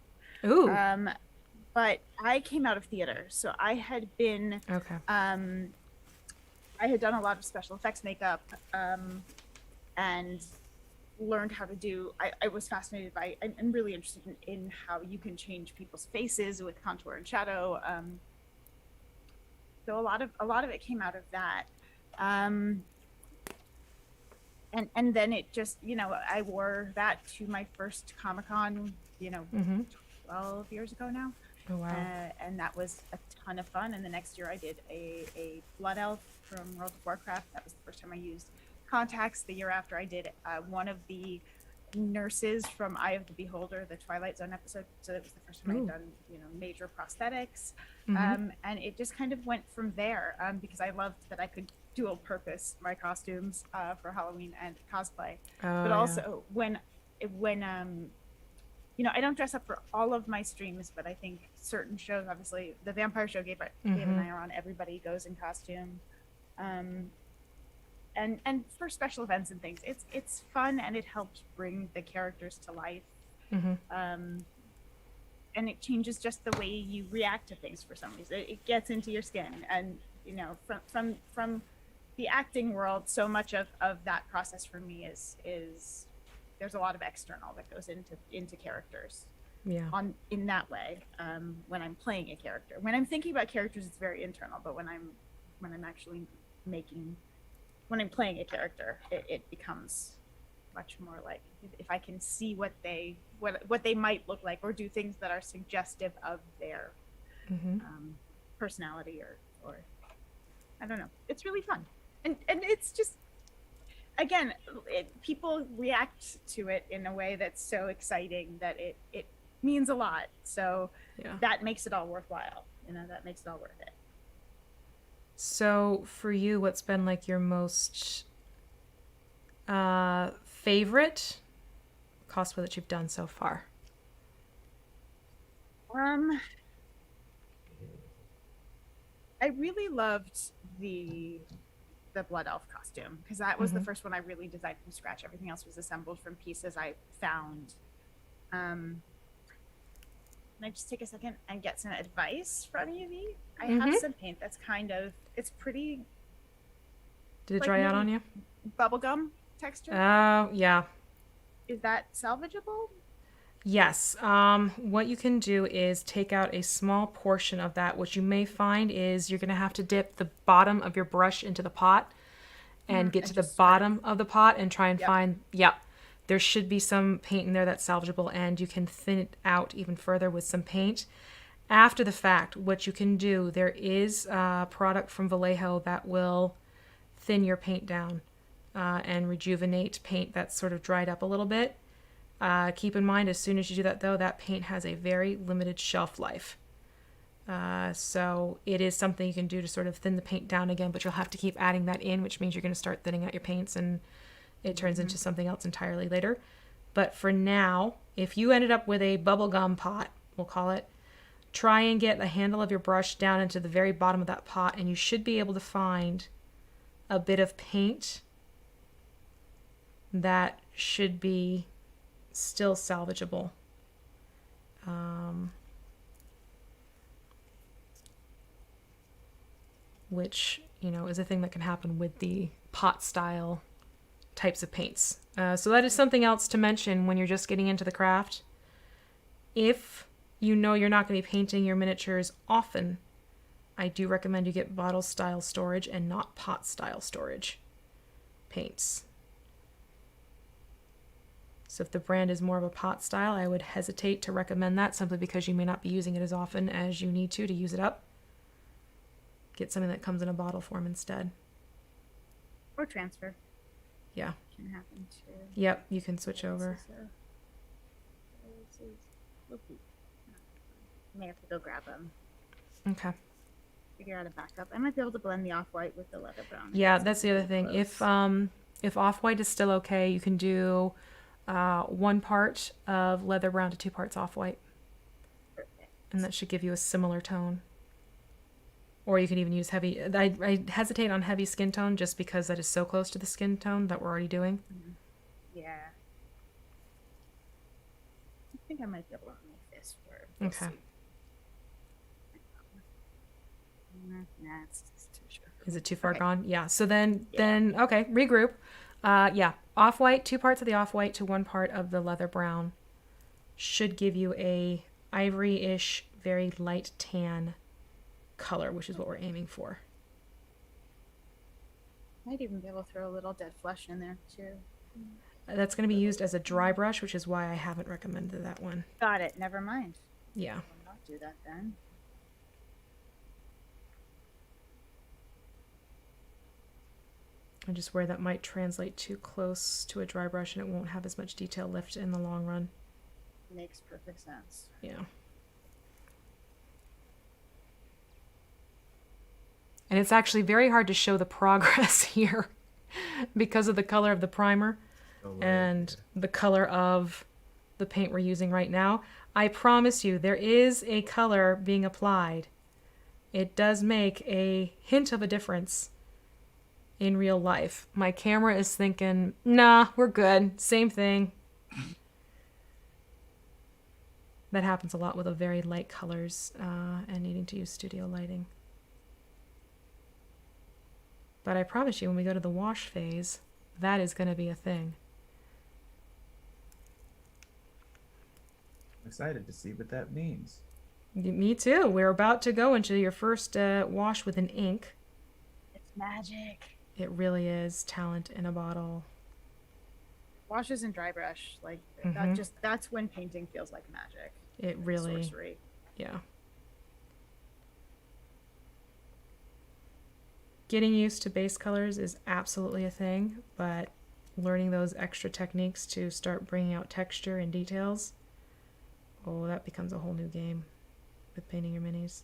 Ooh. But I came out of theater, so I had been Okay. I had done a lot of special effects makeup, and learned how to do. I was fascinated by. I'm really interested in how you can change people's faces with contour and shadow. So a lot of it came out of that. And then it just, I wore that to my first Comic-Con, 12 years ago now. Oh, wow. And that was a ton of fun. And the next year I did a Blood Elf from World of Warcraft. That was the first time I used contacts. The year after I did one of the nurses from Eye of the Beholder, the Twilight Zone episode. So that was the first time I'd done, major prosthetics. And it just kind of went from there, because I loved that I could dual purpose my costumes for Halloween and cosplay. But also when I don't dress up for all of my streams, but I think certain shows, obviously the vampire show Gabe and I are on, everybody goes in costume. And for special events and things, it's fun, and it helps bring the characters to life. And it changes just the way you react to things for some reason. It gets into your skin, and from the acting world, so much of that process for me is there's a lot of external that goes into characters. Yeah. In that way, when I'm playing a character, when I'm thinking about characters, it's very internal. But when I'm actually when I'm playing a character, it becomes much more like, if I can see what they might look like, or do things that are suggestive of their personality, or I don't know. It's really fun, and it's just, again, people react to it in a way that's so exciting that it means a lot. So that makes it all worthwhile. That makes it all worth it. So for you, what's been like your most favorite cosplay that you've done so far? I really loved the Blood Elf costume, because that was the first one I really designed from scratch. Everything else was assembled from pieces I found. Can I just take a second and get some advice from you, Vee? I have some paint that's it's pretty. Did it dry out on you? Bubblegum texture? Oh, yeah. Is that salvageable? Yes. What you can do is take out a small portion of that. What you may find is you're going to have to dip the bottom of your brush into the pot and get to the bottom of the pot and try and find, there should be some paint in there that's salvageable, and you can thin it out even further with some paint. After the fact, what you can do, there is a product from Vallejo that will thin your paint down and rejuvenate paint that's sort of dried up a little bit. Keep in mind, as soon as you do that, though, that paint has a very limited shelf life. So it is something you can do to sort of thin the paint down again, but you'll have to keep adding that in, which means you're going to start thinning out your paints and it turns into something else entirely later. But for now, if you ended up with a bubblegum pot, we'll call it, try and get the handle of your brush down into the very bottom of that pot, and you should be able to find a bit of paint that should be still salvageable. Which, you know, is a thing that can happen with the pot style types of paints. So that is something else to mention when you're just getting into the craft. If you know you're not going to be painting your miniatures often, I do recommend you get bottle style storage and not pot style storage paints. So if the brand is more of a pot style, I would hesitate to recommend that simply because you may not be using it as often as you need to use it up. Get something that comes in a bottle form instead. Or transfer. Yeah. Can happen too. Yep, you can switch over. May have to go grab them. Okay. Figure out a backup. I might be able to blend the off-white with the leather brown. Yeah, that's the other thing. If off-white is still okay, you can do 1 part of leather brown to 2 parts off-white. Perfect. And that should give you a similar tone. Or you can even use heavy. I hesitate on heavy skin tone just because that is so close to the skin tone that we're already doing. Yeah. I think I might be able to make this work. Okay. Nah, it's too short. Is it too far Okay. gone? Yeah. So then okay, regroup. Yeah, off-white, 2 parts of the off-white to 1 part of the leather brown should give you a ivory-ish, very light tan color, which is what we're aiming for. Might even be able to throw a little dead flesh in there too. That's going to be used as a dry brush, which is why I haven't recommended that one. Got it. Never mind. Yeah. I'll not do that then. And just where that might translate too close to a dry brush and it won't have as much detail left in the long run. Makes perfect sense. Yeah. And it's actually very hard to show the progress here because of the color of the primer and the color of the paint we're using right now. I promise you, there is a color being applied. It does make a hint of a difference in real life. My camera is thinking, nah, we're good. Same thing. That happens a lot with the very light colors and needing to use studio lighting. But I promise you, when we go to the wash phase, that is going to be a thing. I'm excited to see what that means. Me too. We're about to go into your first wash with an ink. It's magic. It really is talent in a bottle. Washes and dry brush, like that's when painting feels like magic. It really, sorcery. Yeah. Getting used to base colors is absolutely a thing, but learning those extra techniques to start bringing out texture and details, oh, that becomes a whole new game with painting your minis.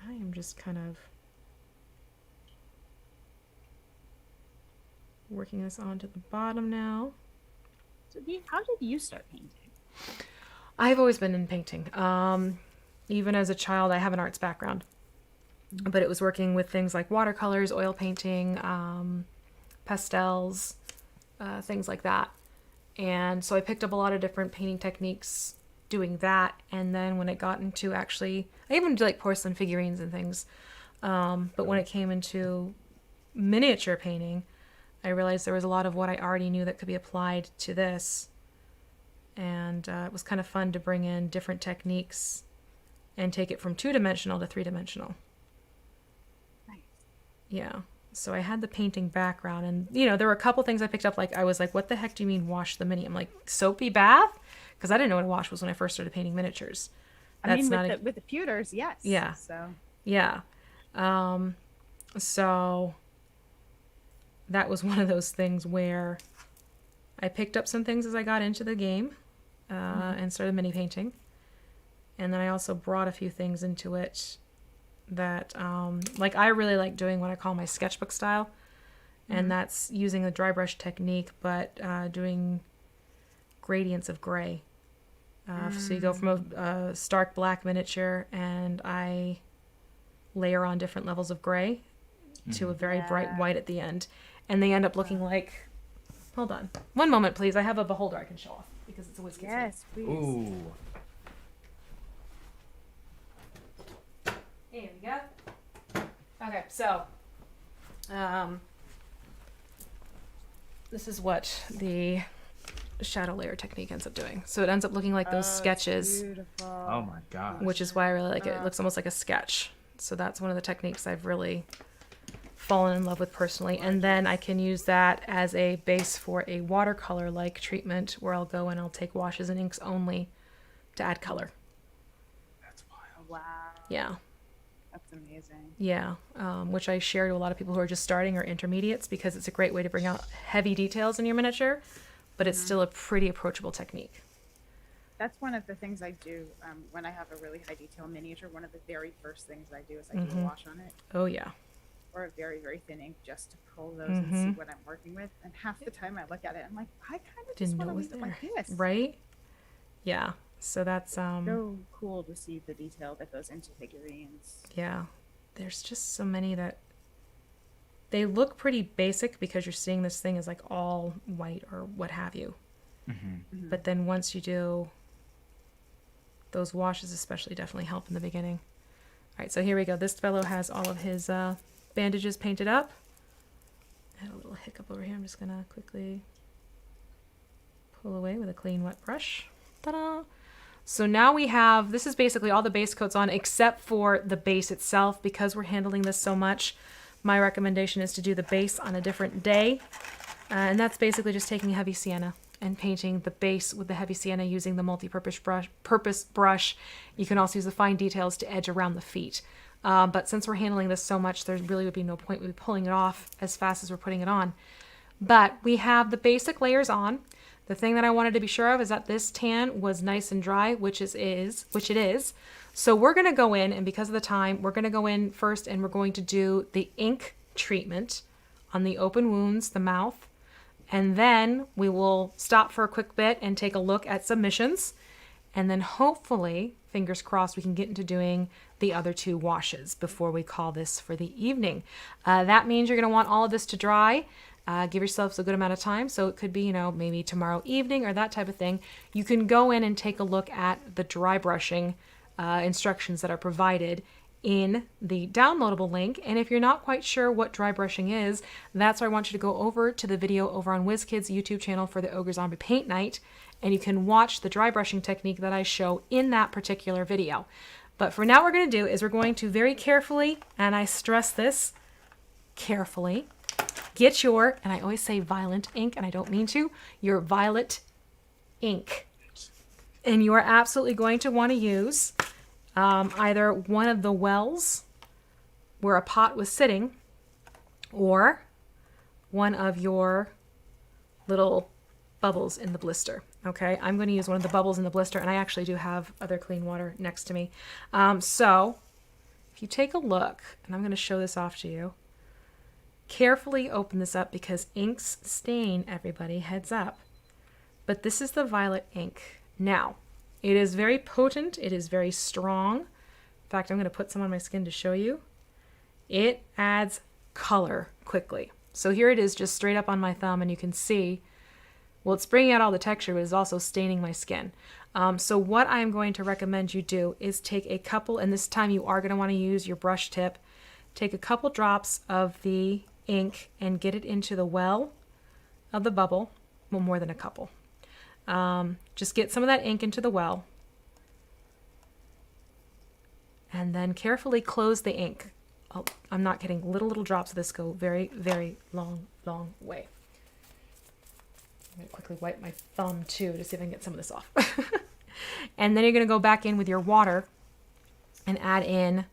I am just kind of working this onto the bottom now. So how did you start painting? I've always been in painting. Even as a child, I have an arts background, but it was working with things like watercolors, oil painting, pastels, things like that. And so I picked up a lot of different painting techniques doing that. And then when it got into actually, I even did like porcelain figurines and things. But when it came into miniature painting, I realized there was a lot of what I already knew that could be applied to this. And it was kind of fun to bring in different techniques and take it from 2-dimensional to 3-dimensional. Nice. Yeah. So I had the painting background, and there were a couple things I picked up. Like I was like, "What the heck do you mean wash the mini?" I'm like, "Soapy bath," because I didn't know what a wash was when I first started painting miniatures. With the pewters, yes. Yeah. So yeah. So that was one of those things where I picked up some things as I got into the game and started mini painting. And then I also brought a few things into it that, like I really like doing what I call my sketchbook style. and that's using the dry brush technique, but doing gradients of gray. So you go from a stark black miniature, and I layer on different levels of gray to a very bright white at the end, and they end up looking like. Hold on, one moment, please. I have a beholder I can show off because it's a WizKids. Yes, please. Ooh. Here we go. Okay, so this is what the shadow layer technique ends up doing. So it ends up looking like those sketches, Beautiful. Oh my gosh. which is why I really like it. It looks almost like a sketch. So that's one of the techniques I've really fallen in love with personally. And then I can use that as a base for a watercolor-like treatment where I'll go and I'll take washes and inks only to add color. That's wild. Wow. Yeah. That's amazing. Yeah, which I share to a lot of people who are just starting or intermediates because it's a great way to bring out heavy details in your miniature, but it's still a pretty approachable technique. That's one of the things I do when I have a really high detail miniature. One of the very first things I do is I do a wash on it, Oh yeah. or a very, very thin ink, just to pull those and see what I'm working with. And half the time I look at it, I'm like, I kind of just Didn't know want it to was leave it there. like this. Right? Yeah. So that's So cool to see the detail that goes into figurines. yeah. There's just so many that they look pretty basic because you're seeing this thing as like all white or what have you. But then once you do those washes especially definitely help in the beginning. All right, so here we go. This fellow has all of his bandages painted up. I had a little hiccup over here. I'm just gonna quickly pull away with a clean wet brush. Ta-da! So now we have, this is basically all the base coats on except for the base itself. Because we're handling this so much, my recommendation is to do the base on a different day. And that's basically just taking heavy sienna and painting the base with the heavy sienna using the multi-purpose brush. You can also use the fine details to edge around the feet. But since we're handling this so much, there really would be no point with pulling it off as fast as we're putting it on. But we have the basic layers on. The thing that I wanted to be sure of is that this tan was nice and dry, which it is. So we're going to go in, and because of the time, we're going to go in first and we're going to do the ink treatment on the open wounds, the mouth. And then we will stop for a quick bit and take a look at submissions. And then hopefully, fingers crossed, we can get into doing the other two washes before we call this for the evening. That means you're going to want all of this to dry. Give yourselves a good amount of time. So it could be, maybe tomorrow evening or that type of thing. You can go in and take a look at the dry brushing instructions that are provided in the downloadable link. And if you're not quite sure what dry brushing is, that's where I want you to go over to the video over on WizKids YouTube channel for the Ogre Zombie Paint Night. And you can watch the dry brushing technique that I show in that particular video. But for now, what we're going to do is we're going to very carefully, and I stress this, carefully, get your, and I always say violent ink, and I don't mean to, your violet ink. And you are absolutely going to want to use either one of the wells where a pot was sitting, or one of your little bubbles in the blister. Okay, I'm going to use one of the bubbles in the blister, and I actually do have other clean water next to me. So if you take a look, and I'm going to show this off to you, carefully open this up because inks stain, everybody, heads up. But this is the violet ink. Now, it is very potent. It is very strong. In fact, I'm going to put some on my skin to show you. It adds color quickly. So here it is just straight up on my thumb, and you can see, well, it's bringing out all the texture, but it's also staining my skin. So what I'm going to recommend you do is take a couple, and this time you are going to want to use your brush tip, take a couple drops of the ink and get it into the well of the bubble. Well, more than a couple. Just get some of that ink into the well. And then carefully close the ink. Oh, I'm not kidding. Little drops of this go very, very long way. I'm going to quickly wipe my thumb too to see if I can get some of this off. And then you're going to go back in with your water and add in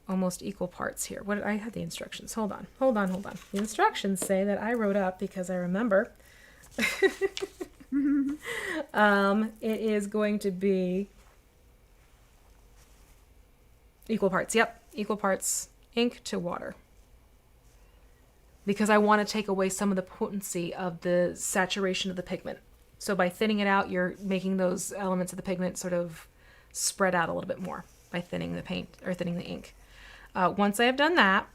almost equal parts here. What I had the instructions. Hold on. The instructions say that I wrote up because I remember. It is going to be equal parts. Yep, equal parts ink to water. because I want to take away some of the potency of the saturation of the pigment. So by thinning it out, you're making those elements of the pigment sort of spread out a little bit more by thinning the paint or thinning the ink. Once I have done that,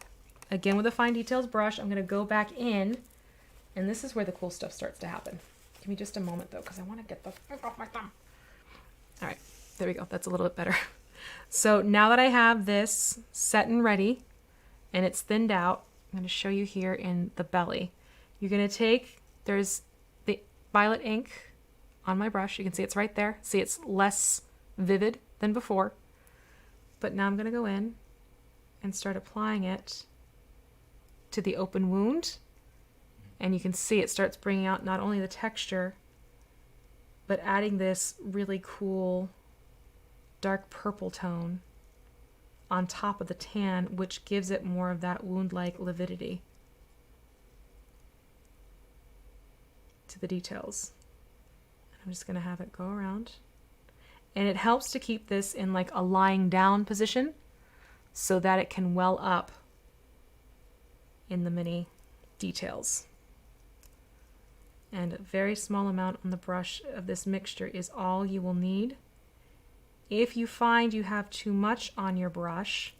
again with a fine details brush, I'm going to go back in, and this is where the cool stuff starts to happen. Give me just a moment though, because I want to get the ink off my thumb. All right, there we go. That's a little bit better. So now that I have this set and ready, and it's thinned out, I'm going to show you here in the belly. You're going to take, there's the violet ink on my brush. You can see it's right there. See, it's less vivid than before. But now I'm going to go in and start applying it to the open wound. And you can see it starts bringing out not only the texture, but adding this really cool dark purple tone on top of the tan, which gives it more of that wound-like lividity to the details. I'm just going to have it go around. And it helps to keep this in like a lying down position so that it can well up in the mini details. And a very small amount on the brush of this mixture is all you will need. If you find you have too much on your brush,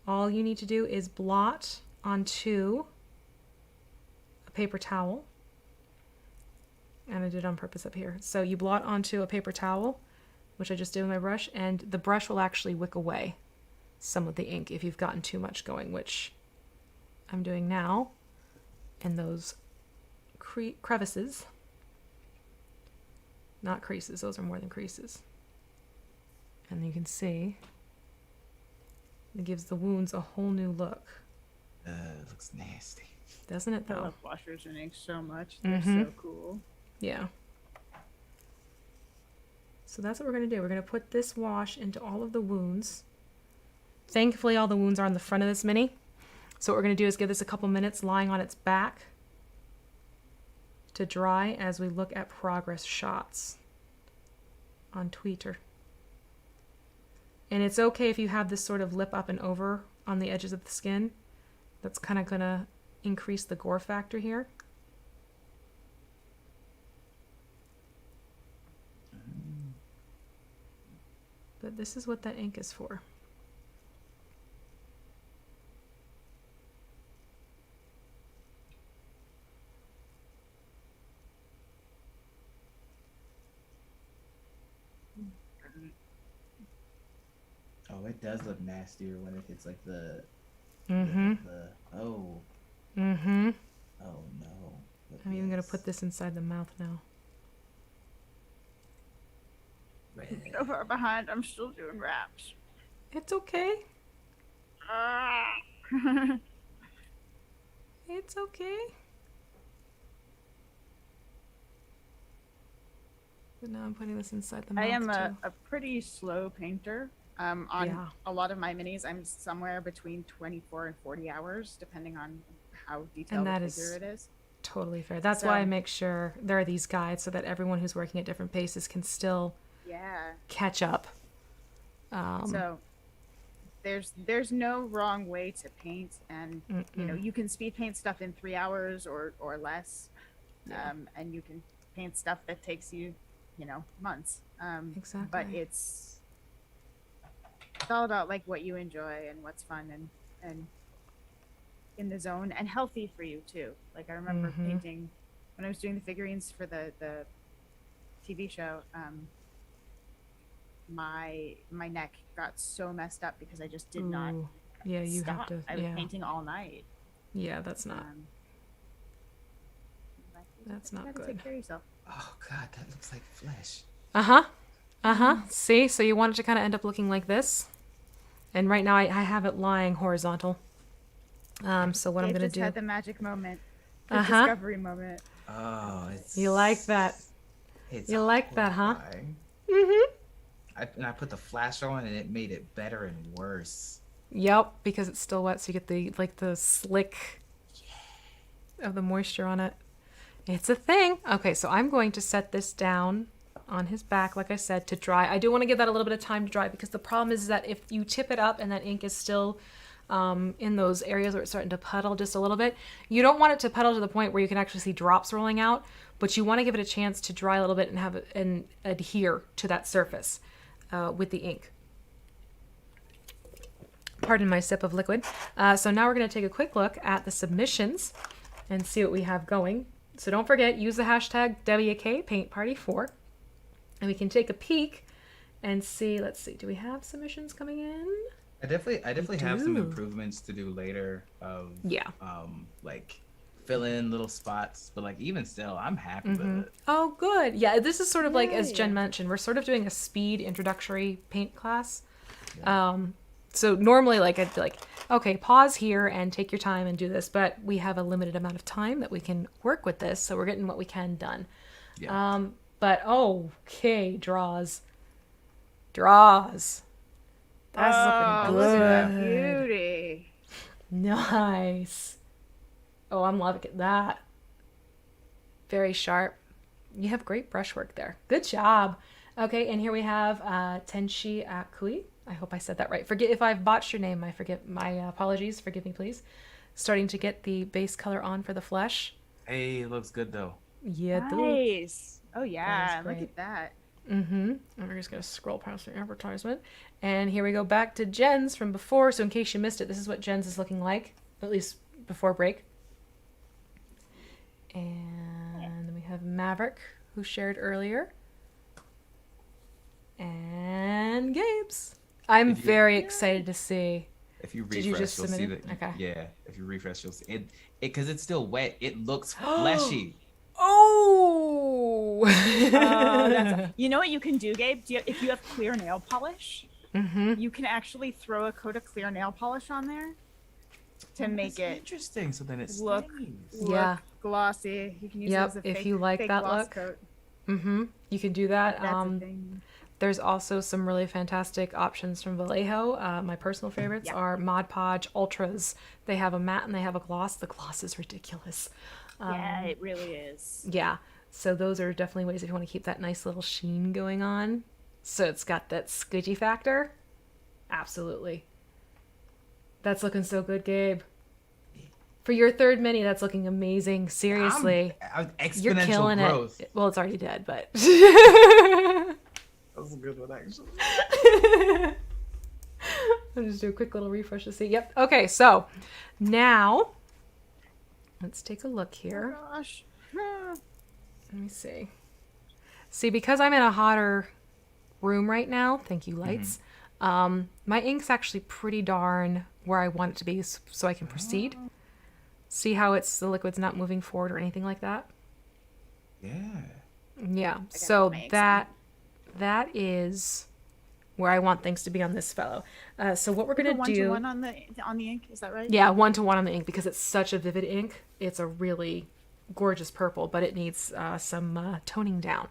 all you need to do is blot onto a paper towel. And I did it on purpose up here. So you blot onto a paper towel, which I just did with my brush, and the brush will actually wick away some of the ink if you've gotten too much going, which I'm doing now in those crevices. Not creases, those are more than creases. And you can see it gives the wounds a whole new look. It looks nasty. Doesn't it I though? love washers and inks so much. They're so cool. Yeah. So that's what we're going to do. We're going to put this wash into all of the wounds. Thankfully, all the wounds are on the front of this mini. So what we're going to do is give this a couple minutes lying on its back to dry as we look at progress shots on Twitter. And it's okay if you have this sort of lip up and over on the edges of the skin. That's kind of going to increase the gore factor here. But this is what that ink is for. Oh, it does look nastier when it hits like the. Oh. Mm-hmm. Oh no. But I'm even going to yes. put this inside the mouth now. Red. So far behind, I'm still doing raps. It's okay. It's okay. But now I'm putting this inside the mouth I am too. a pretty slow painter. On Yeah. a lot of my minis, I'm somewhere between 24 and 40 hours, depending on how detailed that the is figure it is. Totally fair. That's why I So- make sure there are these guides so that everyone who's working at different paces can still Yeah. catch up. So there's no wrong way to paint, and you know, you can speed paint stuff in 3 hours or less, Yeah. and you can paint stuff that takes you, you know, months. But Exactly. it's all about like what you enjoy and what's fun and in the zone and healthy for you too. Like I remember painting when I was doing the figurines for the TV show. My neck got so messed up because I just did not Ooh. Yeah, you stop. have to. I was Yeah. painting all night. Yeah, that's not. Like, That's you not gotta good. Take care of yourself. Oh god, that looks like flesh. See, so you want it to kind of end up looking like this. And right now I have it lying horizontal. So what I'm Dave going to just do. had the magic moment, the discovery moment. Oh, it's. You like that? It's You like that, huh? horrifying. Mm-hmm. And I put the flash on, and it made it better and worse. Yep, because it's still wet, so you get the slick of the moisture on it. It's a thing. Okay, so I'm going to set this down on his back, like I said, to dry. I do want to give that a little bit of time to dry because the problem is that if you tip it up and that ink is still in those areas where it's starting to puddle just a little bit. You don't want it to puddle to the point where you can actually see drops rolling out, but you want to give it a chance to dry a little bit and have it and adhere to that surface with the ink. Pardon my sip of liquid. So now we're going to take a quick look at the submissions and see what we have going. So don't forget, use the hashtag WKPaintParty4, and we can take a peek and see. Let's see, do we have submissions coming in? I definitely have some improvements to do later of like fill in little spots, but like even still, I'm happy with it. Oh, good. Yeah, this is sort of like, as Jen mentioned, we're sort of doing a speed introductory paint class. Yeah. So normally, like, I'd be like, okay, pause here and take your time and do this, but we have a limited amount of time that we can work with this, so we're getting what we can done. Yeah. But okay, draws. That's looking good. Look at that beauty. Nice. Oh, I'm loving that. Very sharp. You have great brushwork there. Good job. Okay, and here we have Tenshi Akui. I hope I said that right. Forget if I've botched your name. My apologies. Forgive me, please. Starting to get the base color on for the flesh. Hey, it looks good though. Yeah, nice. Oh yeah, look at that. And we're just gonna scroll past the advertisement, and here we go back to Jen's from before. So in case you missed it, this is what Jen's is looking like, at least before break. And then we have Maverick, who shared earlier, and Gabe's. I'm very excited to see. If you refresh, you'll see that. Okay. Yeah, if you refresh, you'll see it. Because it's still wet. It looks fleshy. Oh! You know what you can do, Gabe? If you have clear nail polish, you can actually throw a coat of clear nail polish on there to make it interesting. So then it's look glossy. You can use it as a fake, if you like that look. Coat. You can do that. That's a thing. There's also some really fantastic options from Vallejo. My personal favorites are Mod Podge Ultras. They have a matte and they have a gloss. The gloss is ridiculous. Yeah, it really is. Yeah. So those are definitely ways if you want to keep that nice little sheen going on. So it's got that squidgy factor. Absolutely. That's looking so good, Gabe. For your third mini, that's looking amazing. Seriously. Exponential You're killing growth. it. Well, it's already dead, but... That was a good one, actually. I'll just do a quick little refresh to see. Yep. Okay, so now let's take a look here. Oh gosh. Let me see. See, because I'm in a hotter room right now, thank you, lights, my ink's actually pretty darn where I want it to be so I can proceed. See how the liquid's not moving forward or anything like that? Yeah. Yeah, so that is where I want things to be on this fellow. So what we're going to do... 1-to-1 on the ink, is that right? Yeah, 1-to-1 on the ink because it's such a vivid ink. It's a really gorgeous purple, but it needs some toning down.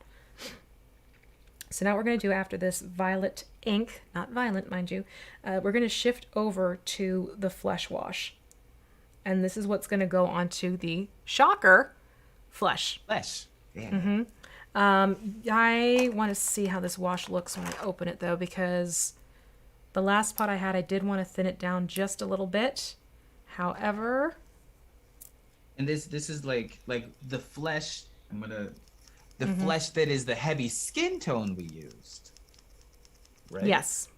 So now what we're going to do after this violet ink, not violent, mind you, we're going to shift over to the flesh wash. And this is what's going to go onto the shocker flesh. Yeah. I want to see how this wash looks when I open it though, because the last pot I had, I did want to thin it down just a little bit. However, and this is like the flesh. Flesh that is the heavy skin tone we used. Right? Yes,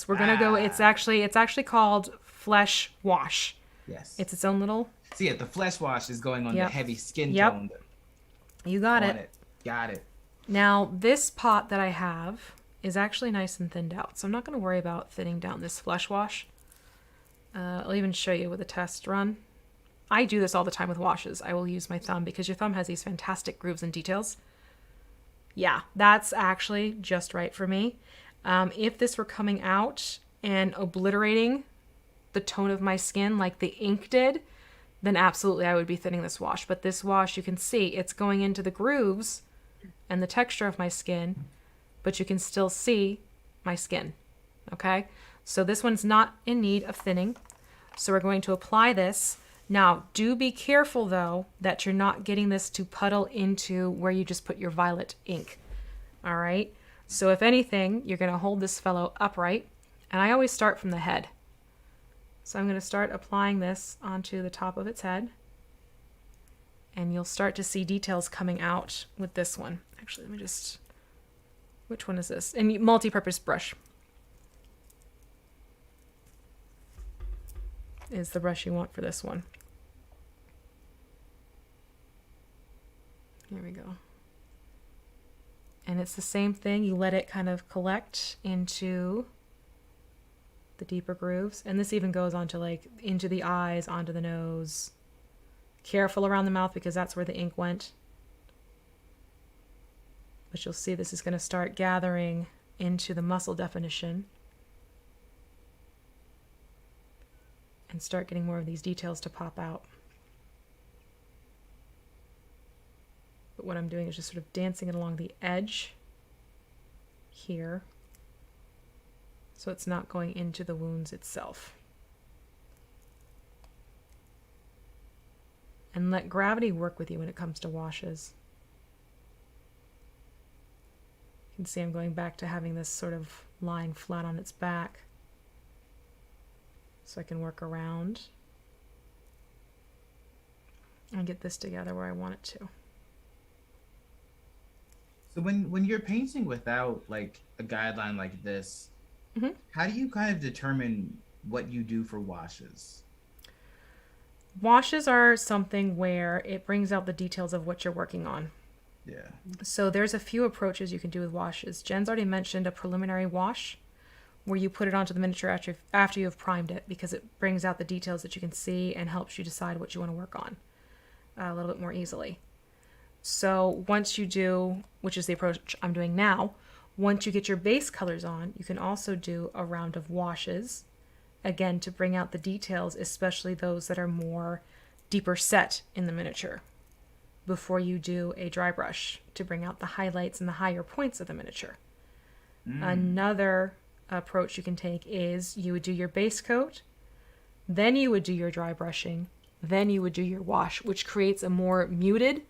we're gonna go. It's actually called flesh wash. Yes, it's its own little. See, the flesh wash is going on the heavy skin tone. You got it. Got it. Now, this pot that I have is actually nice and thinned out, so I'm not going to worry about thinning down this flesh wash. I'll even show you with a test run. I do this all the time with washes. I will use my thumb because your thumb has these fantastic grooves and details. Yeah, that's actually just right for me. If this were coming out and obliterating the tone of my skin like the ink did, then absolutely I would be thinning this wash. But this wash, you can see it's going into the grooves and the texture of my skin, but you can still see my skin, okay? So this one's not in need of thinning. So we're going to apply this. Now, do be careful though that you're not getting this to puddle into where you just put your violet ink, all right? So if anything, you're gonna hold this fellow upright, and I always start from the head. So I'm going to start applying this onto the top of its head. And you'll start to see details coming out with this one. Actually, let me just... Which one is this? And multi-purpose brush is the brush you want for this one. Here we go. And it's the same thing. You let it kind of collect into the deeper grooves. And this even goes onto like into the eyes, onto the nose. Careful around the mouth because that's where the ink went. But you'll see this is going to start gathering into the muscle definition. And start getting more of these details to pop out. But what I'm doing is just sort of dancing it along the edge here. So it's not going into the wounds itself. And let gravity work with you when it comes to washes. You can see I'm going back to having this sort of lying flat on its back. So I can work around and get this together where I want it to. So when you're painting without like a guideline like this, how do you kind of determine what you do for washes? Washes are something where it brings out the details of what you're working on. Yeah. So there's a few approaches you can do with washes. Jen's already mentioned a preliminary wash where you put it onto the miniature after you have primed it because it brings out the details that you can see and helps you decide what you want to work on a little bit more easily. So once you do, which is the approach I'm doing now, once you get your base colors on, you can also do a round of washes, again, to bring out the details, especially those that are more deeper set in the miniature, before you do a dry brush to bring out the highlights and the higher points of the miniature. Another approach you can take is you would do your base coat, then you would do your dry brushing, then you would do your wash, which creates a more muted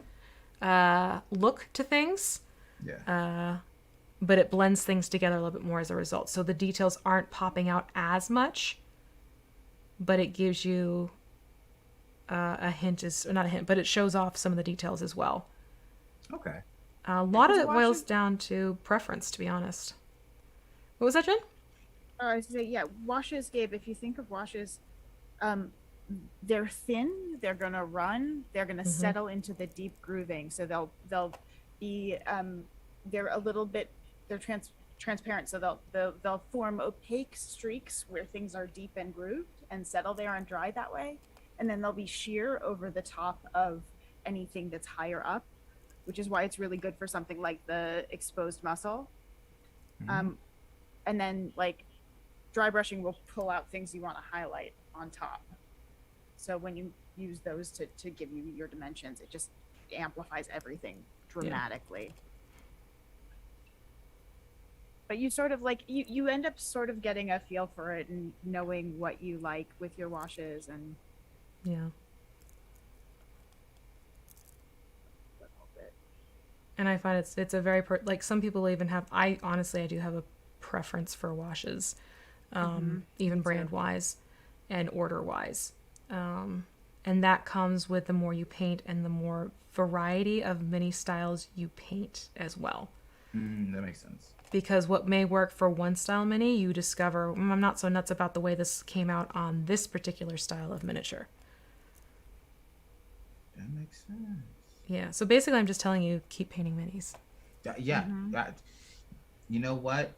look to things. Yeah. But it blends things together a little bit more as a result. So the details aren't popping out as much, but it gives you a hint, not a hint, but it shows off some of the details as well. Okay. A lot of it boils down to preference, to be honest. What was that, Jen? I was gonna say, yeah, washes, Gabe, if you think of washes, they're thin, they're gonna run, they're gonna settle into the deep grooving. So they'll be they're a little bit, they're transparent, so they'll form opaque streaks where things are deep and grooved and settle there and dry that way. And then they'll be sheer over the top of anything that's higher up, which is why it's really good for something like the exposed muscle. And then like dry brushing will pull out things you want to highlight on top. So when you use those to give you your dimensions, it just amplifies everything dramatically. Yeah. But you sort of like, you end up sort of getting a feel for it and knowing what you like with your washes and yeah. And I find it's a very like some people even have, I do have a preference for washes, even brand wise and order wise. And that comes with the more you paint and the more variety of mini styles you paint as well. That makes sense. Because what may work for one style mini, you discover, I'm not so nuts about the way this came out on this particular style of miniature. That makes sense. Yeah, so basically I'm just telling you, keep painting minis. Yeah. You know what?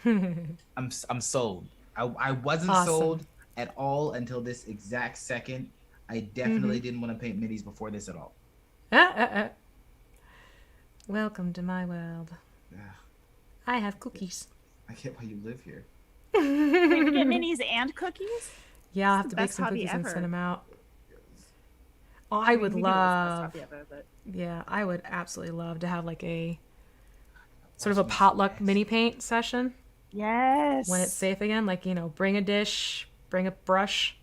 I'm sold. I wasn't sold at all until this exact second. I definitely didn't want to paint minis before this at all. Welcome to my world. Yeah. I have cookies. I get why you live here. Wait, we get minis and cookies? Yeah, I'll have to bake some cookies and send them out. Oh, I would love. Yeah, I would absolutely love to have like a sort of a potluck mini paint session. Yes. When it's safe again, like, bring a dish, bring a brush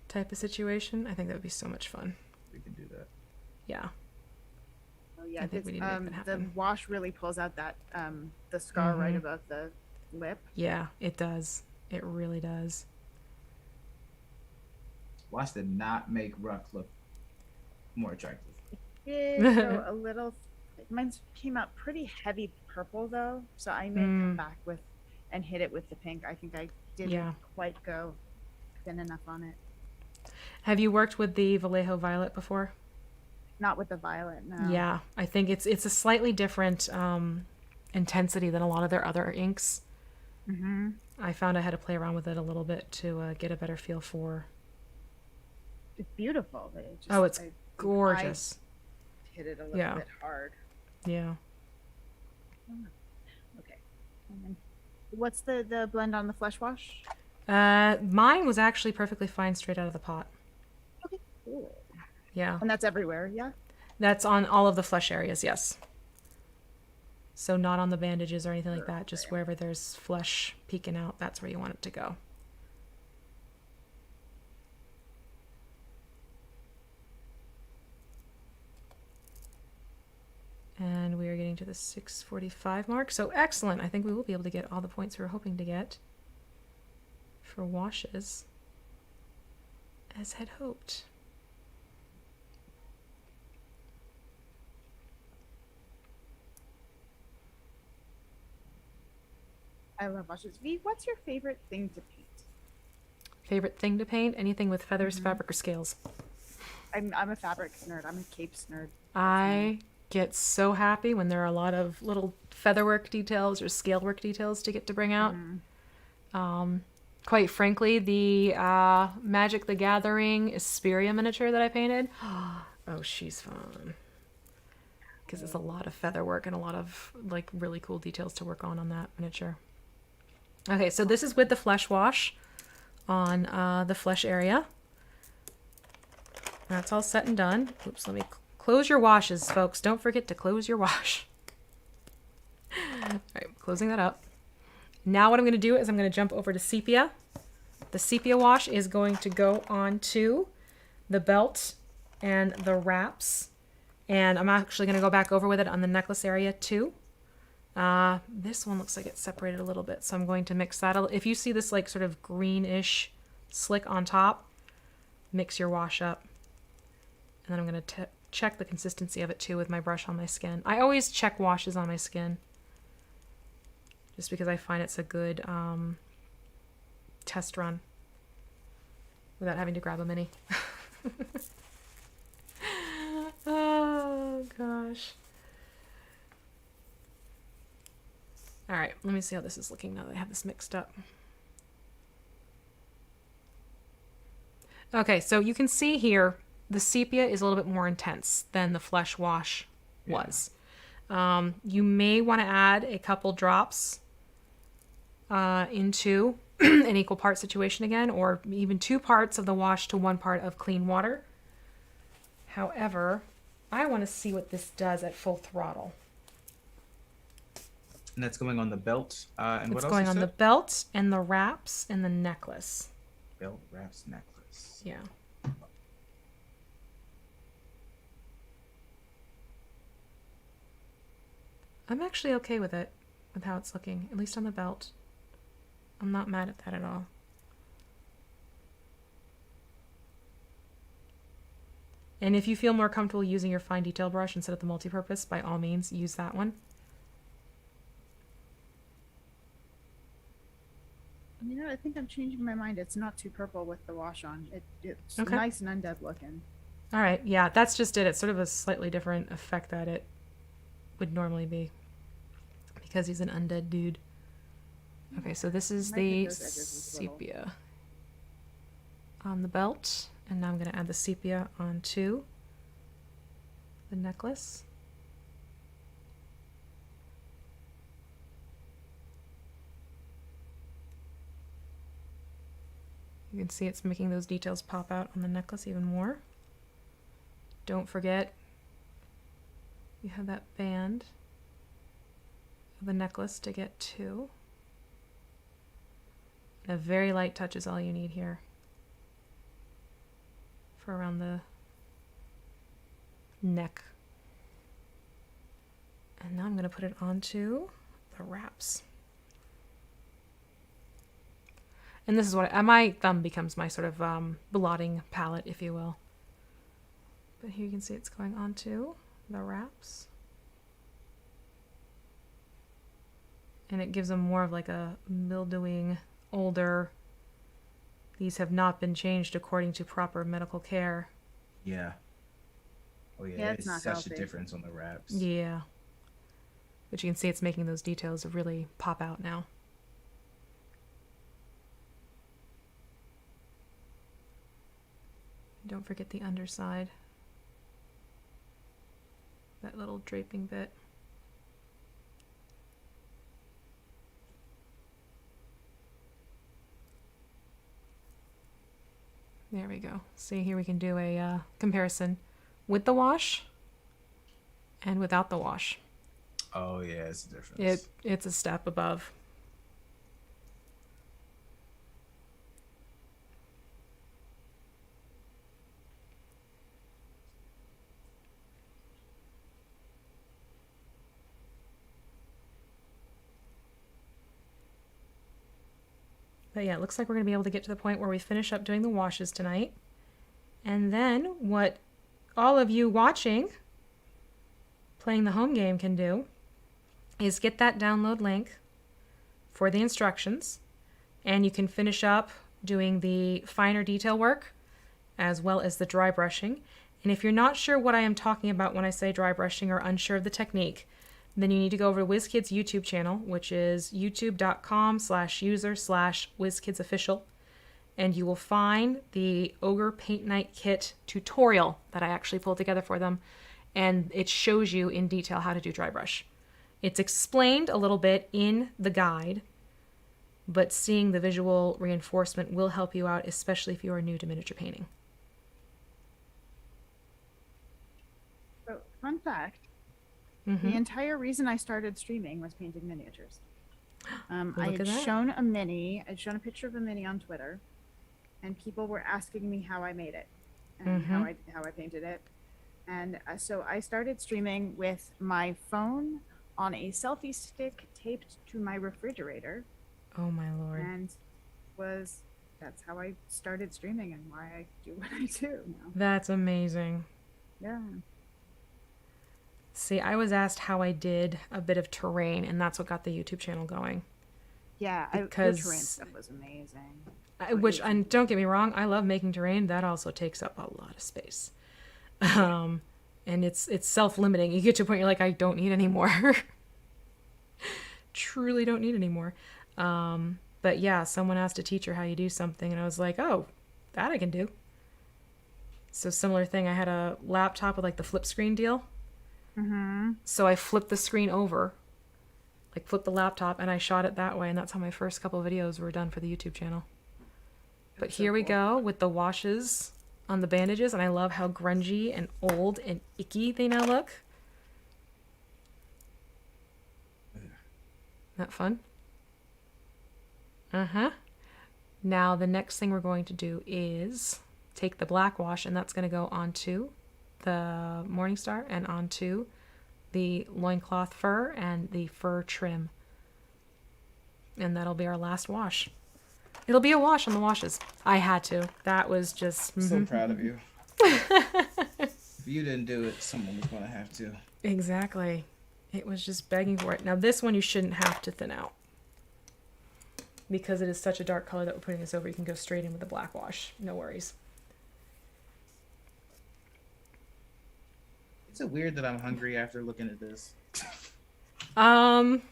type of situation. I think that would be so much fun. We can do that. Yeah. Oh yeah, I think we need to make that happen. The wash really pulls out that the scar right above the lip. Yeah, it does. It really does. Wash did not make Ruck look more attractive. Did go a little. Mine came out pretty heavy purple though, so I may come back with and hit it with the pink. I think I didn't quite go thin enough on it. Have you worked with the Vallejo Violet before? Not with the violet, no. Yeah, I think it's a slightly different intensity than a lot of their other inks. Mm-hmm. I found I had to play around with it a little bit to get a better feel for. It's beautiful. It's gorgeous. I hit it a little bit hard. Yeah. Okay. And then what's the blend on the flesh wash? Mine was actually perfectly fine straight out of the pot. Okay, cool. Yeah. And that's everywhere, yeah? That's on all of the flesh areas, yes. So not on the bandages or anything like that, just wherever there's flesh peeking out, that's where you want it to go. And we are getting to the 6:45 mark. So excellent. I think we will be able to get all the points we were hoping to get for washes, as had hoped. I love washes. Vee, what's your favorite thing to paint? Favorite thing to paint? Anything with feathers, fabric, or scales. I'm a fabrics nerd. I'm a capes nerd. I get so happy when there are a lot of little featherwork details or scale work details to get to bring out. Quite frankly, the Magic the Gathering Asperia miniature that I painted, oh, she's fun. Because it's a lot of featherwork and a lot of like really cool details to work on that miniature. Okay, so this is with the flesh wash on the flesh area. That's all set and done. Oops, let me close your washes, folks. Don't forget to close your wash. All right, closing that up. Now what I'm going to do is I'm going to jump over to sepia. The sepia wash is going to go onto the belt and the wraps. And I'm actually going to go back over with it on the necklace area too. This one looks like it's separated a little bit, so I'm going to mix that. If you see this like sort of greenish slick on top, mix your wash up. And then I'm going to check the consistency of it too with my brush on my skin. I always check washes on my skin, just because I find it's a good test run without having to grab a mini. Oh gosh. All right, let me see how this is looking now that I have this mixed up. Okay, so you can see here the sepia is a little bit more intense than the flesh wash was. You may want to add a couple drops into an equal part situation again, or even 2 parts of the wash to 1 part of clean water. However, I want to see what this does at full throttle. And that's going on the belt. And what else? It's going on the belt and the wraps and the necklace. Belt, wraps, necklace. Yeah. I'm actually okay with it, with how it's looking, at least on the belt. I'm not mad at that at all. And if you feel more comfortable using your fine detail brush instead of the multi-purpose, by all means, use that one. You know, I think I'm changing my mind. It's not too purple with the wash on. It's nice and undead looking. All right, yeah, that's just it. It's sort of a slightly different effect that it would normally be, because he's an undead dude. Okay, so this is the sepia on the belt, and now I'm going to add the sepia onto the necklace. You can see it's making those details pop out on the necklace even more. Don't forget, you have that band of the necklace to get to. And a very light touch is all you need here for around the neck. And now I'm going to put it onto the wraps. And this is what my thumb becomes my sort of blotting palette, if you will. But here you can see it's going onto the wraps. And it gives them more of like a mildewing, older. These have not been changed according to proper medical care. Yeah. Oh yeah, Yeah, it's it's not such healthy. a difference on the wraps. Yeah. But you can see it's making those details really pop out now. Don't forget the underside. That little draping bit. There we go. See, here we can do a comparison with the wash and without the wash. Oh yeah, it's a difference. It's a step above. But yeah, it looks like we're going to be able to get to the point where we finish up doing the washes tonight. And then what all of you watching, playing the home game, can do is get that download link for the instructions. And you can finish up doing the finer detail work as well as the dry brushing. And if you're not sure what I am talking about when I say dry brushing or unsure of the technique, then you need to go over to WizKids YouTube channel, which is youtube.com/user/WizKidsOfficial. And you will find the Ogre Paint Night Kit tutorial that I actually pulled together for them. And it shows you in detail how to do dry brush. It's explained a little bit in the guide, but seeing the visual reinforcement will help you out, especially if you are new to miniature painting. So, fun fact. Mm-hmm. The entire reason I started streaming was painting miniatures. I Look had at that. shown a mini. I'd shown a picture of a mini on Twitter, and people were asking me how I made it and how I painted it. And so I started streaming with my phone on a selfie stick taped to my refrigerator, Oh my lord. and that's how I started streaming and why I do what I do now. That's amazing. Yeah. See, I was asked how I did a bit of terrain, and that's what got the YouTube channel going. Yeah, Because- the terrain stuff was amazing. And don't get me wrong, I love making terrain. That also takes up a lot of space. And it's self-limiting. You get to a point you're like, I don't need any more. Truly don't need any more. But yeah, someone asked a teacher how you do something, and I was like, oh, that I can do. So similar thing, I had a laptop with like the flip screen deal. Mm-hmm. So I flipped the screen over, like flipped the laptop, and I shot it that way, and that's how my first couple of videos were done for the YouTube channel. But That's so here we cool. go with the washes on the bandages, and I love how grungy and old and icky they now look. Isn't that fun? Uh-huh. Now the next thing we're going to do is take the black wash, and that's going to go onto the Morningstar and onto the loincloth fur and the fur trim. And that'll be our last wash. It'll be a wash on the washes. I had to. That was just... So proud of you. If you didn't do it, someone was going to have to. Exactly. It was just begging for it. Now this one you shouldn't have to thin out. Because it is such a dark color that we're putting this over, you can go straight in with the black wash. No worries. Is it weird that I'm hungry after looking at this? Don't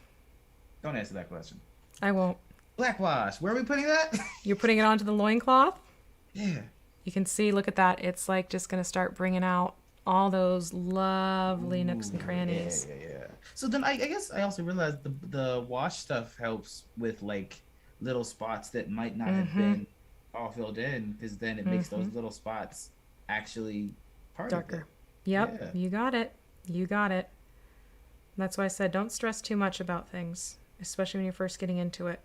answer that question. I won't. Black wash. Where are we putting that? You're putting it onto the loincloth. Yeah. You can see, look at that. It's like just going to start bringing out all those lovely nooks and crannies. Yeah. So then I guess I also realized the wash stuff helps with like little spots that might not have been all filled in, because then it makes those little spots actually part Darker. of it. Yep, Yeah. you got it. You got it. That's why I said don't stress too much about things, especially when you're first getting into it.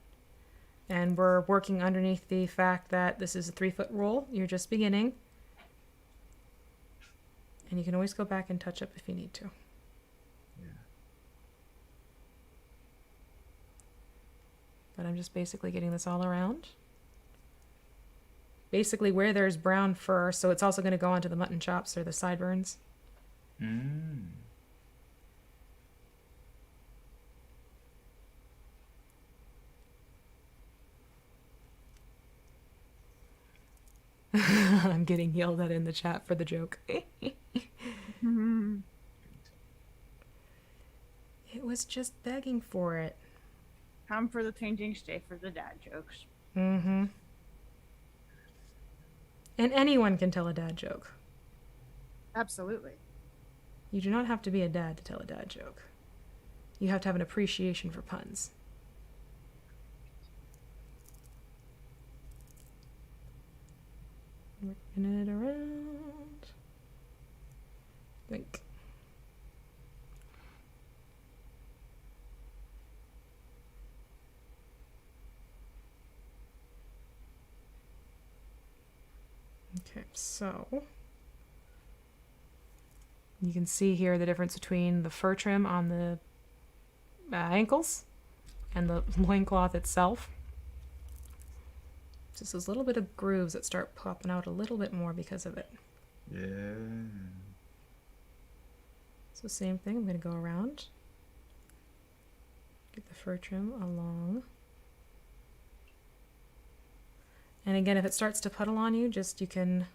And we're working underneath the fact that this is a 3-foot rule. You're just beginning. And you can always go back and touch up if you need to. Yeah. But I'm just basically getting this all around. basically where there's brown fur, so it's also going to go onto the mutton chops or the sideburns. Mm. I'm getting yelled at in the chat for the joke. Mm-hmm. It was just begging for it. Come for the painting, stay for the dad jokes. Mm-hmm. And anyone can tell a dad joke. Absolutely. You do not have to be a dad to tell a dad joke. You have to have an appreciation for puns. Working it around. Think. Okay, so you can see here the difference between the fur trim on the ankles and the loincloth itself. Just those little bit of grooves that start popping out a little bit more because of it. Yeah. So same thing, I'm going to go around. Get the fur trim along. And again, if it starts to puddle on you, you can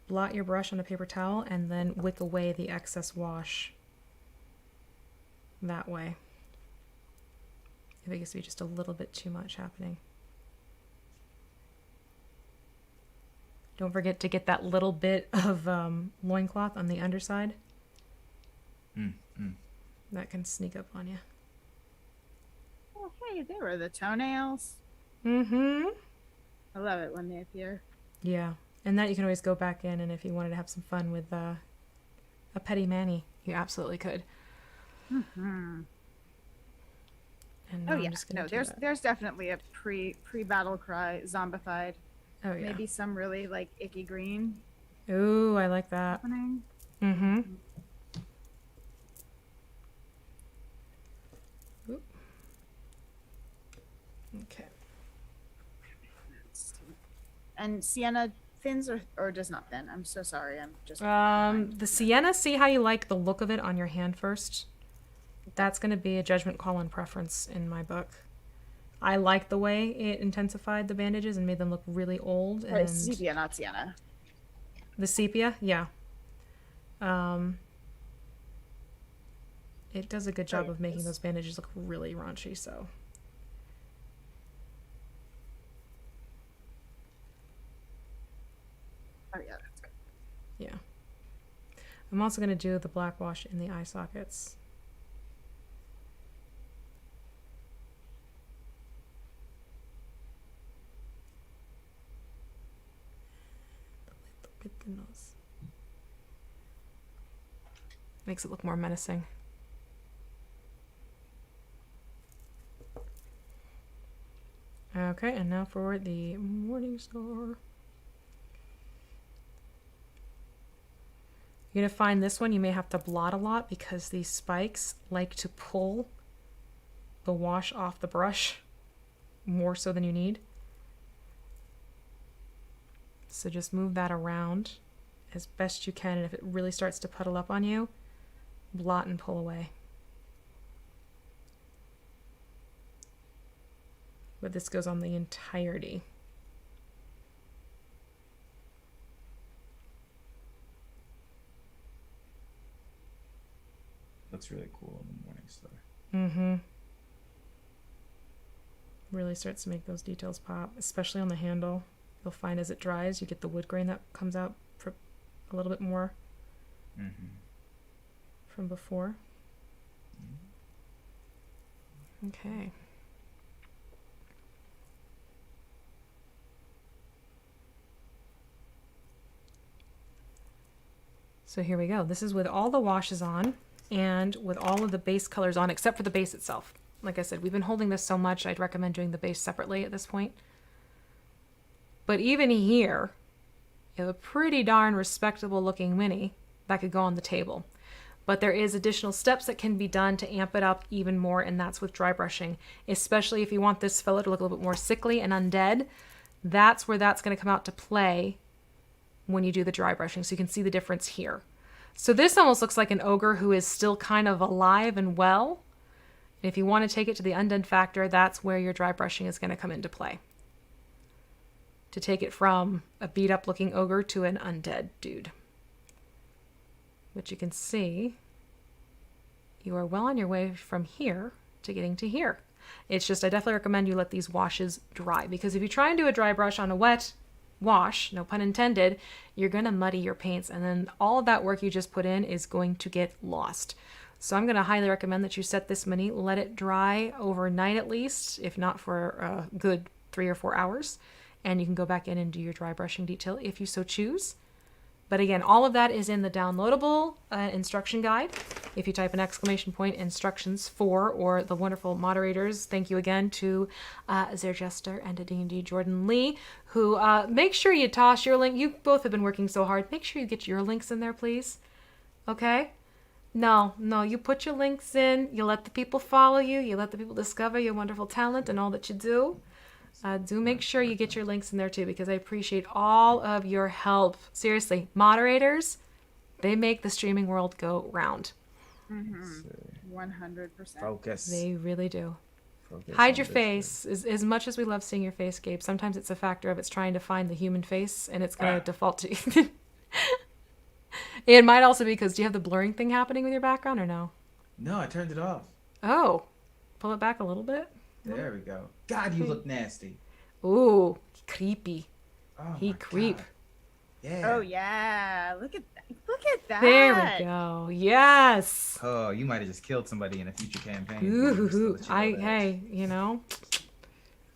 blot your brush on a paper towel and then wick away the excess wash that way. If it gets to be just a little bit too much happening. Don't forget to get that little bit of loincloth on the underside. That can sneak up on you. Oh, hey, there were the toenails. Mm-hmm. I love it when they appear. Yeah. And that you can always go back in, and if you wanted to have some fun with a petty Manny, you absolutely could. Mm-hmm. And now Oh yeah, I'm just gonna no, do there's definitely a pre-battle cry zombified. Oh yeah. Maybe some really like icky green Ooh, I like that. happening. Mm-hmm. Oop. Okay. And sienna thins or does not thin? I'm so sorry. I'm just The sienna, see how you like the look of it on your hand first? That's going to be a judgment call and preference in my book. I like the way it intensified the bandages and made them look really old. Right, And sepia, not sienna. the sepia, yeah. It does a good job of making those bandages look really raunchy, so. Oh yeah, that's good. Yeah. I'm also going to do the black wash in the eye sockets. Look at the nose. Makes it look more menacing. Okay, and now for the Morning Star. You're going to find this one you may have to blot a lot because these spikes like to pull the wash off the brush more so than you need. So just move that around as best you can, and if it really starts to puddle up on you, blot and pull away. But this goes on the entirety. Looks really cool in the Morning Star. Mm-hmm. Really starts to make those details pop, especially on the handle. You'll find as it dries, you get the wood grain that comes out a little bit more from before. Okay. So here we go. This is with all the washes on and with all of the base colors on, except for the base itself. Like I said, we've been holding this so much, I'd recommend doing the base separately at this point. But even here, you have a pretty darn respectable looking mini that could go on the table. But there is additional steps that can be done to amp it up even more, and that's with dry brushing. Especially if you want this fellow to look a little bit more sickly and undead, that's where that's going to come out to play when you do the dry brushing. So you can see the difference here. So this almost looks like an ogre who is still kind of alive and well. And if you want to take it to the undead factor, that's where your dry brushing is going to come into play. To take it from a beat up looking ogre to an undead dude. But you can see you are well on your way from here to getting to here. It's just, I definitely recommend you let these washes dry, because if you try and do a dry brush on a wet wash, no pun intended, you're going to muddy your paints, and then all of that work you just put in is going to get lost. So I'm going to highly recommend that you set this mini, let it dry overnight at least, if not for a good 3 or 4 hours, and you can go back in and do your dry brushing detail if you so choose. But again, all of that is in the downloadable instruction guide. If you type an ! instructions for, or the wonderful moderators, thank you again to Zerjester and to D&D Jordan Lee, who make sure you toss your link. You both have been working so hard. Make sure you get your links in there, please. Okay? No, you put your links in. You let the people follow you. You let the people discover your wonderful talent and all that you do. Do make sure you get your links in there too, because I appreciate all of your help. Seriously, moderators, they make the streaming world go round. 100%. Focus. They really do. Focus Hide on your this face. As much as we love seeing your face, Gabe, sometimes it's a factor of it's trying to find the human face, and it's going to default to It might also be because, do you have the blurring thing happening with your background or no? No, I turned it off. Oh, pull it back a little bit. There we go. God, you look nasty. Ooh, creepy. Oh, He my creep. God. Yeah. Oh yeah, look at that! Look at that! There we go. Yes. Oh, you might have just killed somebody in a future campaign. Ooh, hey, you know,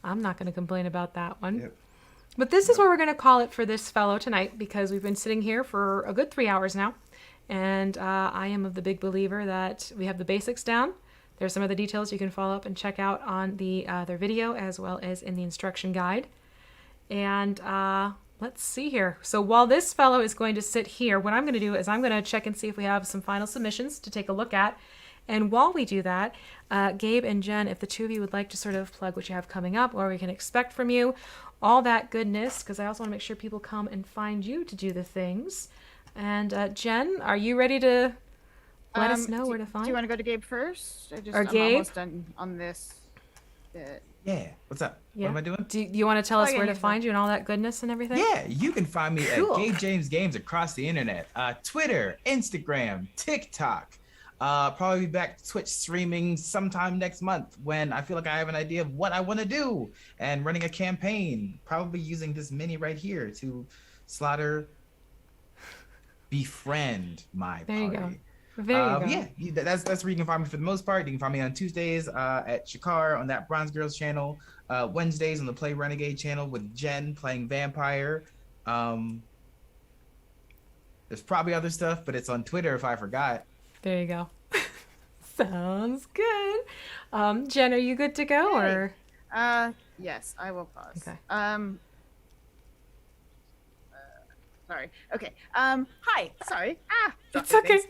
I'm not going to complain about that one. Yep. But this is what we're going to call it for this fellow tonight, because we've been sitting here for a good 3 hours now. And I am of the big believer that we have the basics down. There's some other details you can follow up and check out on their video, as well as in the instruction guide. And let's see here. So while this fellow is going to sit here, what I'm going to do is I'm going to check and see if we have some final submissions to take a look at. And while we do that, Gabe and Jen, if the two of you would like to sort of plug what you have coming up, or we can expect from you, all that goodness, because I also want to make sure people come and find you to do the things. And Jen, are you ready to let us know where to find? Do you want to go to Gabe first? I'm Gabe? almost done on this bit. Yeah. What's up? Yeah. What am I doing? Do you want to tell us yeah, where to he's find you and all that goodness and everything? Yeah, you can find me Cool. at Gabe James Games across the internet. Twitter, Instagram, TikTok. Probably be back to Twitch streaming sometime next month when I feel like I have an idea of what I want to do and running a campaign. Probably using this mini right here to befriend my There you party. go. There you go. Yeah, that's where you can find me for the most part. You can find me on Tuesdays at Shakar on that Bronze Girls channel. Wednesdays on the Play Renegade channel with Jen playing Vampire. There's probably other stuff, but it's on Twitter if I forgot. There you go. Sounds good. Jen, are you good to go? Hey. Or Yes, I will pause. Okay. Sorry. Okay. Hi. Sorry. it's okay.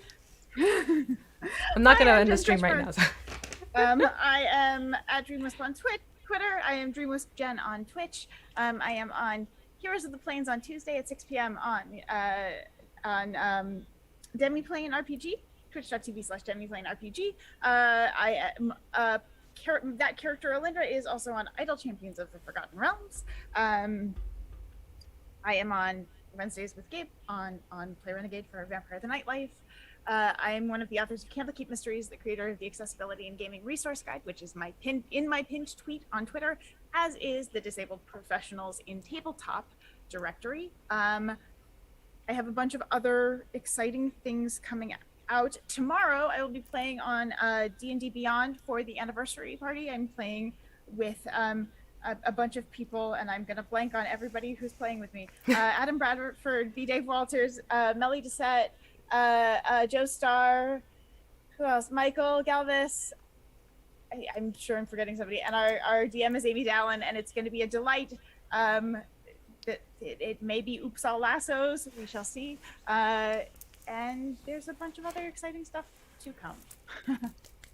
I'm not going to Hi, I'm end the Jen stream right now. Kretchmer. So. I am at DreamWisp on Twitter. I am DreamWisp Jen on Twitch. I am on Heroes of the Plains on Tuesday at 6 p.m. on Demiplane RPG, twitch.tv/Demiplane RPG. I am that character Alindra is also on Idle Champions of the Forgotten Realms. I am on Wednesdays with Gabe on Play Renegade for Vampire the Nightlife. I am one of the authors of Candlekeep Mysteries, the creator of the Accessibility and Gaming Resource Guide, which is my pinned tweet on Twitter, as is the Disabled Professionals in Tabletop directory. I have a bunch of other exciting things coming out. Tomorrow, I will be playing on D&D Beyond for the anniversary party. I'm playing with a bunch of people, and I'm going to blank on everybody who's playing with me. Adam Bradford, B. Dave Walters, Melly Doucette, Joe Starr, who else? Michael Galvis. I'm sure I'm forgetting somebody. And our DM is Amy Dallin, and it's going to be a delight. It may be Oops All Lassos. We shall see. And there's a bunch of other exciting stuff to come.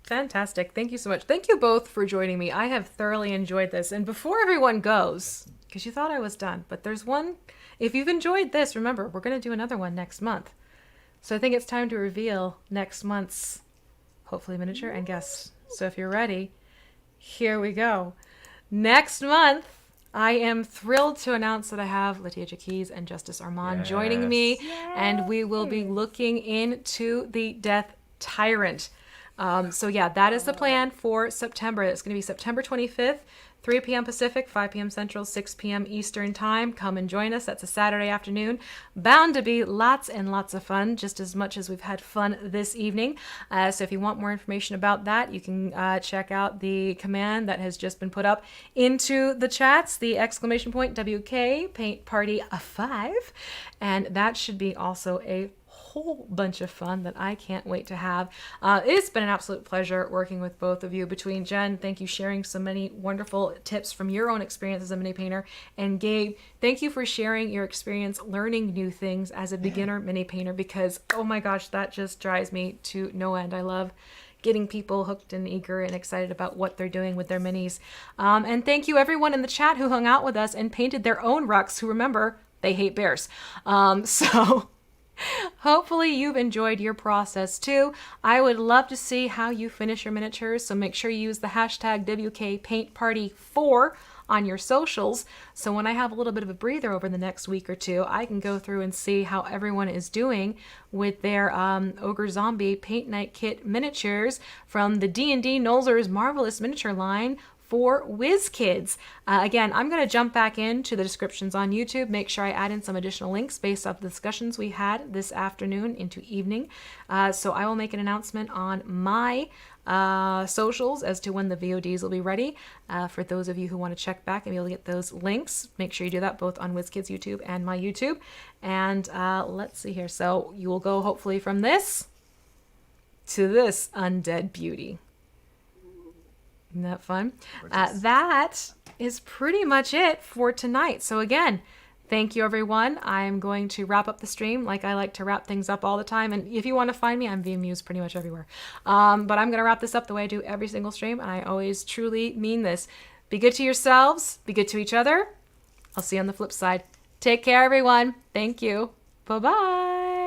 Fantastic. Thank you so much. Thank you both for joining me. I have thoroughly enjoyed this. And before everyone goes, because you thought I was done. But there's one. If you've enjoyed this, remember, we're going to do another one next month. So I think it's time to reveal next month's, hopefully, miniature and guests. So if you're ready, here we go. Next month, I am thrilled to announce that I have Latia Jaquez and Justice Armand joining me, and we will be looking into the Death Tyrant. So yeah, that is the plan for September. It's going to be September 25th, 3 p.m. Pacific, 5 p.m. Central, 6 p.m. Eastern Time. Come and join us. That's a Saturday afternoon. Bound to be lots and lots of fun, just as much as we've had fun this evening. So if you want more information about that, you can check out the command that has just been put up into the chats, the ! WK Paint Party 5. And that should be also a whole bunch of fun that I can't wait to have. It's been an absolute pleasure working with both of you. Between Jen, thank you sharing so many wonderful tips from your own experience as a mini painter, and Gabe, thank you for sharing your experience learning new things as a beginner mini painter, because oh my gosh, that just drives me to no end. I love getting people hooked and eager and excited about what they're doing with their minis. And thank you everyone in the chat who hung out with us and painted their own rucks, who, remember, they hate bears. So hopefully you've enjoyed your process too. I would love to see how you finish your miniatures, so make sure you use the hashtag WKPaintParty4 on your socials, so when I have a little bit of a breather over the next week or two, I can go through and see how everyone is doing with their Ogre Zombie Paint Night Kit miniatures from the D&D Nolzur's Marvelous Miniature line for WizKids. Again, I'm going to jump back into the descriptions on YouTube, make sure I add in some additional links based off the discussions we had this afternoon into evening. So I will make an announcement on my socials as to when the VODs will be ready. For those of you who want to check back and be able to get those links, make sure you do that both on WizKids YouTube and my YouTube. And let's see here. So you will go hopefully from this to this undead beauty. Isn't that fun? That is pretty much it for tonight. So again, thank you everyone. I'm going to wrap up the stream like I like to wrap things up all the time. And if you want to find me, I'm Vee Mus'e pretty much everywhere. But I'm going to wrap this up the way I do every single stream. And I always truly mean this. Be good to yourselves. Be good to each other. I'll see you on the flip side. Take care, everyone. Thank you. Bye-bye.